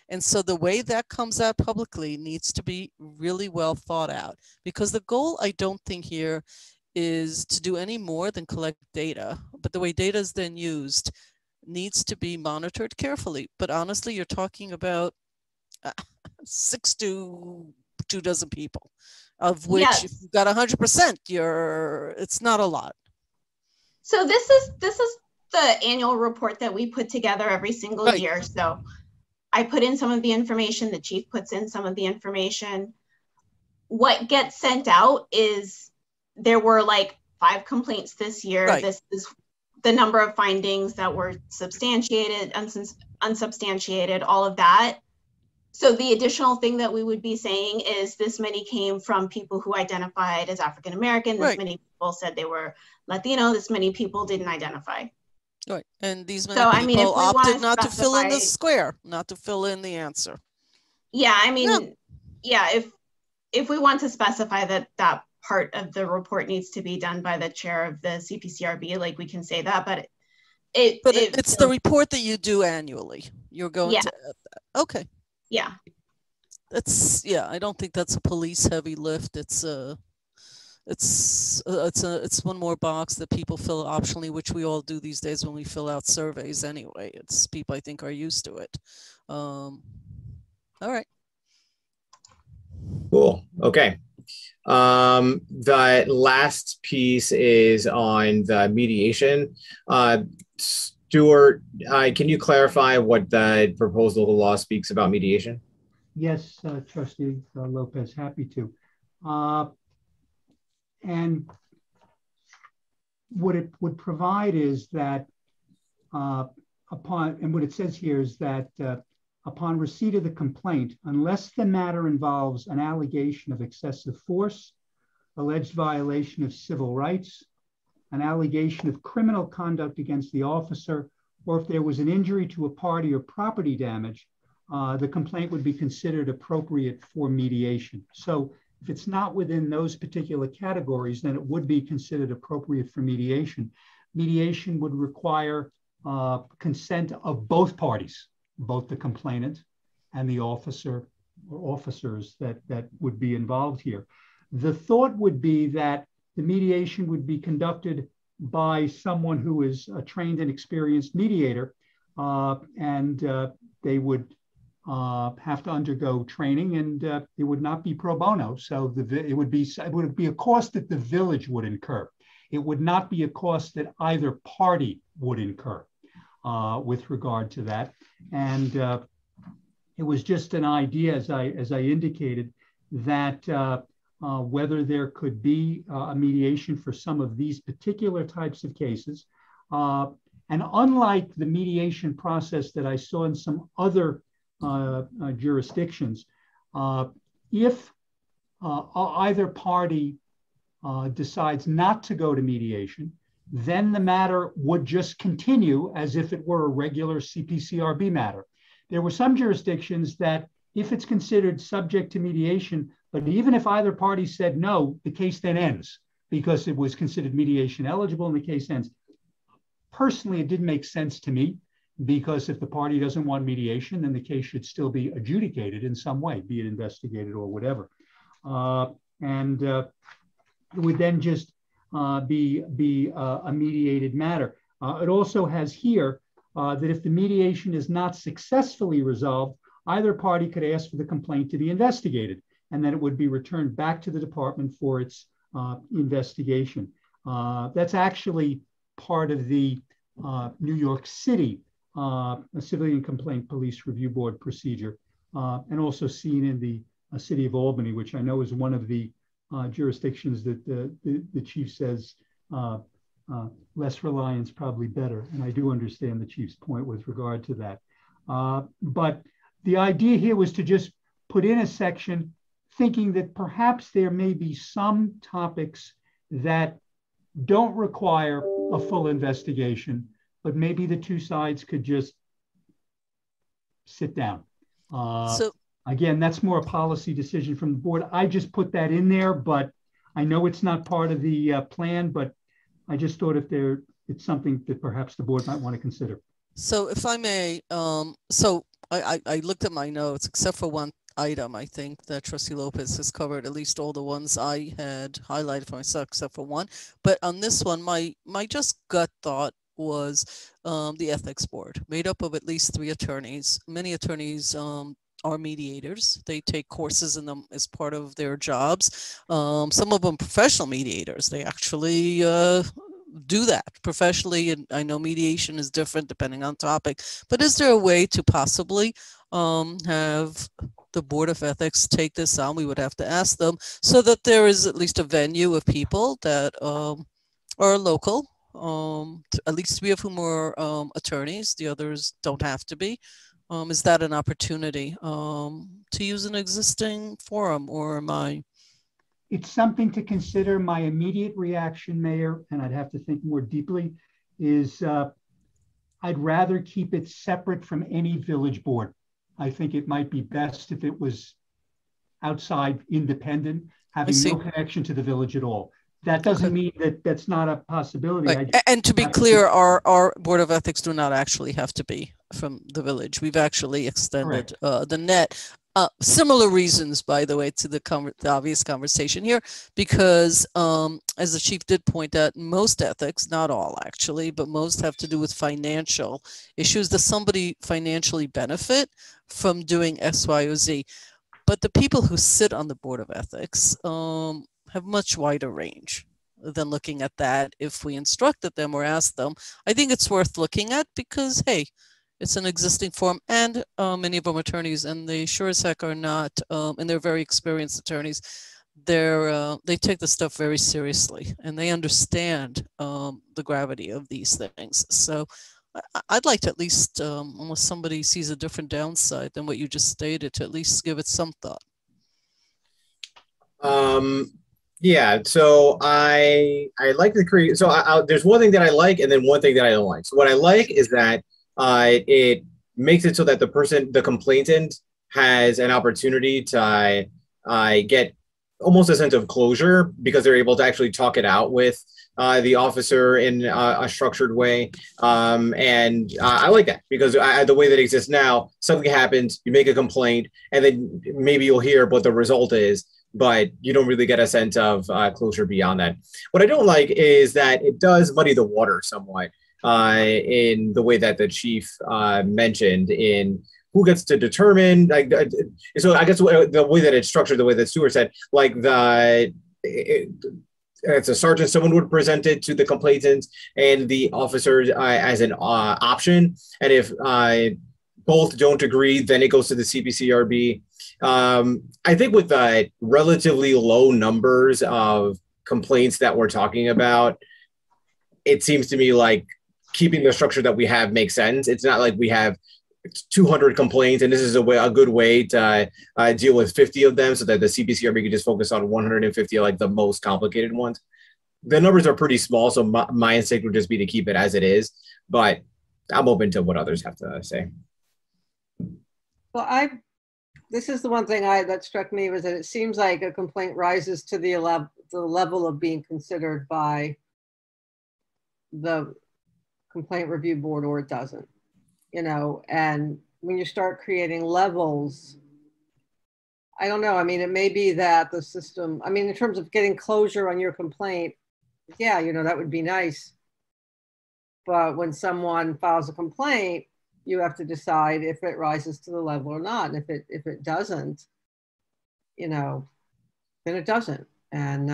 And so the way that comes out publicly needs to be really well thought out, because the goal, I don't think here, is to do any more than collect data, but the way data is then used needs to be monitored carefully. But honestly, you're talking about 6 to 2 dozen people, of which if you've got 100%, it's not a lot. So this is the annual report that we put together every single year. So I put in some of the information, the chief puts in some of the information. What gets sent out is there were like 5 complaints this year. Right. This is the number of findings that were substantiated, unsubstantiated, all of that. So the additional thing that we would be saying is this many came from people who identified as African American. This many people said they were Latino. This many people didn't identify. Right, and these many people opted not to fill in the square, not to fill in the answer. Yeah, I mean, yeah, if we want to specify that that part of the report needs to be done by the chair of the CPCRB, like we can say that, but it's the report that you do annually. You're going to okay. Yeah. I don't think that's a police heavy lift. It's one more box that people fill optionally, which we all do these days when we fill out surveys anyway. It's people I think are used to it. All right. Cool. Okay. The last piece is on the mediation. Stuart, can you clarify what the proposal of the law speaks about mediation? Yes, Trustee Lopez, happy to. And what it would provide is that what it says here is that upon receipt of the complaint, unless the matter involves an allegation of excessive force, alleged violation of civil rights, an allegation of criminal conduct against the officer, or if there was an injury to a party or property damage, the complaint would be considered appropriate for mediation. So if it's not within those particular categories, then it would be considered appropriate for mediation. Mediation would require consent of both parties, both the complainant and the officer or officers that would be involved here. The thought would be that the mediation would be conducted by someone who is a trained and experienced mediator, and they would have to undergo training, and it would not be pro bono. So it would be a cost that the village would incur. It would not be a cost that either party would incur with regard to that. And it was just an idea, as I indicated, that whether there could be a mediation for some of these particular types of cases. And unlike the mediation process that I saw in some other jurisdictions, if either party decides not to go to mediation, then the matter would just continue as if it were a regular CPCRB matter. There were some jurisdictions that if it's considered subject to mediation, but even if either party said no, the case then ends because it was considered mediation eligible and the case ends. Personally, it didn't make sense to me, because if the party doesn't want mediation, then the case should still be adjudicated in some way, be it investigated or whatever. And it would then just be a mediated matter. It also has here that if the mediation is not successfully resolved, either party could ask for the complaint to be investigated, and then it would be returned back to the department for its investigation. That's actually part of the New York City Civilian Complaint Police Review Board procedure, and also seen in the city of Albany, which I know is one of the jurisdictions that the chief says less reliance, probably better. And I do understand the chief's point with regard to that. But the idea here was to just put in a section thinking that perhaps there may be some topics that don't require a full investigation, but maybe the two sides could just sit down. So again, that's more a policy decision from the board. I just put that in there, but I know it's not part of the plan, but I just thought it's something that perhaps the board might want to consider. So if I may, so I looked at my notes, except for one item, I think that Trustee Lopez has covered at least all the ones I had highlighted for myself, except for one. But on this one, my just gut thought was the ethics board, made up of at least 3 attorneys. Many attorneys are mediators. They take courses in them as part of their jobs. Some of them professional mediators. They actually do that professionally. And I know mediation is different depending on topic, but is there a way to possibly have the Board of Ethics take this on? We would have to ask them, so that there is at least a venue of people that are local, at least 3 of whom are attorneys. The others don't have to be. Is that an opportunity to use an existing forum, or am I? It's something to consider. My immediate reaction, Mayor, and I'd have to think more deeply, is I'd rather keep it separate from any village board. I think it might be best if it was outside, independent, having no connection to the village at all. That doesn't mean that that's not a possibility. Right. And to be clear, our Board of Ethics do not actually have to be from the village. We've actually extended the net. Similar reasons, by the way, to the obvious conversation here, because as the chief did point out, most ethics, not all actually, but most have to do with financial issues. Does somebody financially benefit from doing X, Y, or Z? But the people who sit on the Board of Ethics have much wider range than looking at that. If we instructed them or asked them, I think it's worth looking at because, hey, it's an existing form, and many of them attorneys, and they sure as heck are not, and they're very experienced attorneys. They take the stuff very seriously, and they understand the gravity of these things. So I'd like to at least, unless somebody sees a different downside than what you just stated, to at least give it some thought. Yeah, so I like to create, so there's one thing that I like and then one thing that I don't like. So what I like is that it makes it so that the complainant has an opportunity to get almost a sense of closure because they're able to actually talk it out with the officer in a structured way. And I like that because the way that it exists now, something happens, you make a complaint, and then maybe you'll hear what the result is, but you don't really get a sense of closure beyond that. What I don't like is that it does muddy the water somewhat in the way that the chief mentioned in who gets to determine, like, so I guess the way that it's structured, the way that Stuart said, like it's a sergeant, someone would present it to the complainant and the officer as an option. And if both don't agree, then it goes to the CPCRB. I think with the relatively low numbers of complaints that we're talking about, it seems to me like keeping the structure that we have makes sense. It's not like we have 200 complaints and this is a good way to deal with 50 of them so that the CPCRB could just focus on 150 like the most complicated ones. The numbers are pretty small, so my instinct would just be to keep it as it is, but I'm open to what others have to say. Well, this is the one thing that struck me was that it seems like a complaint rises to the level of being considered by the complaint review board or it doesn't, you know, and when you start creating levels, I don't know. I mean, it may be that the system, I mean, in terms of getting closure on your complaint, yeah, you know, that would be nice. But when someone files a complaint, you have to decide if it rises to the level or not. And if it doesn't, you know, then it doesn't. And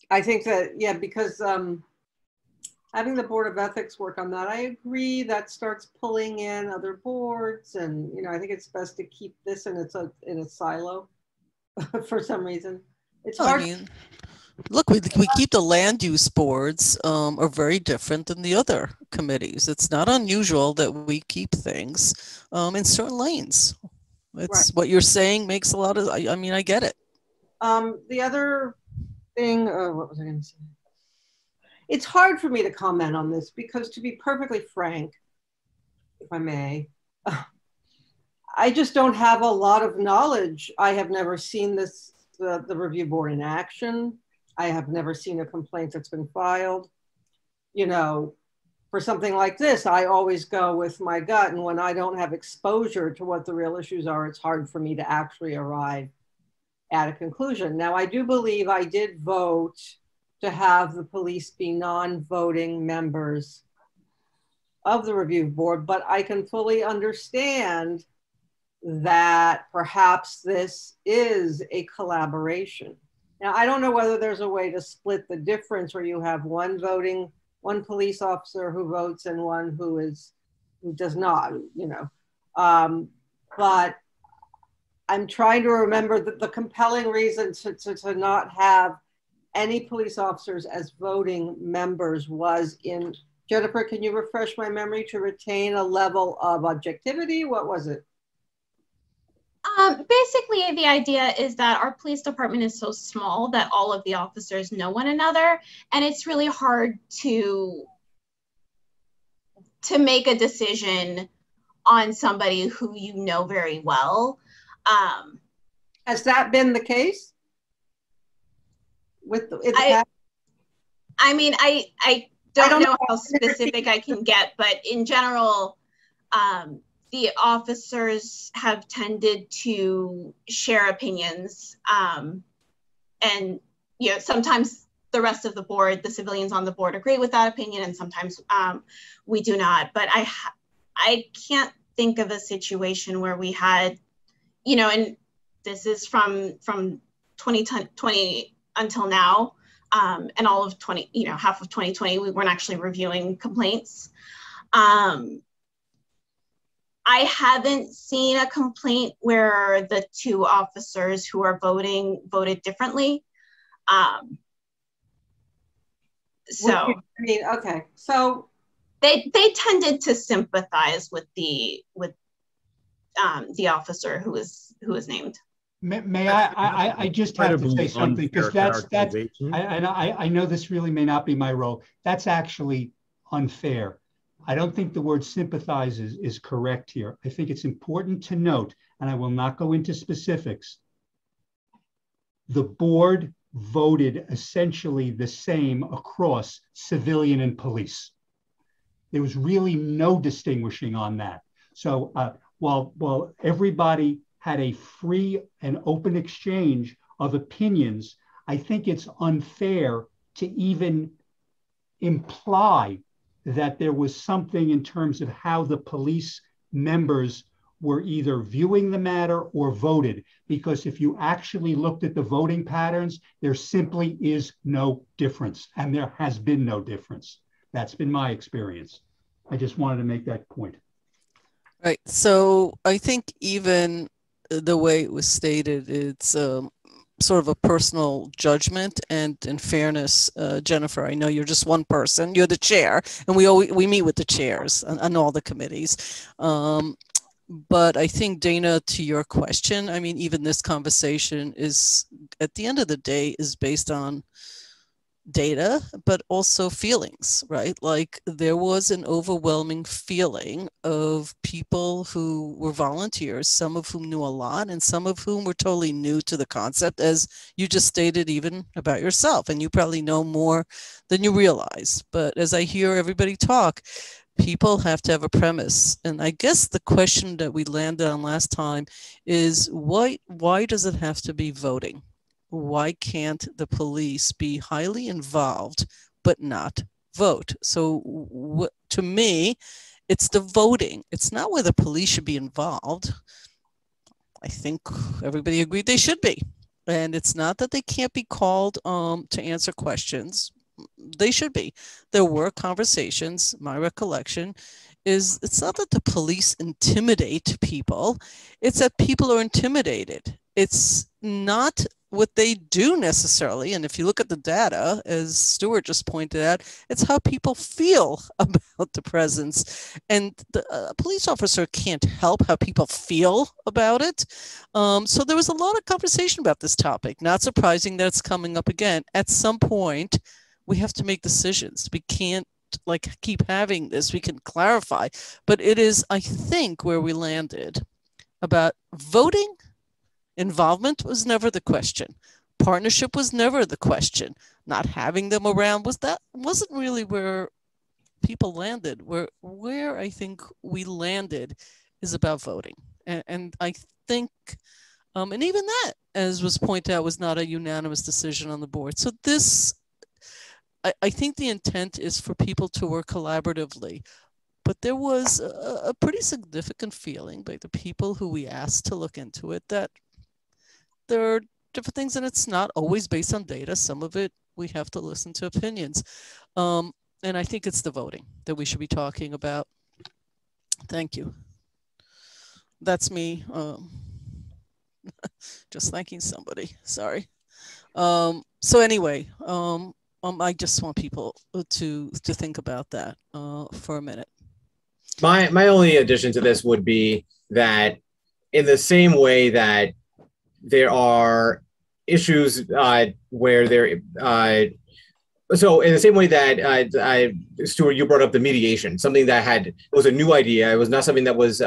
I think that, yeah, because having the Board of Ethics work on that, I agree that starts pulling in other boards. And, you know, I think it's best to keep this in a silo for some reason. It's hard. I mean, look, we keep the land use boards are very different than the other committees. It's not unusual that we keep things in certain lanes. It's what you're saying makes a lot of, I mean, I get it. The other thing, what was I going to say? It's hard for me to comment on this because, to be perfectly frank, if I may, I just don't have a lot of knowledge. I have never seen the review board in action. I have never seen a complaint that's been filed. You know, for something like this, I always go with my gut. And when I don't have exposure to what the real issues are, it's hard for me to actually arrive at a conclusion. Now, I do believe I did vote to have the police be non-voting members of the review board, but I can fully understand that perhaps this is a collaboration. Now, I don't know whether there's a way to split the difference where you have one police officer who votes and one who does not, you know. But I'm trying to remember that the compelling reason to not have any police officers as voting members was in Jennifer, can you refresh my memory to retain a level of objectivity? What was it? Basically, the idea is that our police department is so small that all of the officers know one another, and it's really hard to make a decision on somebody who you know very well. Has that been the case? I mean, I don't know how specific I can get, but in general, the officers have tended to share opinions, and sometimes the rest of the board, the civilians on the board, agree with that opinion, and sometimes we do not. But I can't think of a situation where we had, and this is from 2020 until now, and all of half of 2020, we weren't actually reviewing complaints. I haven't seen a complaint where the two officers who are voted differently. Okay, so they tended to sympathize with the officer who was named. May I just have to say something, because I know this really may not be my role. That's actually unfair. I don't think the word sympathize is correct here. I think it's important to note, and I will not go into specifics, the board voted essentially the same across civilian and police. There was really no distinguishing on that. So while everybody had a free and open exchange of opinions, I think it's unfair to even imply that there was something in terms of how the police members were either viewing the matter or voted, because if you actually looked at the voting patterns, there simply is no difference, and there has been no difference. That's been my experience. I just wanted to make that point. Right. So I think even the way it was stated, it's sort of a personal judgment, and in fairness, Jennifer, I know you're just one person, you're the chair, and we meet with the chairs on all the committees. But I think, Dana, to your question, I mean, even this conversation is, at the end of the day, is based on data, but also feelings, right? Like, there was an overwhelming feeling of people who were volunteers, some of whom knew a lot, and some of whom were totally new to the concept, as you just stated even about yourself, and you probably know more than you realize. But as I hear everybody talk, people have to have a premise. And I guess the question that we landed on last time is, why does it have to be voting? Why can't the police be highly involved but not vote? So to me, it's the voting. It's not whether police should be involved. I think everybody agreed they should be. And it's not that they can't be called to answer questions. They should be. There were conversations. My recollection is, it's not that the police intimidate people. It's that people are intimidated. It's not what they do necessarily. And if you look at the data, as Stuart just pointed out, it's how people feel about the presence. And the police officer can't help how people feel about it. So there was a lot of conversation about this topic. Not surprising that it's coming up again. At some point, we have to make decisions. We can't keep having this. We can clarify, but it is, I think, where we landed about voting. Involvement was never the question. Partnership was never the question. Not having them around wasn't really where people landed. Where I think we landed is about voting. And I think, and even that, as was pointed out, was not a unanimous decision on the board. So this, I think the intent is for people to work collaboratively. But there was a pretty significant feeling by the people who we asked to look into it that there are different things, and it's not always based on data. Some of it, we have to listen to opinions. And I think it's the voting that we should be talking about. Thank you. That's me just thanking somebody, sorry. So anyway, on I just want people to think about that for a minute. My only addition to this would be that in the same way that there are issues where there, so in the same way that Stuart, you brought up the mediation, something that was a new idea. It was not something that was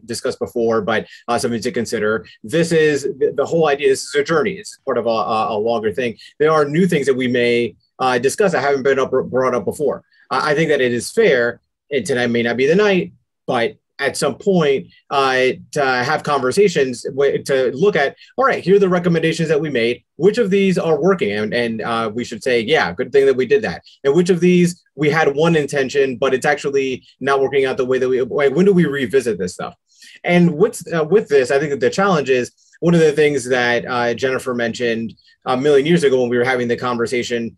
discussed before, but something to consider. This is the whole idea. This is a journey. It's part of a longer thing. There are new things that we may discuss that haven't been brought up before. I think that it is fair, and tonight may not be the night, but at some point to have conversations to look at, all right, here are the recommendations that we made. Which of these are working? And we should say, yeah, good thing that we did that. And which of these we had one intention, but it's actually not working out the way that when do we revisit this stuff? And with this, I think that the challenge is one of the things that Jennifer mentioned a million years ago when we were having the conversation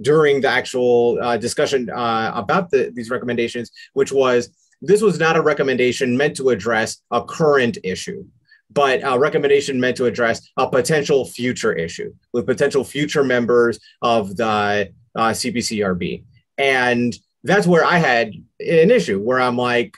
during the actual discussion about these recommendations, which was, this was not a recommendation meant to address a current issue, but a recommendation meant to address a potential future issue with potential future members of the CPCRB. And that's where I had an issue where I'm like,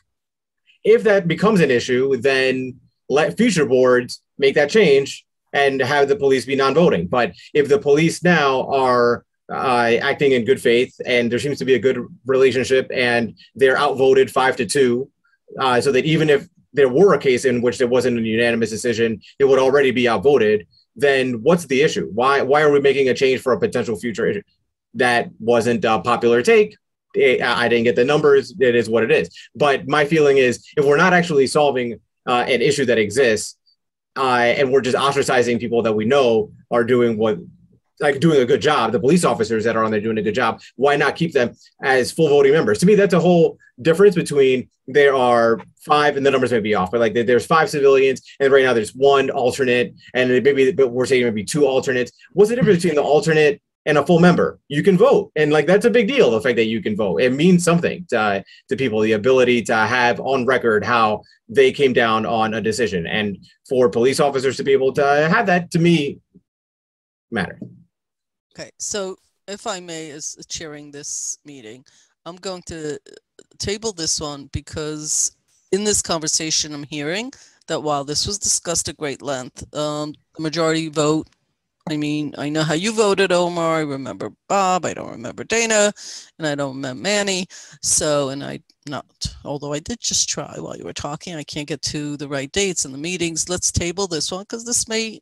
if that becomes an issue, then let future boards make that change and have the police be non-voting. But if the police now are acting in good faith, and there seems to be a good relationship, and they're outvoted 5-2, so that even if there were a case in which there wasn't a unanimous decision, it would already be outvoted, then what's the issue? Why are we making a change for a potential future issue? That wasn't a popular take. I didn't get the numbers. It is what it is. But my feeling is, if we're not actually solving an issue that exists, and we're just ostracizing people that we know are doing a good job, the police officers that are on there doing a good job, why not keep them as full voting members? To me, that's a whole difference between there are 5, and the numbers may be off, but like there's 5 civilians, and right now there's 1 alternate, and maybe we're saying maybe 2 alternates. What's the difference between the alternate and a full member? You can vote, and like that's a big deal. The fact that you can vote, it means something to people. The ability to have on record how they came down on a decision, and for police officers to be able to have that, to me, matters. Okay, so if I may, as chairing this meeting, I'm going to table this one because in this conversation I'm hearing that while this was discussed at great length, the majority vote, I mean, I know how you voted, Omar. I remember Bob. I don't remember Dana, and I don't remember Manny. So, although I did just try while you were talking, I can't get to the right dates and the meetings. Let's table this one because this may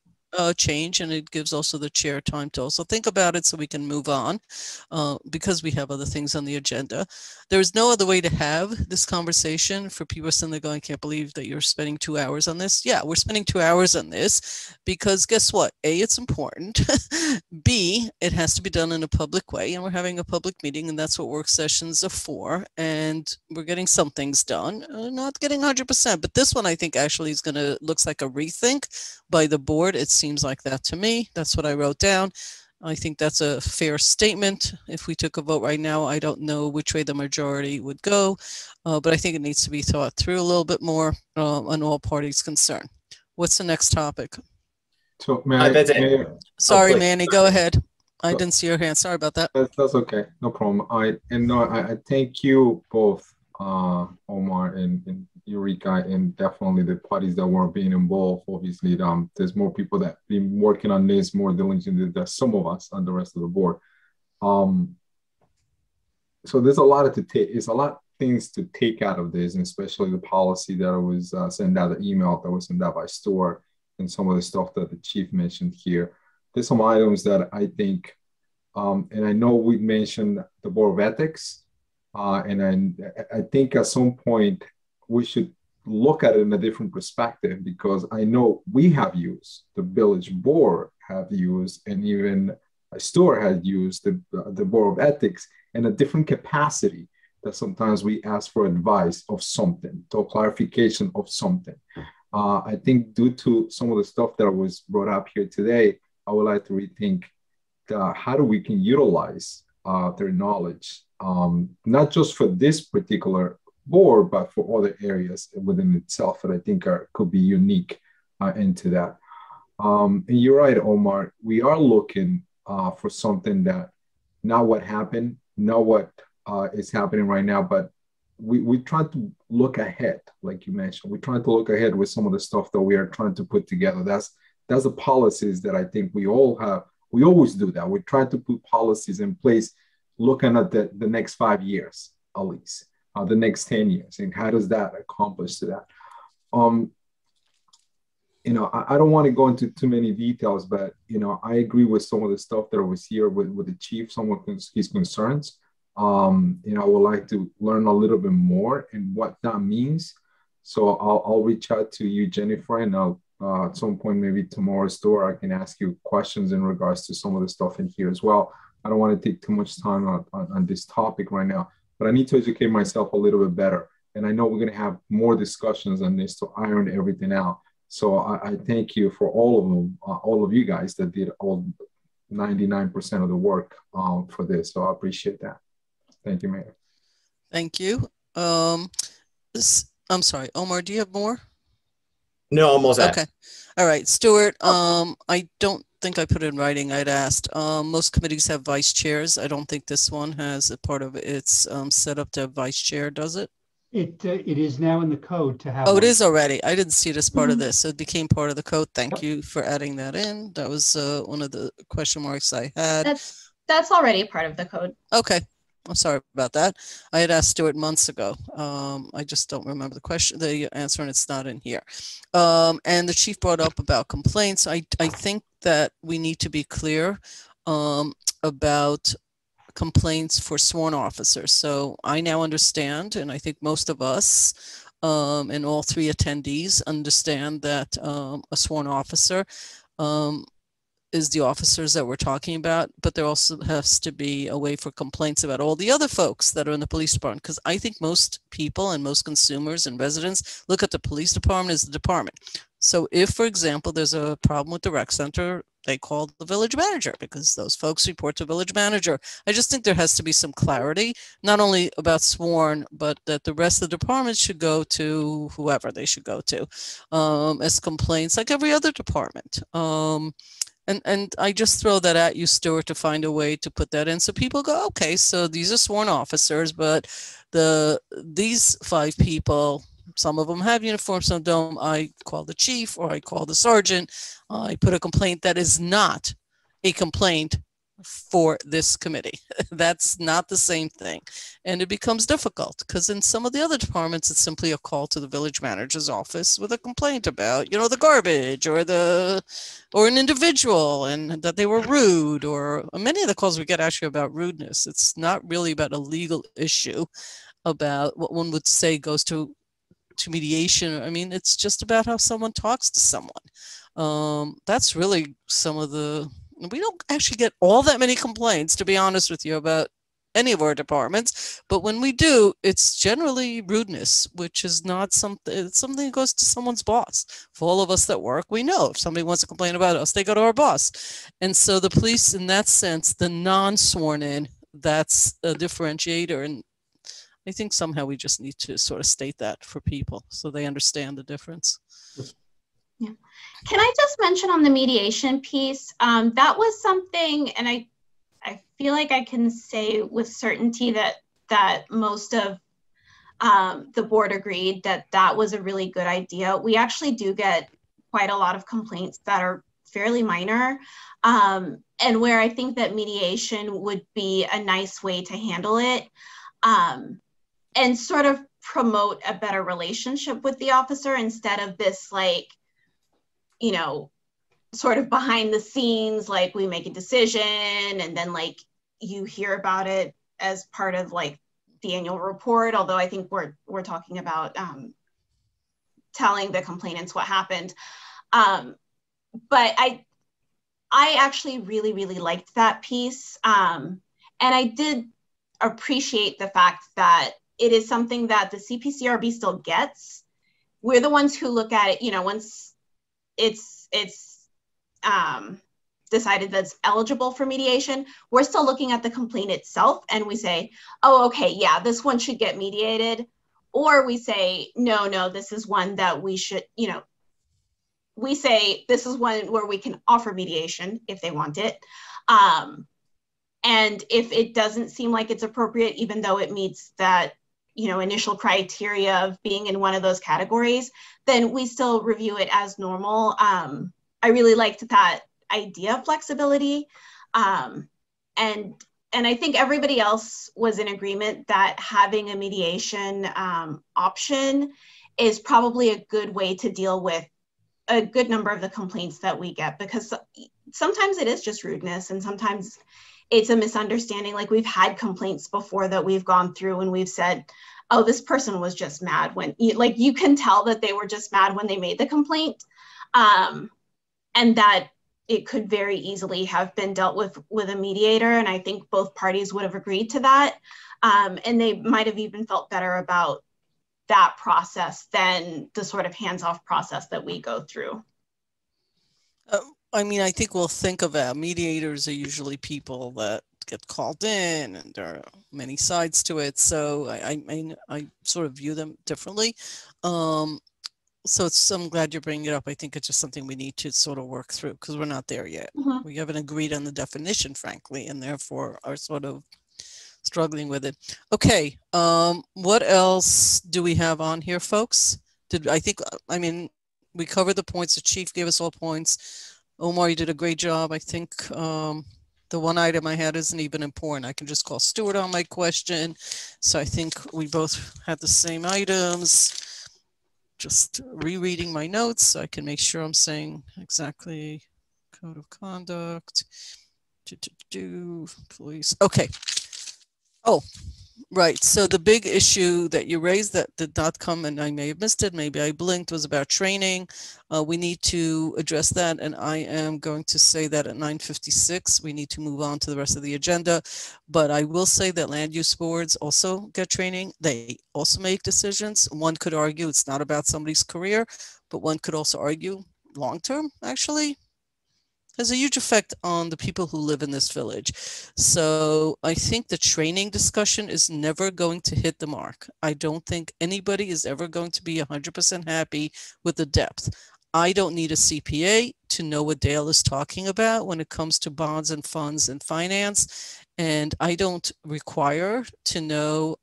change, and it gives also the chair time to also think about it so we can move on because we have other things on the agenda. There's no other way to have this conversation for people sitting there going, I can't believe that you're spending 2 hours on this. Yeah, we're spending 2 hours on this because guess what? A, it's important. B, it has to be done in a public way, and we're having a public meeting, and that's what work sessions are for. And we're getting some things done, not getting 100%, but this one I think actually is looks like a rethink by the board. It seems like that to me. That's what I wrote down. I think that's a fair statement. If we took a vote right now, I don't know which way the majority would go, but I think it needs to be thought through a little bit more on all parties concerned. What's the next topic? So, sorry, Manny, go ahead. I didn't see your hand. Sorry about that. That's okay. No problem. I thank you both, Omar and Eureka, and definitely the parties that weren't being involved. Obviously, there's more people that have been working on this more diligently than some of us on the rest of the board. So there's a lot it's a lot of things to take out of this, and especially the policy that was sent out, the email that was sent out by Stuart, and some of the stuff that the chief mentioned here. There's some items that I think, and I know we mentioned the Board of Ethics, and I think at some point we should look at it in a different perspective, because I know we have used, the village board have used, and even Stuart has used the Board of Ethics in a different capacity, that sometimes we ask for advice of something, to clarification of something. I think due to some of the stuff that was brought up here today, I would like to rethink how we can utilize their knowledge, not just for this particular board, but for other areas within itself that I think could be unique into that. And you're right, Omar. We are looking for something that not what happened, not what is happening right now, but we try to look ahead, like you mentioned. We're trying to look ahead with some of the stuff that we are trying to put together. That's the policies that I think we all have. We always do that. We try to put policies in place, looking at the next 5 years, at least, the next 10 years, and how does that accomplish to that? You know, I don't want to go into too many details, but, you know, I agree with some of the stuff that was here with the chief, some of his concerns. You know, I would like to learn a little bit more and what that means. So I'll reach out to you, Jennifer, and I'll at some point, maybe tomorrow, Stuart, I can ask you questions in regards to some of the stuff in here as well. I don't want to take too much time on this topic right now, but I need to educate myself a little bit better. And I know we're going to have more discussions on this to iron everything out. So I thank you for all of them, all of you guys that did all 99% of the work for this. So I appreciate that. Thank you, Mayor. Thank you. I'm sorry, Omar, do you have more? No, almost. Okay. All right, Stuart. I don't think I put it in writing. I'd asked. Most committees have vice chairs. I don't think this one has a part of its set up to have vice chair, does it? It is now in the code to have. Oh, one. it is already. I didn't see it as part of this. So it became part of the code. Thank you for adding that in. That was one of the question marks I had. That's already part of the code. Okay. I'm sorry about that. I had asked Stuart months ago. I just don't remember the answer, and it's not in here. And the chief brought up about complaints. I think that we need to be clear about complaints for sworn officers. So I now understand, and I think most of us and all three attendees understand that a sworn officer is the officers that we're talking about, but there also has to be a way for complaints about all the other folks that are in the police department, because I think most people and most consumers and residents look at the police department as the department. So if, for example, there's a problem with the rec center, they call the village manager because those folks report to village manager. I just think there has to be some clarity, not only about sworn, but that the rest of the department should go to whoever they should go to as complaints like every other department. And I just throw that at you, Stuart, to find a way to put that in. So people go, okay, so these are sworn officers, but these 5 people, some of them have uniforms, some don't. I call the chief or I call the sergeant. I put a complaint that is not a complaint for this committee. That's not the same thing. And it becomes difficult because in some of the other departments, it's simply a call to the village manager's office with a complaint about, you know, the garbage or an individual and that they were rude, or many of the calls we get actually about rudeness. It's not really about a legal issue about what one would say goes to mediation. I mean, it's just about how someone talks to someone. That's really some of the, we don't actually get all that many complaints, to be honest with you, about any of our departments, but when we do, it's generally rudeness, which is not something, it's something that goes to someone's boss. For all of us that work, we know if somebody wants to complain about us, they go to our boss. And so the police, in that sense, the non-sworn in, that's a differentiator. And I think somehow we just need to sort of state that for people so they understand the difference. Yeah. Can I just mention on the mediation piece, that was something, and I feel like I can say with certainty that most of the board agreed that was a really good idea. We actually do get quite a lot of complaints that are fairly minor, and where I think that mediation would be a nice way to handle it, and sort of promote a better relationship with the officer instead of this, like, you know, sort of behind the scenes, like we make a decision and then like you hear about it as part of like the annual report. Although I think we're talking about telling the complainants what happened. But I actually really, really liked that piece. And I did appreciate the fact that it is something that the CPCRB still gets. We're the ones who look at it, you know, once it's decided that's eligible for mediation, we're still looking at the complaint itself and we say, oh, okay, yeah, this one should get mediated. Or we say, no, this is one that we should, you know, we say this is one where we can offer mediation if they want it. And if it doesn't seem like it's appropriate, even though it meets that, you know, initial criteria of being in one of those categories, then we still review it as normal. I really liked that idea of flexibility. And I think everybody else was in agreement that having a mediation option is probably a good way to deal with a good number of the complaints that we get, because sometimes it is just rudeness and sometimes it's a misunderstanding. Like, we've had complaints before that we've gone through and we've said, oh, this person was just mad when, like, you can tell that they were just mad when they made the complaint, and that it could very easily have been dealt with a mediator. And I think both parties would have agreed to that. And they might have even felt better about that process than the sort of hands-off process that we go through. I mean, I think we'll think of it. Mediators are usually people that get called in, and there are many sides to it. So I sort of view them differently. So I'm glad you're bringing it up. I think it's just something we need to sort of work through, because we're not there yet. Mm-hmm. We haven't agreed on the definition, frankly, and therefore are sort of struggling with it. Okay, what else do we have on here, folks? I mean, we covered the points. The chief gave us all points. Omar, you did a great job. I think the one item I had isn't even important. I can just call Stuart on my question. So I think we both had the same items. Just rereading my notes so I can make sure I'm saying exactly code of conduct. Police. Okay. Oh, right. So the big issue that you raised that did not come, and I may have missed it, maybe I blinked, was about training. We need to address that, and I am going to say that at 9:56 we need to move on to the rest of the agenda. But I will say that land use boards also get training. They also make decisions. One could argue it's not about somebody's career, but one could also argue long-term, actually, has a huge effect on the people who live in this village. So I think the training discussion is never going to hit the mark. I don't think anybody is ever going to be 100% happy with the depth. I don't need a CPA to know what Dale is talking about when it comes to bonds and funds and finance. And I don't require to know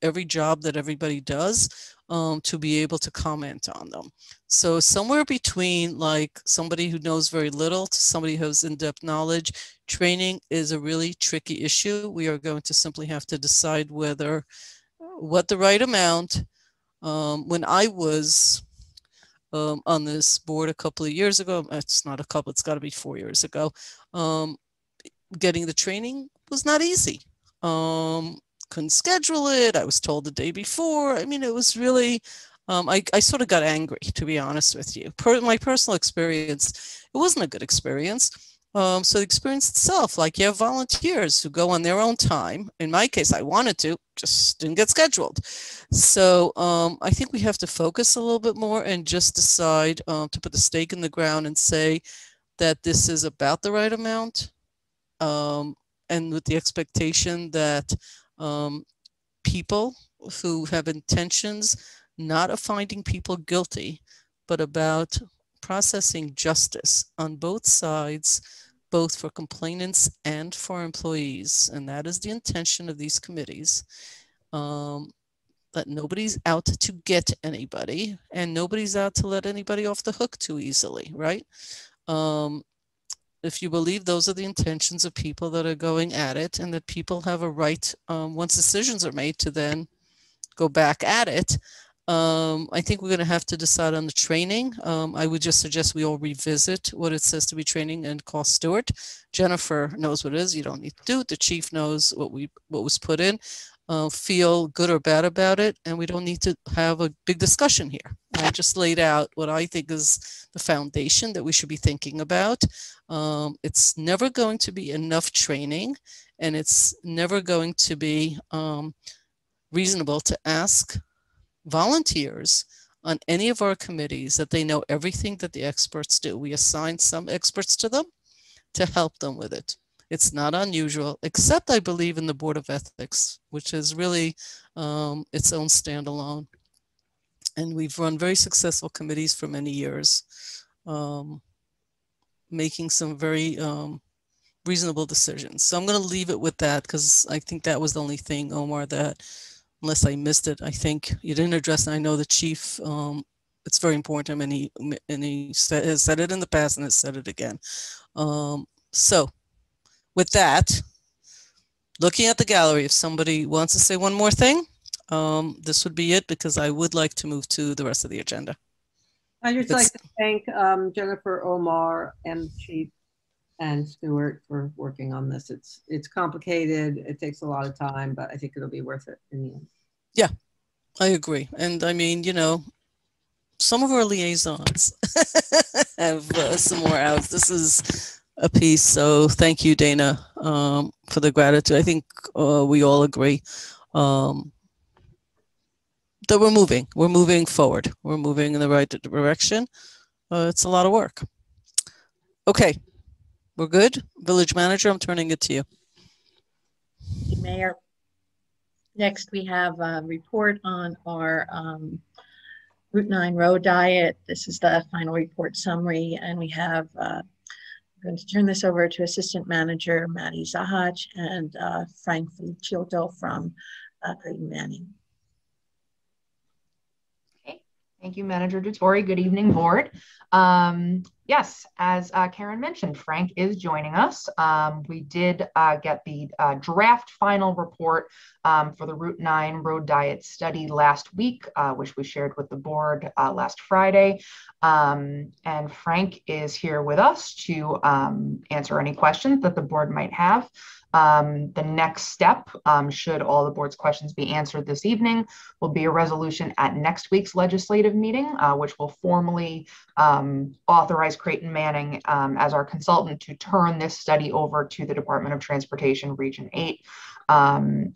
every job that everybody does to be able to comment on them. So somewhere between like somebody who knows very little to somebody who has in-depth knowledge, training is a really tricky issue. We are going to simply have to decide what the right amount. When I was on this board a couple of years ago, it's not a couple, it's got to be 4 years ago, getting the training was not easy. Couldn't schedule it. I was told the day before. I mean, it was really, I sort of got angry, to be honest with you. My personal experience, it wasn't a good experience. So the experience itself, like you have volunteers who go on their own time. In my case, I wanted to, just didn't get scheduled. So I think we have to focus a little bit more and just decide to put the stake in the ground and say that this is about the right amount. And with the expectation that people who have intentions, not of finding people guilty, but about processing justice on both sides, both for complainants and for employees. And that is the intention of these committees, that nobody's out to get anybody and nobody's out to let anybody off the hook too easily, right? If you believe those are the intentions of people that are going at it, and that people have a right, once decisions are made, to then go back at it, I think we're going to have to decide on the training. I would just suggest we all revisit what it says to be training and call Stuart. Jennifer knows what it is. You don't need to do it. The chief knows what was put in. Feel good or bad about it, and we don't need to have a big discussion here. I just laid out what I think is the foundation that we should be thinking about. It's never going to be enough training, and it's never going to be reasonable to ask volunteers on any of our committees that they know everything that the experts do. We assign some experts to them to help them with it. It's not unusual, except I believe in the Board of Ethics, which is really its own standalone. And we've run very successful committees for many years, making some very reasonable decisions. So I'm going to leave it with that because I think that was the only thing, Omar, that unless I missed it, I think you didn't address. And I know the chief, it's very important to him, and he has said it in the past and has said it again. So with that, looking at the gallery, if somebody wants to say one more thing, this would be it, because I would like to move to the rest of the agenda. I'd just like to thank Jennifer, Omar, and Chief and Stuart for working on this. It's complicated. It takes a lot of time, but I think it'll be worth it in the end. Yeah, I agree. And I mean, you know, some of our liaisons have some more outs. This is a piece. So thank you, Dana, for the gratitude. I think we all agree that we're moving forward. We're moving in the right direction. It's a lot of work. Okay. We're good. Village Manager, I'm turning it to you. Thank you, Mayor. Next, we have a report on our Route 9 road diet. This is the final report summary, and we have, I'm going to turn this over to Assistant Manager Maddi Zachacz and Frank Feliciotto from Creighton Manning. Thank you, Manager Duttori. Good evening, board. Yes, as Karen mentioned, Frank is joining us. We did get the draft final report for the Route 9 road diet study last week, which we shared with the board last Friday. And Frank is here with us to answer any questions that the board might have. The next step, should all the board's questions be answered this evening, will be a resolution at next week's legislative meeting, which will formally authorize Creighton Manning as our consultant to turn this study over to the Department of Transportation Region 8.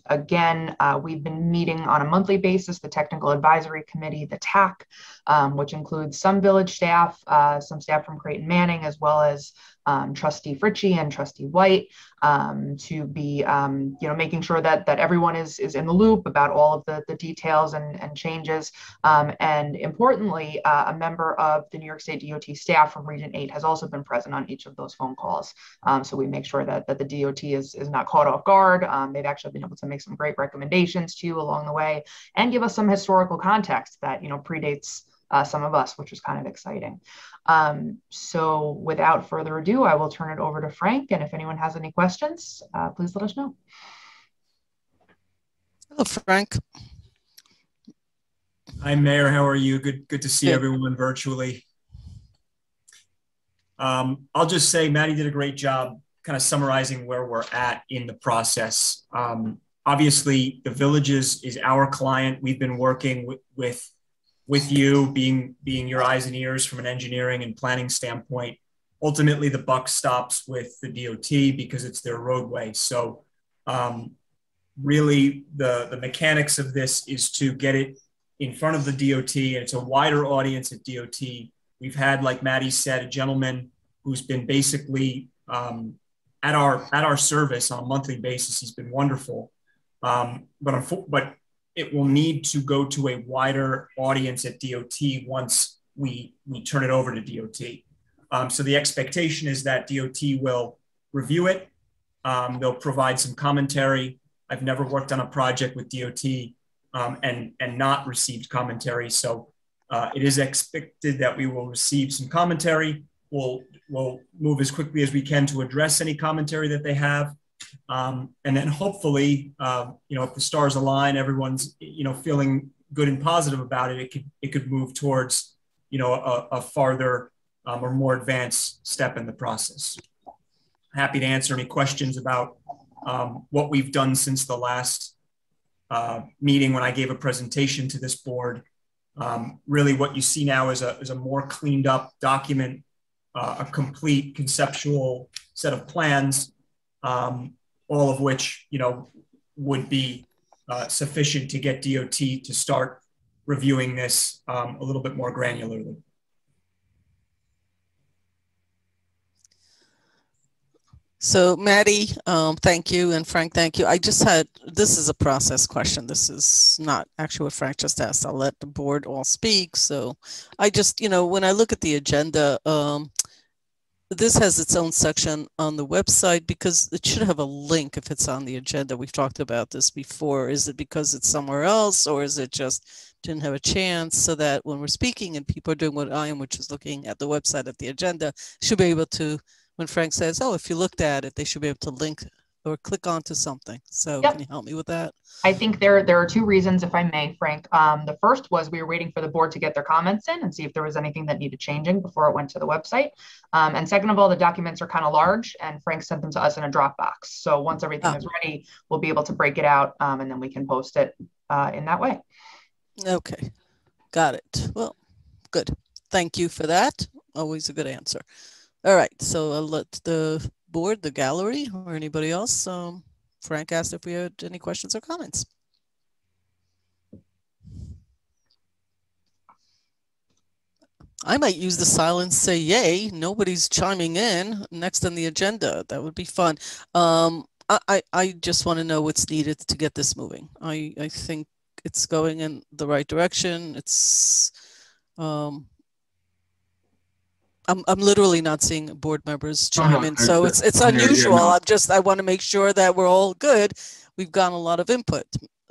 Again, we've been meeting on a monthly basis, the Technical Advisory Committee, the TAC, which includes some village staff, some staff from Creighton Manning, as well as Trustee Fritchie and Trustee White, to be making sure that everyone is in the loop about all of the details and changes. And importantly, a member of the New York State DOT staff from Region 8 has also been present on each of those phone calls. So we make sure that the DOT is not caught off guard. They've actually been able to make some great recommendations too along the way and give us some historical context that predates some of us, which is kind of exciting. So without further ado, I will turn it over to Frank. And if anyone has any questions, please let us know. Hello, Frank. Hi, Mayor. How are you? Good to see everyone virtually. I'll just say Maddi did a great job kind of summarizing where we're at in the process. Obviously, the Villages is our client. We've been working with you, being your eyes and ears from an engineering and planning standpoint. Ultimately, the buck stops with the DOT because it's their roadway. So really, the mechanics of this is to get it in front of the DOT, and it's a wider audience at DOT. We've had, like Maddi said, a gentleman who's been basically at our service on a monthly basis. He's been wonderful, but it will need to go to a wider audience at DOT once we turn it over to DOT. So the expectation is that DOT will review it. They'll provide some commentary. I've never worked on a project with DOT and not received commentary. So it is expected that we will receive some commentary. We'll move as quickly as we can to address any commentary that they have. And then hopefully, if the stars align, everyone's, feeling good and positive about it, it could move towards, a farther or more advanced step in the process. Happy to answer any questions about what we've done since the last meeting when I gave a presentation to this board. Really what you see now is a more cleaned up document, a complete conceptual set of plans, all of which, would be sufficient to get DOT to start reviewing this a little bit more granularly. So Maddi, thank you. And Frank, thank you. This is a process question. This is not actually what Frank just asked. I'll let the board all speak. So I just, when I look at the agenda, this has its own section on the website because it should have a link if it's on the agenda. We've talked about this before. Is it because it's somewhere else, or is it just didn't have a chance, so that when we're speaking and people are doing what I am, which is looking at the website at the agenda, should be able to, when Frank says, oh, if you looked at it, they should be able to link or click onto something. So Yep. Can you help me with that? I think there are two reasons, if I may, Frank. The first was we were waiting for the board to get their comments in and see if there was anything that needed changing before it went to the website. And second of all, the documents are kind of large, and Frank sent them to us in a Dropbox. So once everything is ready, we'll be able to break it out, and then we can post it in that way. Okay, got it. Well, good. Thank you for that. Always a good answer. All right, so I'll let the board, the gallery, or anybody else. Frank asked if we had any questions or comments. I might use the silence, say yay. Nobody's chiming in next on the agenda. That would be fun. I just want to know what's needed to get this moving. I think it's going in the right direction. It's I'm literally not seeing board members chime in, so it's unusual. I want to make sure that we're all good. We've gotten a lot of input.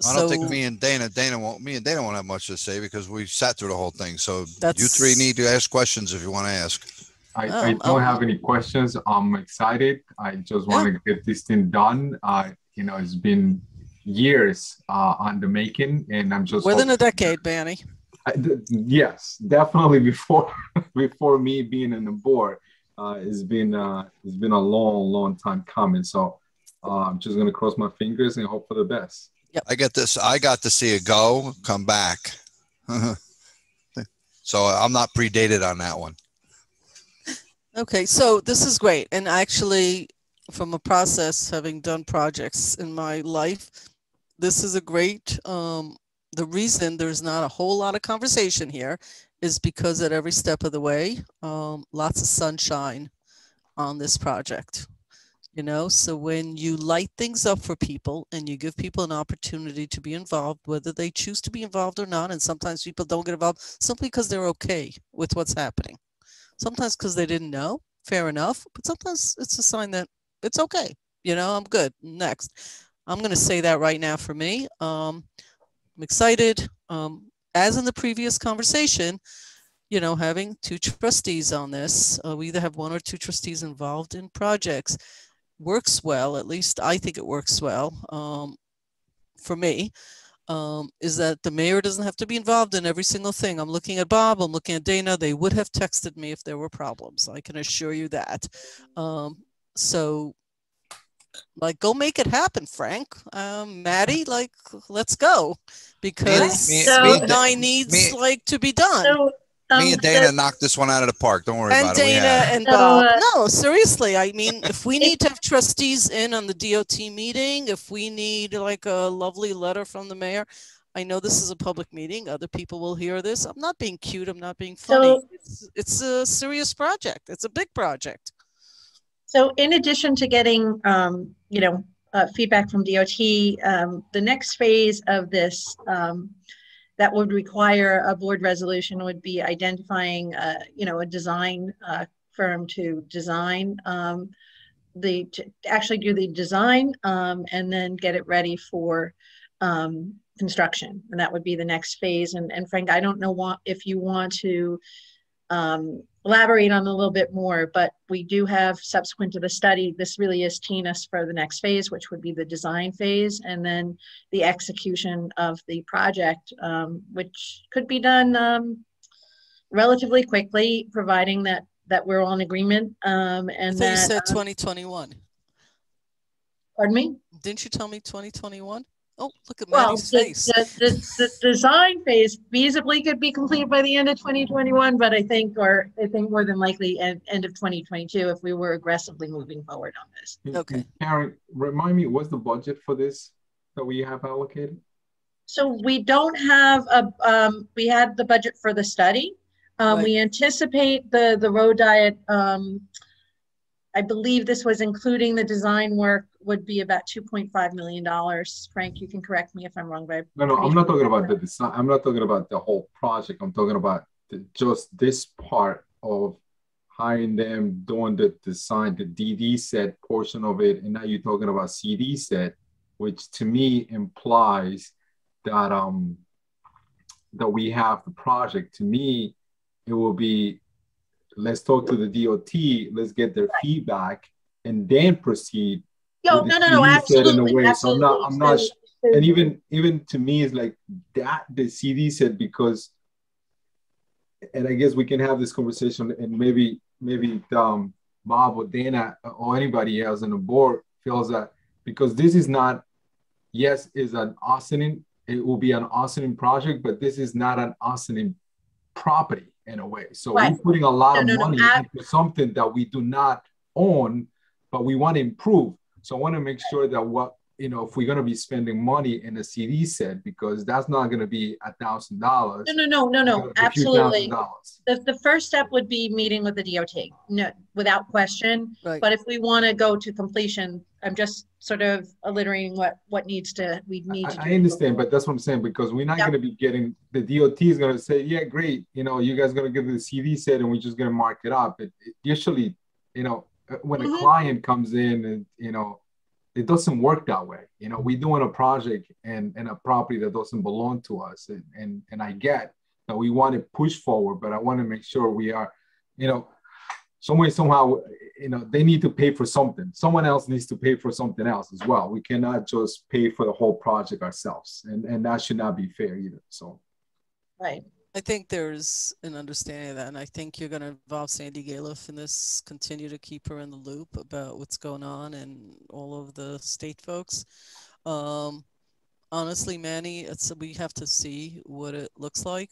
I don't think me and Dana won't have much to say because we sat through the whole thing. So you three need to ask questions if you want to ask. I don't have any questions. I'm excited. I just want to get this thing done. You know, it's been years on the making, and I'm just more than a decade, Manny. Yes, definitely before me being in the board. It's been a long time coming. So I'm just gonna cross my fingers and hope for the best. Yep. I got to see it go, come back. So I'm not predated on that one. Okay, so this is great. And actually, from a process, having done projects in my life, this is a great, the reason there's not a whole lot of conversation here is because at every step of the way, lots of sunshine on this project. You know, so when you light things up for people and you give people an opportunity to be involved, whether they choose to be involved or not, and sometimes people don't get involved simply because they're okay with what's happening. Sometimes because they didn't know, fair enough, but sometimes it's a sign that it's okay. You know, I'm good. Next. I'm going to say that right now for me. I'm excited. As in the previous conversation, you know, having two trustees on this, we either have one or two trustees involved in projects works well. At least I think it works well for me, is that the mayor doesn't have to be involved in every single thing. I'm looking at Bob, I'm looking at Dana. They would have texted me if there were problems. I can assure you that. So like, go make it happen, Frank. Maddi, like, let's go, because needs like to be done. So, me and Dana knocked this one out of the park. Don't worry about it. And Dana and Bob. No, seriously. I mean, if we need to have trustees in on the DOT meeting, if we need like a lovely letter from the mayor, I know this is a public meeting. Other people will hear this. I'm not being cute. I'm not being funny. It's a serious project. It's a big project. So in addition to getting, feedback from DOT, the next phase of this that would require a board resolution would be identifying, a design firm to design to actually do the design and then get it ready for construction. And that would be the next phase. And Frank, I don't know if you want to elaborate on a little bit more, but we do have, subsequent to the study, this really is teeing us for the next phase, which would be the design phase, and then the execution of the project, which could be done relatively quickly, providing that we're all in agreement. And so you said 2021. Pardon me? Didn't you tell me 2021? Oh, look at Maddi's face. The design phase feasibly could be completed by the end of 2021, but I think more than likely end of 2022 if we were aggressively moving forward on this. Okay. Karen, remind me, what's the budget for this that we have allocated? So we don't have we had the budget for the study. Right. We anticipate the road diet. I believe this was including the design work, would be about $2.5 million. Frank, you can correct me if I'm wrong, but no, I'm not talking about the design. I'm not talking about the whole project. I'm talking about just this part of hiring them, doing the design, the DD set portion of it, and now you're talking about CD set, which to me implies that that we have the project. To me, it will be, let's talk to the DOT, let's get their feedback, and then proceed. No, absolutely. In a way. Absolutely. So I'm not, and even to me, it's like that, the CD set, because, and I guess we can have this conversation, and maybe Bob or Dana or anybody else on the board feels that, because this is not, yes, is an Austining, it will be an Austining project, but this is not an Austining property in a way. So we're putting a lot of money into something that we do not own, but we want to improve. So I want to make sure that what, you know, if we're going to be spending money in a CD set, because that's not going to be $1,000. No, absolutely. The first step would be meeting with the DOT, no, without question. Right. But if we want to go to completion, I'm just sort of alliterating what we need to do. I understand, but that's what I'm saying, because we're not going to be getting, the DOT is going to say, yeah, great, you know, you guys going to give the CD set and we're just going to mark it up. It usually, you know, when a client comes in and, you know, it doesn't work that way. You know, we're doing a project and a property that doesn't belong to us. And I get that we want to push forward, but I want to make sure we are, you know, somehow, you know, they need to pay for something. Someone else needs to pay for something else as well. We cannot just pay for the whole project ourselves. And that should not be fair either. So. Right. I think there's an understanding of that, and I think you're going to involve Sandy Galiff in this, continue to keep her in the loop about what's going on and all of the state folks. Honestly, Manny, we have to see what it looks like.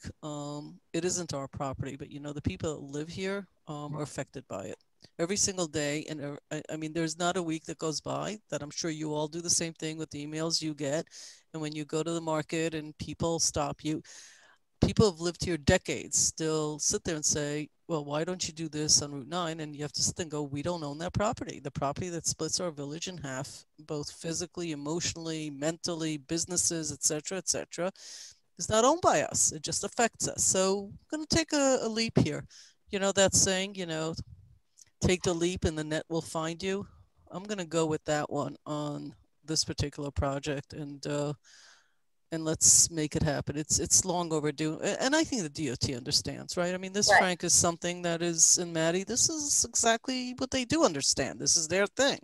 It isn't our property, but you know, the people that live here are affected by it every single day. And I mean, there's not a week that goes by that I'm sure you all do the same thing with the emails you get. And when you go to the market and people stop you, people have lived here decades, still sit there and say, well, why don't you do this on Route 9? And you have to sit there and go, we don't own that property. The property that splits our village in half, both physically, emotionally, mentally, businesses, et cetera, is not owned by us. It just affects us. So I'm going to take a leap here. You know, that saying, you know, take the leap and the net will find you. I'm going to go with that one on this particular project. And let's make it happen. It's long overdue. And I think the DOT understands, right? I mean, this, right, Frank, is something that is, in Maddi, this is exactly what they do understand. This is their thing.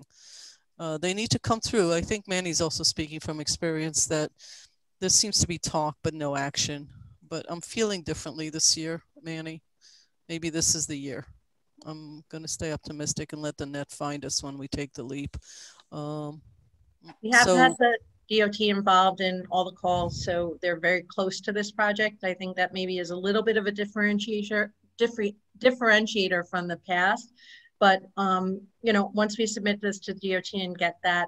They need to come through. I think Manny's also speaking from experience that there seems to be talk, but no action. But I'm feeling differently this year, Manny. Maybe this is the year. I'm going to stay optimistic and let the net find us when we take the leap. We have had the DOT involved in all the calls, so they're very close to this project. I think that maybe is a little bit of a differentiator from the past. But you know, once we submit this to DOT and get that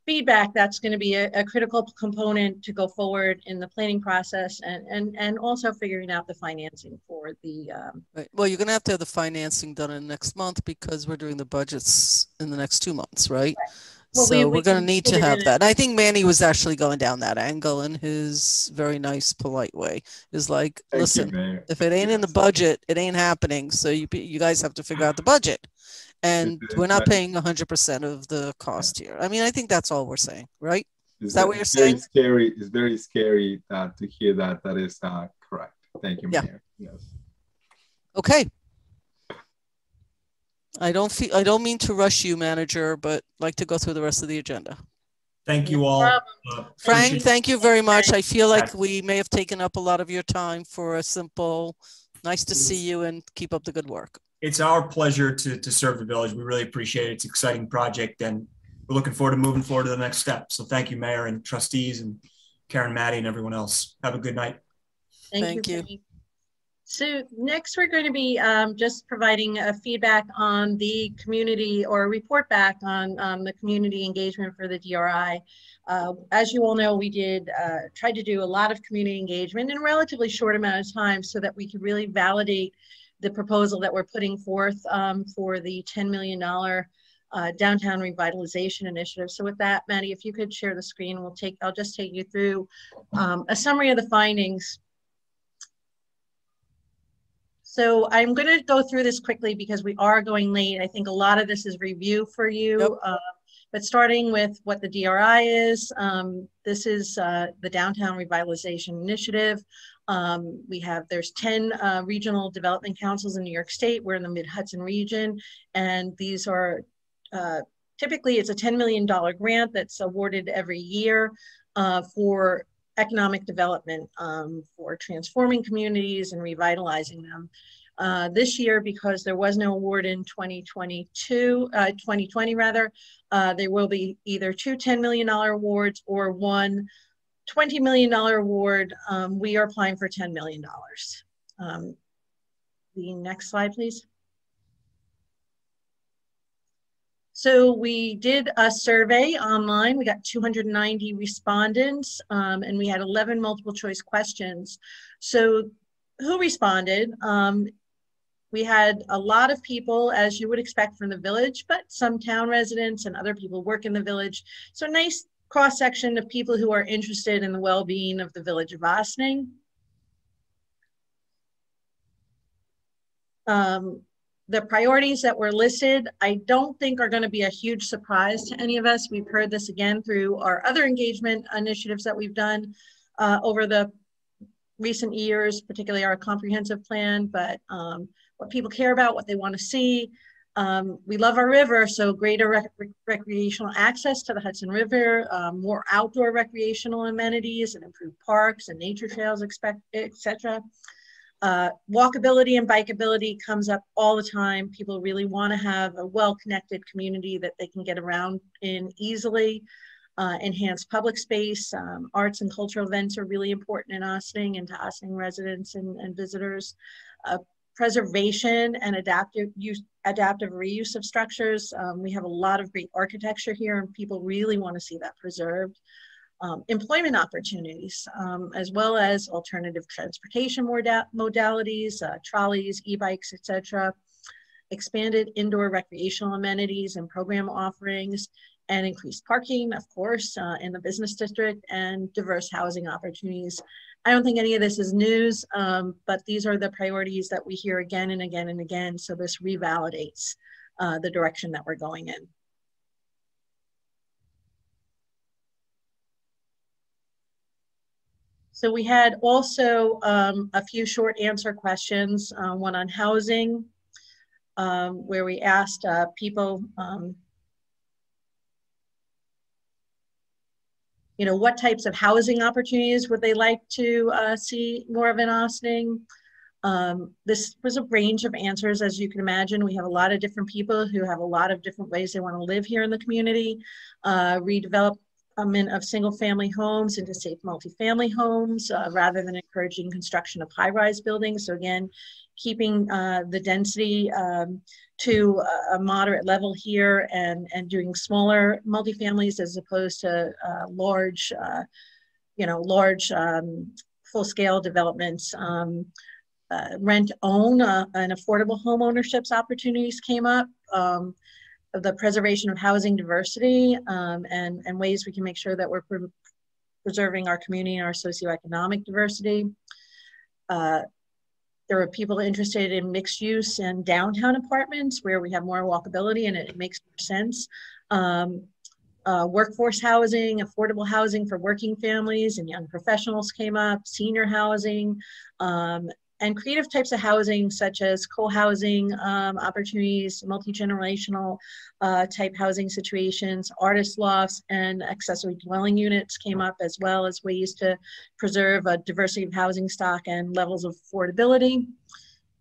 feedback, that's going to be a critical component to go forward in the planning process, and also figuring out the financing for the. Right. Well, you're going to have the financing done in next month because we're doing the budgets in the next 2 months, right? Well, so we're going to need to have that. And I think Manny was actually going down that angle in his very nice, polite way. Is like, listen, if it ain't in the budget, it ain't happening. So you guys have to figure out the budget. And we're not paying 100% of the cost here. I mean, I think that's all we're saying, right? Is that what you're saying? It's very scary to hear that. That is correct. Thank you, Mayor. Yes. Okay. I don't mean to rush you, manager, but like to go through the rest of the agenda. Thank you all. Frank, thank you very much. I feel like we may have taken up a lot of your time for a simple, nice to see you and keep up the good work. It's our pleasure to serve the village. We really appreciate it. It's an exciting project, and we're looking forward to moving forward to the next step. So thank you, Mayor and trustees and Karen, Maddi, and everyone else. Have a good night. Thank you. So next we're going to be just providing a feedback on the community, or a report back on the community engagement for the DRI. As you all know, we tried to do a lot of community engagement in a relatively short amount of time so that we could really validate the proposal that we're putting forth for the $10 million downtown revitalization initiative. So with that, Maddi, if you could share the screen, I'll just take you through a summary of the findings. So I'm going to go through this quickly because we are going late. I think a lot of this is review for you. Yep. But starting with what the DRI is, this is the Downtown Revitalization Initiative. There's 10 regional development councils in New York State. We're in the Mid-Hudson region, and these are typically it's a $10 million grant that's awarded every year for economic development, for transforming communities and revitalizing them. This year, because there was no award in 2020 rather, there will be either two $10 million awards or one $20 million award. We are applying for $10 million. The next slide, please. So we did a survey online. We got 290 respondents, and we had 11 multiple choice questions. So who responded? We had a lot of people, as you would expect from the village, but some town residents and other people work in the village. So nice cross-section of people who are interested in the well-being of the village of Ossining. The priorities that were listed, I don't think are going to be a huge surprise to any of us. We've heard this again through our other engagement initiatives that we've done over the recent years, particularly our comprehensive plan, but what people care about, what they want to see. We love our river, so greater recreational access to the Hudson River, more outdoor recreational amenities and improved parks and nature trails, etc. Walkability and bikeability comes up all the time. People really want to have a well-connected community that they can get around in easily. Enhanced public space, arts and cultural events are really important in Ossining and to Ossining residents and visitors. Preservation and adaptive reuse of structures. We have a lot of great architecture here and people really want to see that preserved. Employment opportunities, as well as alternative transportation modalities, trolleys, e-bikes, etc. Expanded indoor recreational amenities and program offerings, and increased parking, of course, in the business district, and diverse housing opportunities. I don't think any of this is news, but these are the priorities that we hear again and again and again, so this revalidates the direction that we're going in. So we had also a few short answer questions, one on housing, where we asked people, what types of housing opportunities would they like to see more of in Ossining? This was a range of answers, as you can imagine. We have a lot of different people who have a lot of different ways they want to live here in the community, redevelopment of single-family homes into safe multifamily homes, rather than encouraging construction of high-rise buildings. So again, keeping the density to a moderate level here and doing smaller multifamilies as opposed to large full-scale developments. Rent-own and affordable home ownerships opportunities came up. The preservation of housing diversity and ways we can make sure that we're preserving our community and our socioeconomic diversity. There are people interested in mixed use and downtown apartments where we have more walkability and it makes more sense. Workforce housing, affordable housing for working families and young professionals came up, senior housing, and creative types of housing such as co-housing opportunities, multi-generational type housing situations, artist lofts, and accessory dwelling units came up, as well as ways to preserve a diversity of housing stock and levels of affordability.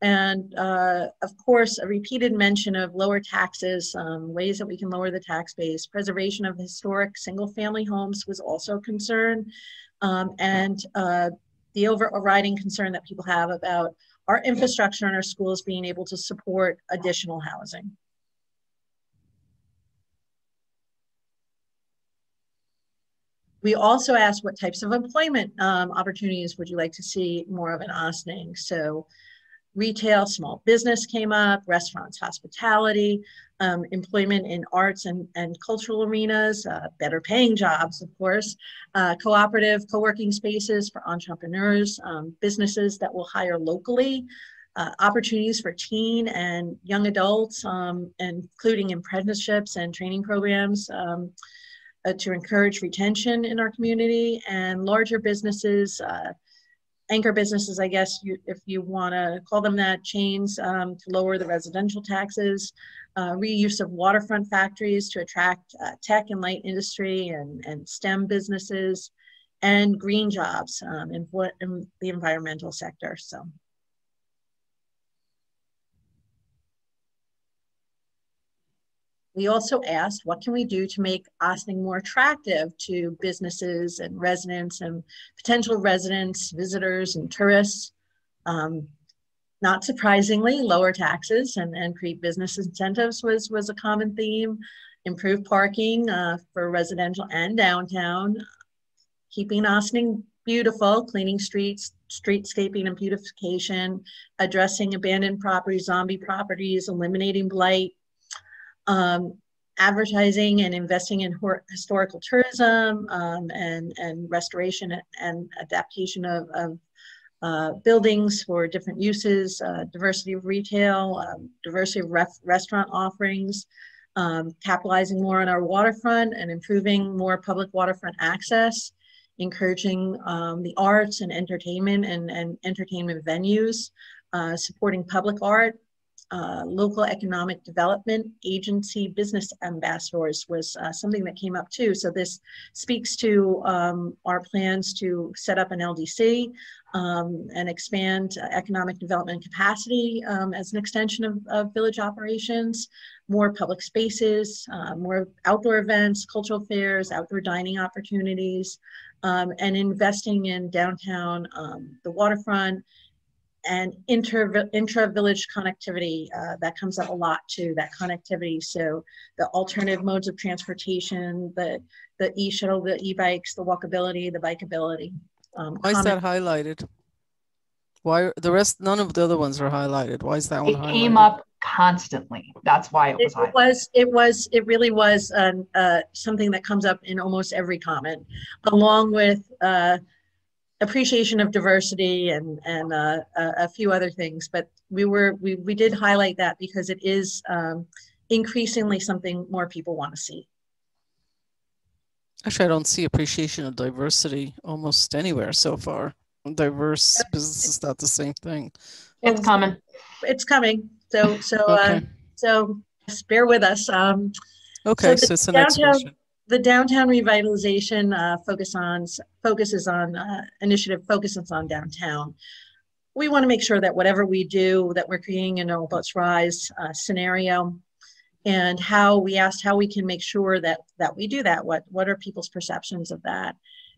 And of course, a repeated mention of lower taxes, ways that we can lower the tax base. Preservation of historic single-family homes was also a concern. The overriding concern that people have about our infrastructure and our schools being able to support additional housing. We also asked what types of employment opportunities would you like to see more of in Ossining? So retail, small business came up, restaurants, hospitality, employment in arts and cultural arenas, better paying jobs, of course, cooperative co-working spaces for entrepreneurs, businesses that will hire locally, opportunities for teen and young adults, including apprenticeships and training programs to encourage retention in our community, and larger businesses, anchor businesses, I guess, if you want to call them that, chains, to lower the residential taxes, reuse of waterfront factories to attract tech and light industry and STEM businesses, and green jobs in the environmental sector. So. We also asked, what can we do to make Ossining more attractive to businesses and residents and potential residents, visitors, and tourists? Not surprisingly, lower taxes and create business incentives was a common theme. Improve parking for residential and downtown. Keeping Ossining beautiful, cleaning streets, streetscaping and beautification, addressing abandoned properties, zombie properties, eliminating blight. Advertising and investing in historical tourism and restoration and adaptation of buildings for different uses, diversity of retail, diversity of restaurant offerings, capitalizing more on our waterfront and improving more public waterfront access, encouraging the arts and entertainment and entertainment venues, supporting public art, local economic development agency business ambassadors was something that came up too. So this speaks to our plans to set up an LDC and expand economic development capacity as an extension of village operations, more public spaces, more outdoor events, cultural fairs, outdoor dining opportunities, and investing in downtown, the waterfront, and intra-village connectivity. That comes up a lot too, that connectivity. So the alternative modes of transportation, the e-shuttle, the e-bikes, the walkability, the bikeability. Why is that highlighted? Why the rest, none of the other ones are highlighted? Why is that one highlighted? It came up constantly. That's why it was highlighted. It really was something that comes up in almost every comment, along with appreciation of diversity and a few other things, but we did highlight that because it is increasingly something more people want to see. Actually, I don't see appreciation of diversity almost anywhere so far. Diverse business is not the same thing. It's coming. It's coming. So okay. So just bear with us. Okay, so it's the next question. The downtown revitalization initiative focuses on downtown. We want to make sure that whatever we do, that we're creating an All Boats Rise scenario, and how we asked how we can make sure that we do that. What are people's perceptions of that?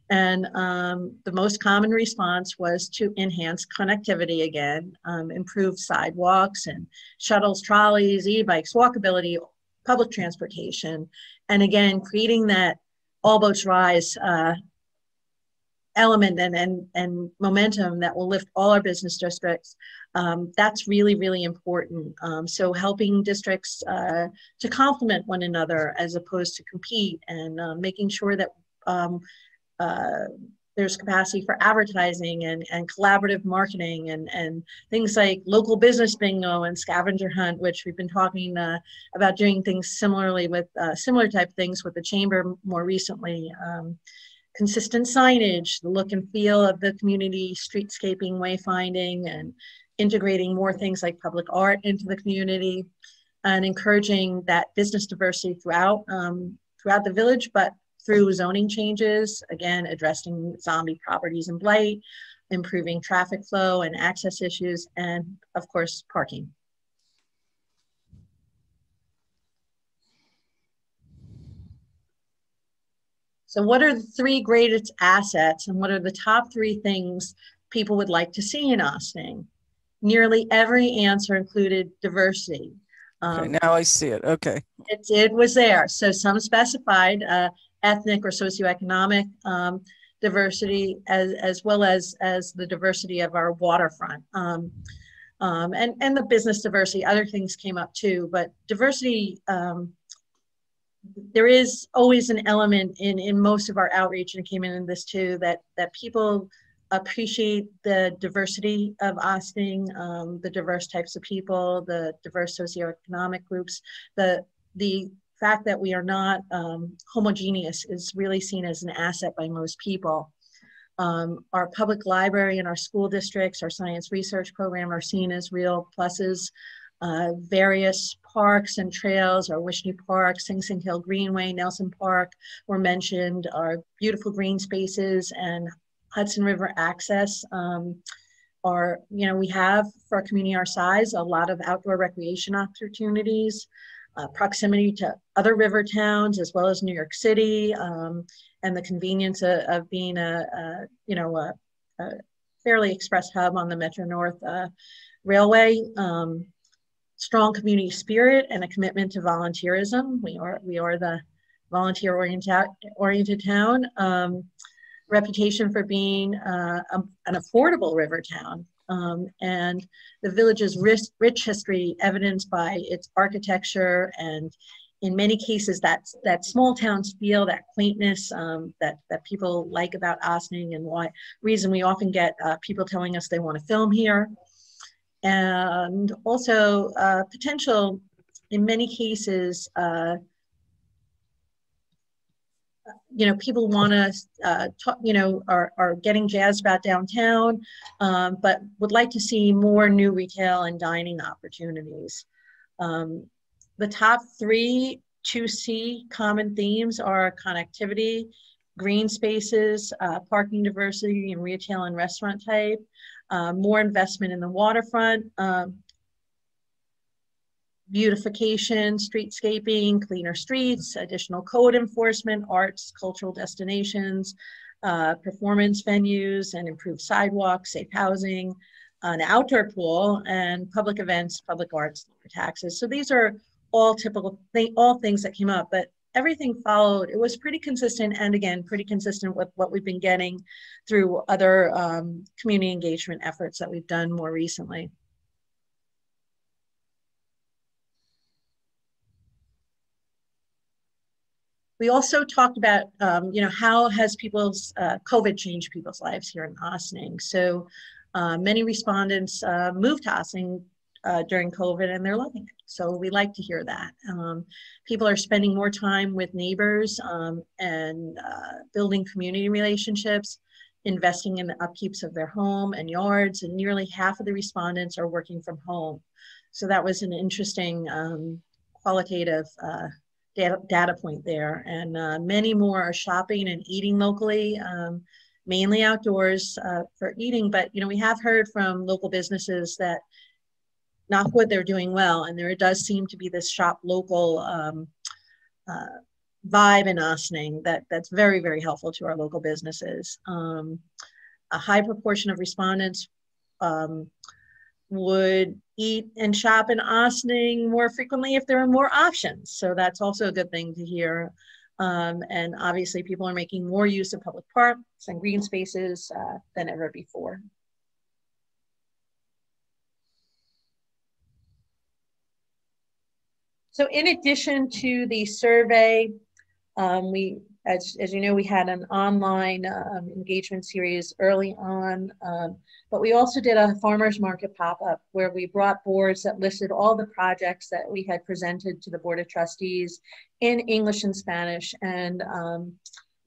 And the most common response was to enhance connectivity again, improve sidewalks and shuttles, trolleys, e-bikes, walkability, public transportation, and again, creating that All Boats Rise element and momentum that will lift all our business districts. That's really, really important. So helping districts to complement one another as opposed to compete, and making sure that there's capacity for advertising and collaborative marketing and things like local business bingo and scavenger hunt, which we've been talking about doing things similarly with similar type things with the chamber more recently. Consistent signage, the look and feel of the community, streetscaping, wayfinding, and integrating more things like public art into the community, and encouraging that business diversity throughout the village, but through zoning changes, again, addressing zombie properties and blight, improving traffic flow and access issues, and of course, parking. So what are the three greatest assets, and what are the top three things people would like to see in Ossining? Nearly every answer included diversity. Okay, now I see it, okay. It was there. So some specified ethnic or socioeconomic diversity, as well as the diversity of our waterfront. And the business diversity, other things came up too, but diversity, there is always an element in most of our outreach, and it came in this too, that people appreciate the diversity of Ossining, the diverse types of people, the diverse socioeconomic groups. The fact that we are not homogeneous is really seen as an asset by most people. Our public library and our school districts, our science research program are seen as real pluses. Various parks and trails, our Wishney Park, Sing Sing Hill Greenway, Nelson Park were mentioned, our beautiful green spaces and Hudson River access are, we have for a community our size, a lot of outdoor recreation opportunities, proximity to other river towns as well as New York City, and the convenience of being a fairly express hub on the Metro North Railway. Strong community spirit and a commitment to volunteerism. We are the volunteer-oriented town. Reputation for being an affordable river town. And the village's rich history evidenced by its architecture and in many cases that small towns feel, that quaintness that people like about Ossining, and reason we often get people telling us they want to film here. And also potential, in many cases, people want to talk, are getting jazzed about downtown, but would like to see more new retail and dining opportunities. The top 3 2C common themes are connectivity, green spaces, parking diversity, and retail and restaurant type, more investment in the waterfront, beautification, streetscaping, cleaner streets, additional code enforcement, arts, cultural destinations, performance venues, and improved sidewalks, safe housing, an outdoor pool, and public events, public arts, taxes. So these are all typical, all things that came up, but everything followed. It was pretty consistent, and again, pretty consistent with what we've been getting through other community engagement efforts that we've done more recently. We also talked about, how has people's COVID changed people's lives here in Ossining. So many respondents moved to Ossining during COVID, and they're loving it. So we like to hear that. People are spending more time with neighbors and building community relationships, investing in the upkeeps of their home and yards, and nearly half of the respondents are working from home. So that was an interesting qualitative data point there. And many more are shopping and eating locally, mainly outdoors for eating. But, we have heard from local businesses that knock wood, they're doing well. And there does seem to be this shop local vibe in Ossining that's very, very helpful to our local businesses. A high proportion of respondents would eat and shop in Ossining more frequently if there were more options. So that's also a good thing to hear. And obviously people are making more use of public parks and green spaces than ever before. So in addition to the survey, as you know, we had an online engagement series early on, but we also did a farmers market pop-up where we brought boards that listed all the projects that we had presented to the Board of Trustees in English and Spanish. And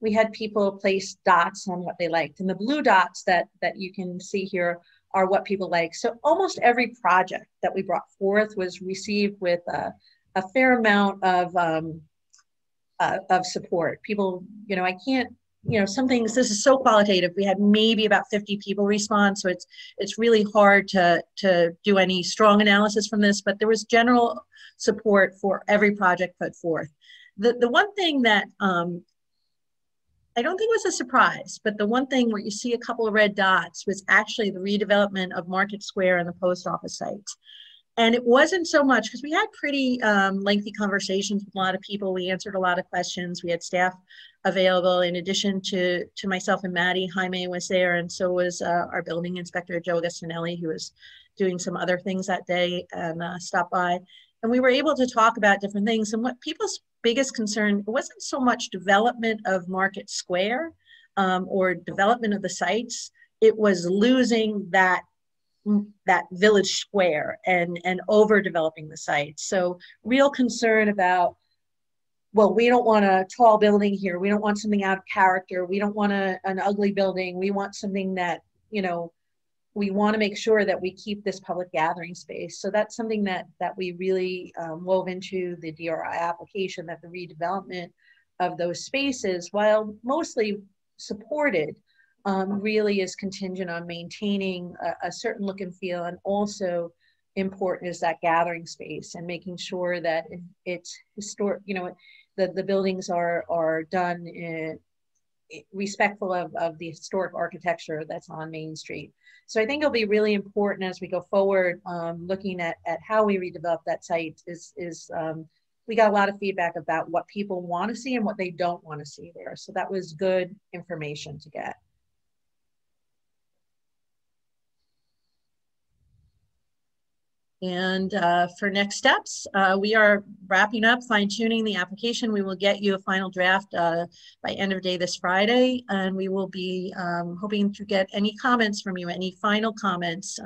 we had people place dots on what they liked. And the blue dots that you can see here are what people like. So almost every project that we brought forth was received with a fair amount of support. People, I can't, some things, this is so qualitative. We had maybe about 50 people respond. So it's really hard to do any strong analysis from this, but there was general support for every project put forth. The one thing that I don't think was a surprise, but the one thing where you see a couple of red dots was actually the redevelopment of Market Square and the post office sites. And it wasn't so much, because we had pretty lengthy conversations with a lot of people. We answered a lot of questions. We had staff available. In addition to myself and Maddi, Jaime was there, and so was our building inspector, Joe Gastinelli, who was doing some other things that day and stopped by. And we were able to talk about different things. And what people's biggest concern, it wasn't so much development of Market Square or development of the sites. it was losing that village square and overdeveloping the site. So real concern about, well, we don't want a tall building here. We don't want something out of character. We don't want an ugly building. We want something that, you know, we want to make sure that we keep this public gathering space. So that's something that we really wove into the DRI application, that the redevelopment of those spaces, while mostly supported, really is contingent on maintaining a certain look and feel, and also important is that gathering space and making sure that it's historic, you know, the buildings are done respectful of the historic architecture that's on Main Street. So I think it'll be really important as we go forward, looking at how we redevelop that site we got a lot of feedback about what people want to see and what they don't want to see there. So that was good information to get. And for next steps, we are wrapping up, fine-tuning the application. We will get you a final draft by end of day this Friday, and we will be hoping to get any comments from you, any final comments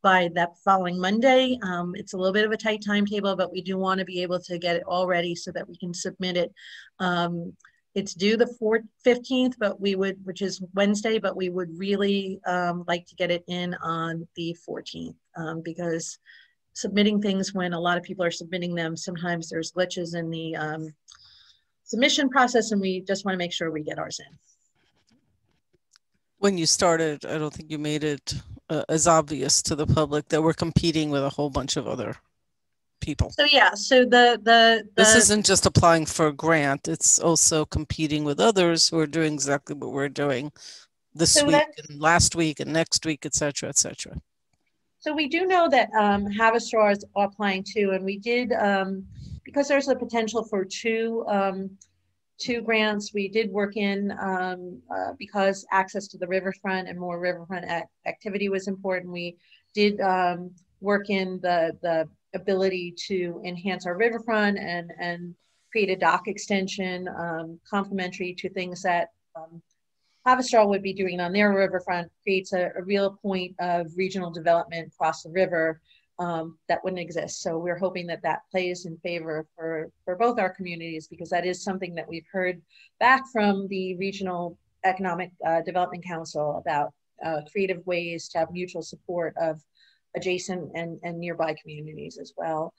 by that following Monday. It's a little bit of a tight timetable, but we do want to be able to get it all ready so that we can submit it. It's due the 15th, but which is Wednesday, but we would really like to get it in on the 14th because submitting things when a lot of people are submitting them, sometimes there's glitches in the submission process, and we just want to make sure we get ours in. When you started, I don't think you made it as obvious to the public that we're competing with a whole bunch of other people. So yeah, so this isn't just applying for a grant, it's also competing with others who are doing exactly what we're doing this week and last week and next week, et cetera, et cetera. So we do know that Havistraw is applying too, and we did, because there's a potential for two grants, we did work in, because access to the riverfront and more riverfront activity was important, we did work in the ability to enhance our riverfront and create a dock extension complementary to things that Havistraw would be doing on their riverfront, creates a real point of regional development across the river that wouldn't exist. So we're hoping that that plays in favor for both our communities, because that is something that we've heard back from the Regional Economic Development Council about creative ways to have mutual support of adjacent and nearby communities as well.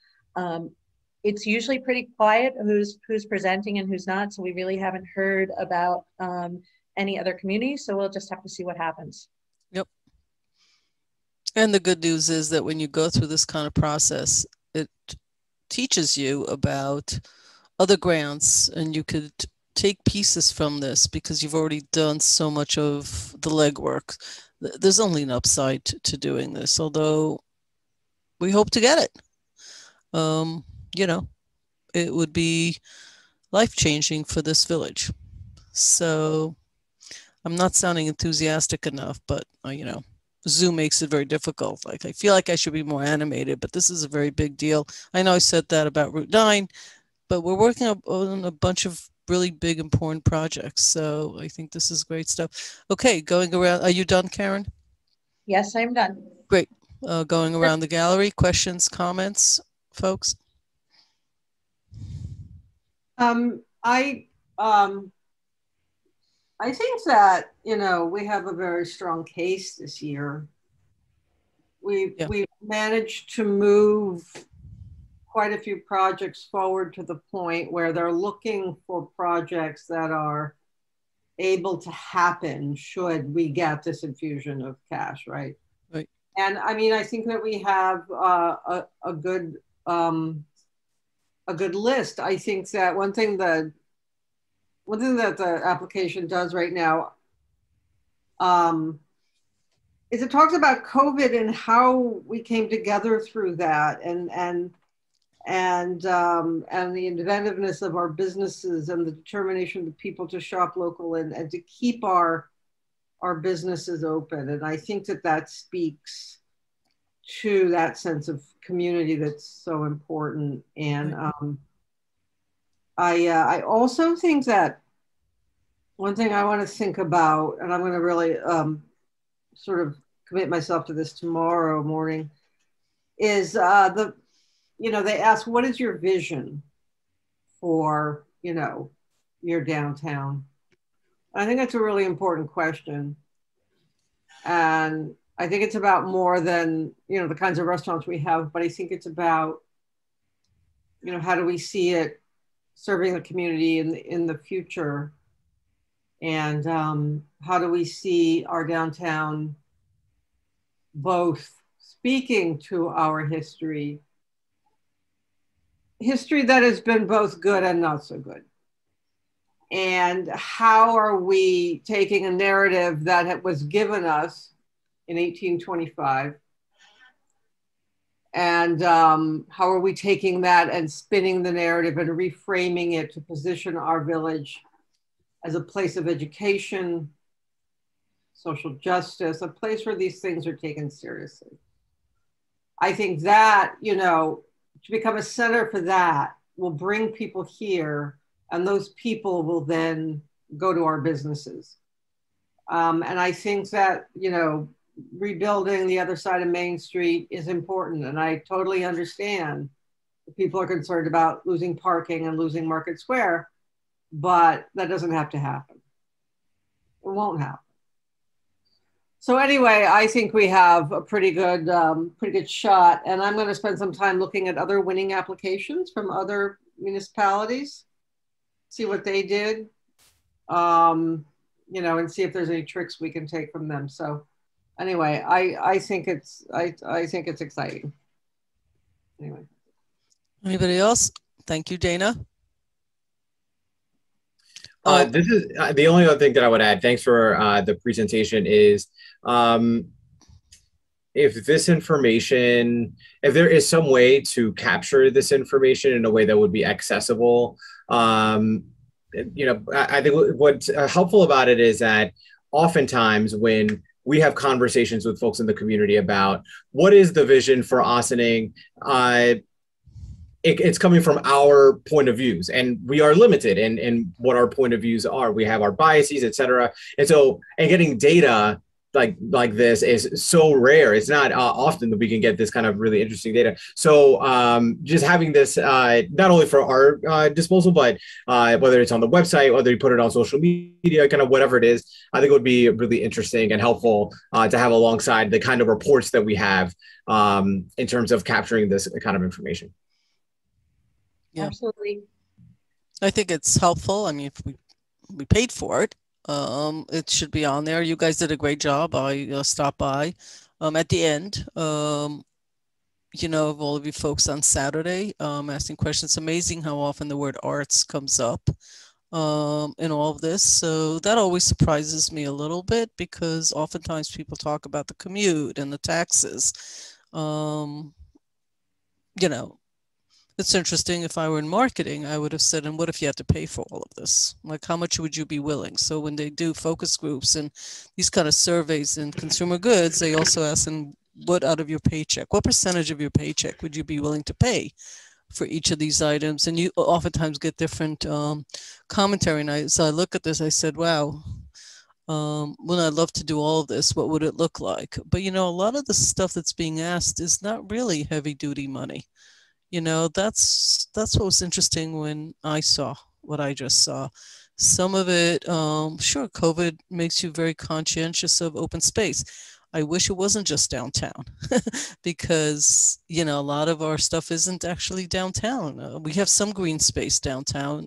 It's usually pretty quiet who's presenting and who's not, so we really haven't heard about any other communities, so we'll just have to see what happens. Yep. And the good news is that when you go through this kind of process, it teaches you about other grants, and you could take pieces from this because you've already done so much of the legwork. There's only an upside to doing this, although we hope to get it. You know, it would be life-changing for this village. So I'm not sounding enthusiastic enough, but you know, Zoom makes it very difficult. Like, I feel like I should be more animated, but this is a very big deal. I know I said that about Route 9, but we're working on a bunch of really big, important projects. So I think this is great stuff. Okay, going around. Are you done, Karen? Yes, I'm done. Great. Going around the gallery, questions, comments, folks? I think that, you know, we have a very strong case this year. We've managed to move quite a few projects forward to the point where they're looking for projects that are able to happen should we get this infusion of cash, right? Right. And I mean, I think that we have a good list. I think that one thing that the application does right now is it talks about COVID and how we came together through that, and the inventiveness of our businesses and the determination of the people to shop local and to keep our businesses open. And I think that speaks to that sense of community that's so important. And I also think that one thing I want to think about, and I'm going to really sort of commit myself to this tomorrow morning, is they ask, what is your vision for, your downtown? I think that's a really important question. And I think it's about more than, the kinds of restaurants we have, but I think it's about, how do we see it serving the community in the future? And how do we see our downtown both speaking to our history that has been both good and not so good? And how are we taking a narrative that was given us in 1825, and how are we taking that and spinning the narrative and reframing it to position our village as a place of education, social justice, a place where these things are taken seriously? I think that, to become a center for that will bring people here, and those people will then go to our businesses. And I think that, rebuilding the other side of Main Street is important. And I totally understand that people are concerned about losing parking and losing Market Square, but that doesn't have to happen. It won't happen. So anyway, I think we have a pretty good shot. And I'm going to spend some time looking at other winning applications from other municipalities, see what they did, and see if there's any tricks we can take from them. So anyway, I think it's exciting. Anyway. Anybody else? Thank you, Dana. This is the only other thing that I would add. Thanks for the presentation. Is if this information, if there is some way to capture this information in a way that would be accessible, I think what's helpful about it is that oftentimes when we have conversations with folks in the community about what is the vision for Ossining, it's coming from our point of views, and we are limited in what our point of views are. We have our biases, et cetera. And getting data like this is so rare. It's not often that we can get this kind of really interesting data. So just having this not only for our disposal, but whether it's on the website, whether you put it on social media, kind of whatever it is, I think it would be really interesting and helpful to have alongside the kind of reports that we have in terms of capturing this kind of information. Yeah. Absolutely. I think it's helpful. I mean, if we paid for it, it should be on there. You guys did a great job. I stopped by at the end, of all of you folks on Saturday asking questions. It's amazing how often the word arts comes up in all of this. So that always surprises me a little bit, because oftentimes people talk about the commute and the taxes. It's interesting. If I were in marketing, I would have said, and what if you had to pay for all of this? Like, how much would you be willing? So when they do focus groups and these kind of surveys in consumer goods, they also ask them, what out of your paycheck, what percentage of your paycheck would you be willing to pay for each of these items? And you oftentimes get different commentary. And so I look at this, I said, wow, wouldn't I love to do all of this? What would it look like? But, a lot of the stuff that's being asked is not really heavy duty money. That's what was interesting when I saw what I just saw. Some of it, sure, COVID makes you very conscientious of open space. I wish it wasn't just downtown because, a lot of our stuff isn't actually downtown. We have some green space downtown,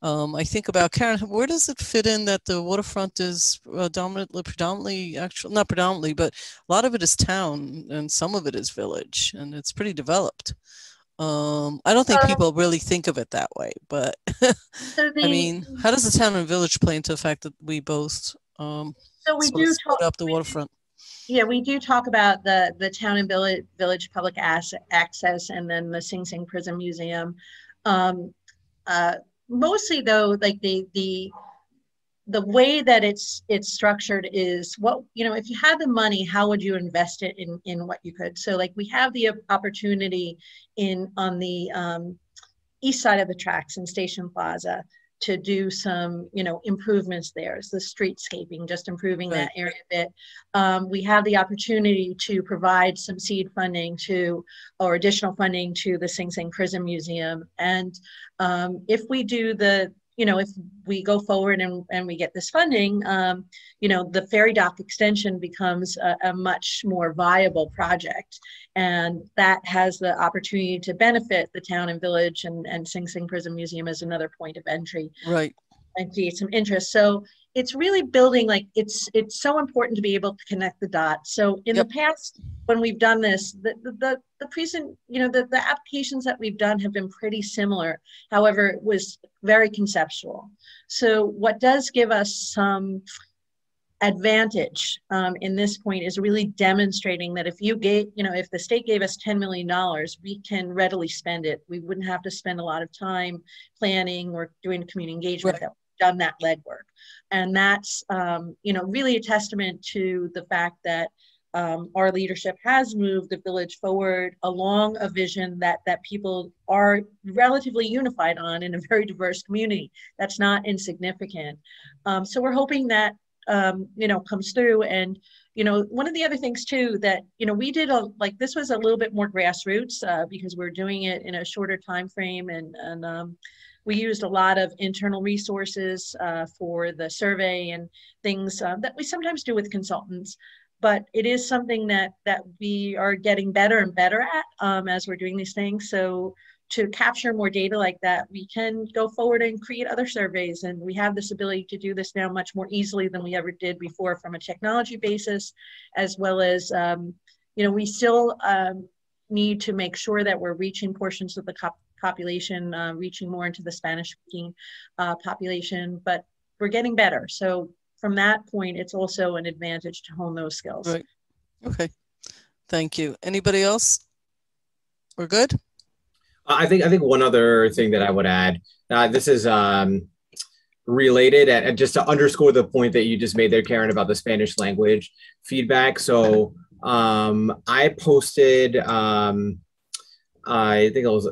I think about, Karen, where does it fit in that the waterfront is predominantly, actually, not predominantly, but a lot of it is town and some of it is village, and it's pretty developed. I don't think people really think of it that way, but I mean, how does the town and village play into the fact that we both so we do talk up the waterfront? Yeah, we do talk about the town and village public access, and then the Sing Sing Prison Museum. Mostly though, like the way that it's structured is what, if you had the money, how would you invest it in what you could? So like we have the opportunity on the east side of the tracks in Station Plaza to do some, improvements there. It's the streetscaping, just improving that area a bit. We have the opportunity to provide some seed funding or additional funding to the Sing Sing Prison Museum. And if we do if we go forward and we get this funding, the ferry dock extension becomes a much more viable project. And that has the opportunity to benefit the town and village, and Sing Sing Prison Museum as another point of entry. Right. And create some interest. So it's really building, it's so important to be able to connect the dots. So in the past, when we've done this, the applications that we've done have been pretty similar. However, it was very conceptual. So what does give us some advantage in this point is really demonstrating that if the state gave us $10 million, we can readily spend it. We wouldn't have to spend a lot of time planning or doing community engagement. That we've done that legwork. And that's, really a testament to the fact that our leadership has moved the village forward along a vision that people are relatively unified on in a very diverse community. That's not insignificant. So we're hoping that comes through. And, one of the other things too, that, we did this was a little bit more grassroots because we're doing it in a shorter time frame. And we used a lot of internal resources for the survey and things that we sometimes do with consultants. But it is something that we are getting better and better at as we're doing these things. So to capture more data like that, we can go forward and create other surveys. And we have this ability to do this now much more easily than we ever did before from a technology basis, as well as, we still need to make sure that we're reaching portions of the population, reaching more into the Spanish-speaking population, but we're getting better. So from that point, it's also an advantage to hone those skills. Right. Okay. Thank you. Anybody else? We're good? I think one other thing that I would add, this is related, and just to underscore the point that you just made there, Karen, about the Spanish language feedback. So I posted, I think it was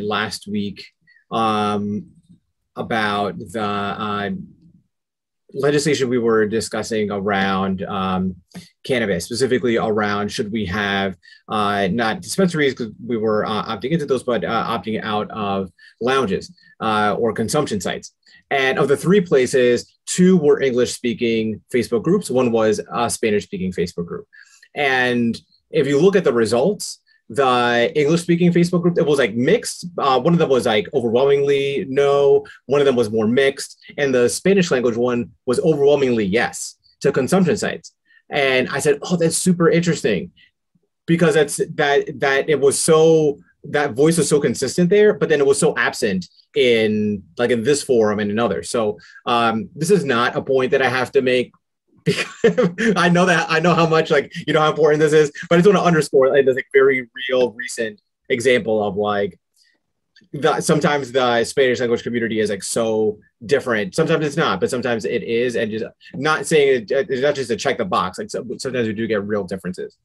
last week, about the legislation we were discussing around cannabis, specifically around should we have not dispensaries, because we were opting into those, but opting out of lounges or consumption sites. And of the 3 places, 2 were English-speaking Facebook groups. 1 was a Spanish-speaking Facebook group. And if you look at the results, the English-speaking Facebook group, it was mixed. One of them was overwhelmingly no. One of them was more mixed. And the Spanish language one was overwhelmingly yes to consumption sites. And I said, oh, that's super interesting, because that voice was so consistent there, but then it was so absent in this forum and in others. So this is not a point that I have to make, because I know how much how important this is, but I just want to underscore this very real recent example of sometimes the Spanish language community is so different. Sometimes it's not, but sometimes it is, and just not saying it's not just to check the box. Sometimes we do get real differences.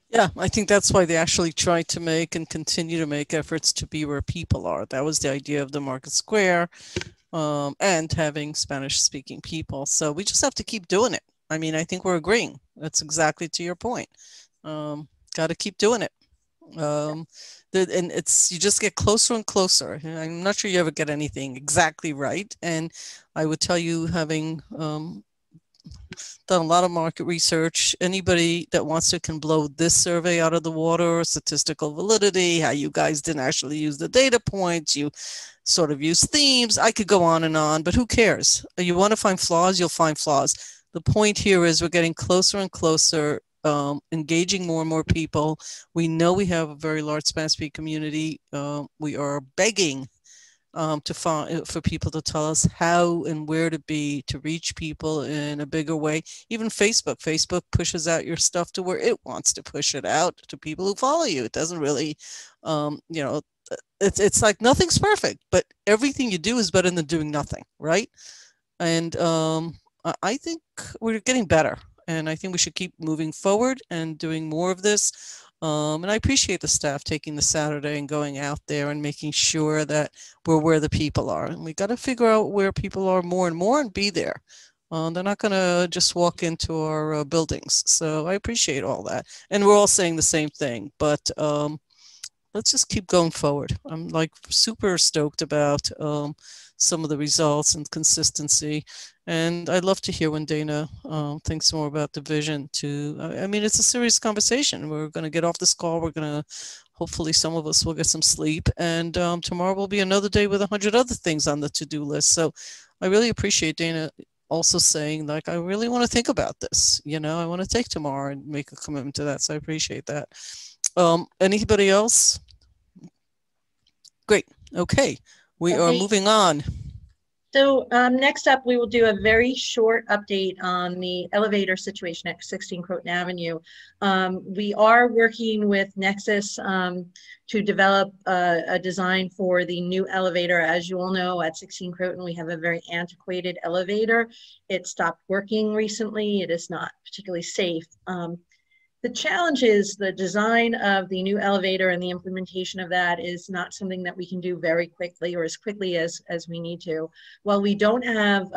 Yeah, I think that's why they actually try to make and continue to make efforts to be where people are. That was the idea of the Market Square. And having Spanish-speaking people. So we just have to keep doing it. I mean, I think we're agreeing. That's exactly to your point. Got to keep doing it. And you just get closer and closer. I'm not sure you ever get anything exactly right. And I would tell you, having done a lot of market research, anybody that wants to can blow this survey out of the water, statistical validity, how you guys didn't actually use the data points, you sort of use themes. I could go on, but who cares? You want to find flaws, you'll find flaws. The point here is we're getting closer and closer, engaging more and more people. We know we have a very large Spanish-speaking community. We are begging for people to tell us how and where to be to reach people in a bigger way. Even Facebook pushes out your stuff to where it wants to push it out to people who follow you. It doesn't really, it's like nothing's perfect, but everything you do is better than doing nothing, right? And I think we're getting better, and I think we should keep moving forward and doing more of this. And I appreciate the staff taking the Saturday and going out there and making sure that we're where the people are. And we got to figure out where people are more and more and be there. They're not going to just walk into our buildings. So I appreciate all that. And we're all saying the same thing, but let's just keep going forward. I'm like super stoked about some of the results and consistency. And I'd love to hear when Dana thinks more about the vision too. I mean, it's a serious conversation. We're going to get off this call. We're going to, hopefully some of us will get some sleep. And tomorrow will be another day with 100 other things on the to-do list. So I really appreciate Dana also saying, like, I really want to think about this. You know, I want to take tomorrow and make a commitment to that. So I appreciate that. Anybody else? Great. Okay. We are moving on. So next up, we will do a very short update on the elevator situation at 16 Croton Avenue. We are working with Nexus to develop a design for the new elevator. As you all know, at 16 Croton, we have a very antiquated elevator. It stopped working recently. It is not particularly safe. The challenge is the design of the new elevator and the implementation of that is not something that we can do very quickly or as quickly as we need to. While we don't have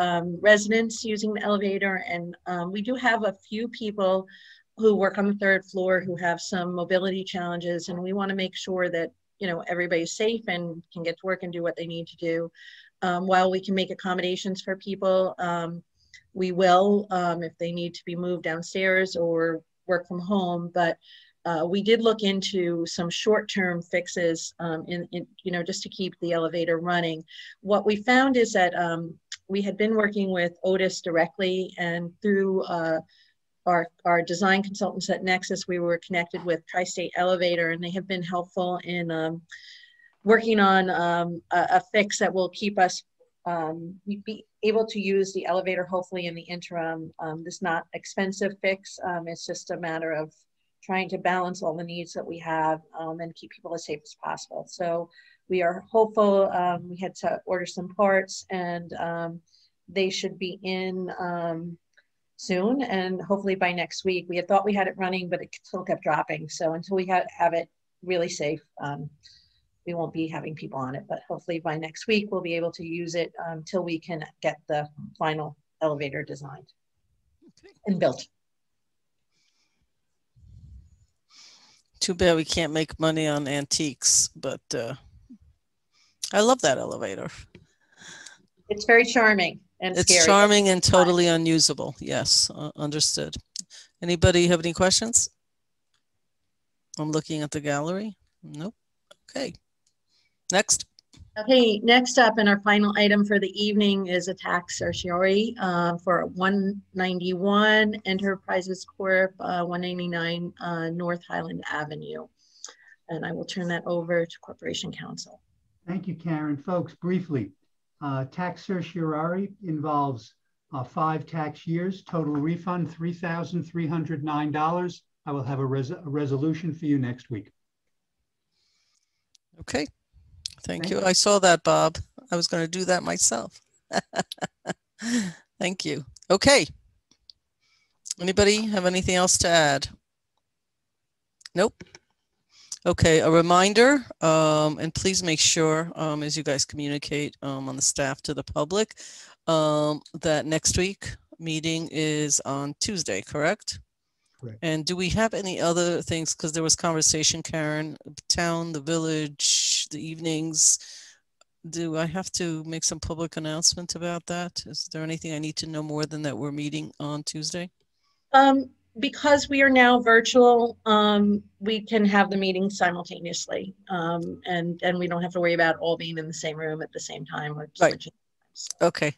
residents using the elevator, and we do have a few people who work on the third floor who have some mobility challenges, and we want to make sure that, you know, everybody's safe and can get to work and do what they need to do. While we can make accommodations for people, we will if they need to be moved downstairs or work from home, but we did look into some short-term fixes in you know, just to keep the elevator running. What we found is that we had been working with Otis directly, and through our design consultants at Nexus, we were connected with Tri-State Elevator, and they have been helpful in working on a fix that will keep us be able to use the elevator hopefully in the interim. This is not expensive fix. It's just a matter of trying to balance all the needs that we have and keep people as safe as possible. So we are hopeful. We had to order some parts, and they should be in soon, and hopefully by next week. We had thought we had it running, but it still kept dropping. So until we have it really safe, we won't be having people on it, but hopefully by next week, we'll be able to use it until we can get the final elevator designed and built. Too bad we can't make money on antiques, but I love that elevator. It's very charming and scary. It's charming and totally unusable. Yes, understood. Anybody have any questions? I'm looking at the gallery. Nope. Okay. Next. Okay, next up, and our final item for the evening is a tax certiorari for 191 Enterprises Corp, 199 North Highland Avenue. And I will turn that over to Corporation Counsel. Thank you, Karen. Folks, briefly, tax certiorari involves 5 tax years, total refund $3,309. I will have a resolution for you next week. Okay. Thank you. I saw that, Bob. I was going to do that myself. Thank you. Okay. Anybody have anything else to add? Nope. Okay, a reminder, and please make sure as you guys communicate on the staff to the public, that next week meeting is on Tuesday, correct? Correct. And do we have any other things? Because there was conversation, Karen, town, the village, the evenings. Do I have to make some public announcement about that? Is there anything I need to know more than that we're meeting on Tuesday? Because we are now virtual, we can have the meeting simultaneously, and we don't have to worry about all being in the same room at the same time. Or right. Okay.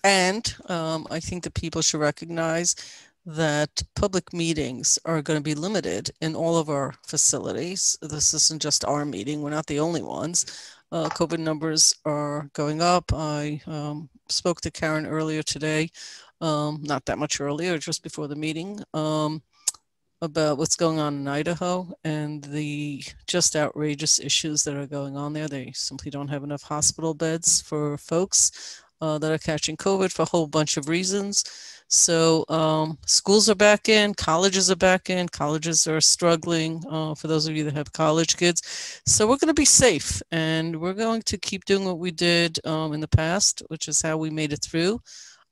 And I think that people should recognize that public meetings are going to be limited in all of our facilities. This isn't just our meeting. We're not the only ones. COVID numbers are going up. I spoke to Karen earlier today, not that much earlier, just before the meeting, about what's going on in Idaho and the just outrageous issues that are going on there. They simply don't have enough hospital beds for folks that are catching COVID for a whole bunch of reasons. So schools are back in, colleges are back in, colleges are struggling for those of you that have college kids. So we're going to be safe, and we're going to keep doing what we did in the past, which is how we made it through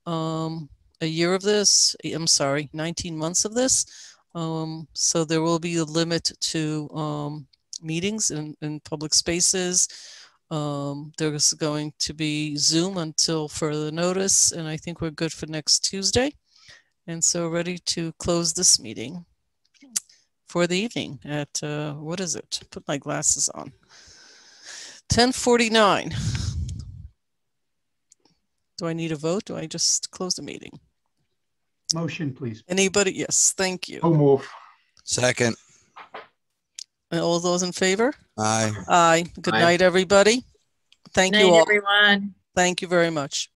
a year of this. I'm sorry, 19 months of this. So there will be a limit to meetings in public spaces. There's going to be Zoom until further notice, and I think we're good for next Tuesday. And so ready to close this meeting for the evening at, what is it? Put my glasses on. 10:49. Do I need a vote? Do I just close the meeting? Motion, please. Anybody? Yes, thank you. So move. Second. All those in favor? Aye. Aye. Good night, everybody. Thank you all. Everyone. Thank you very much.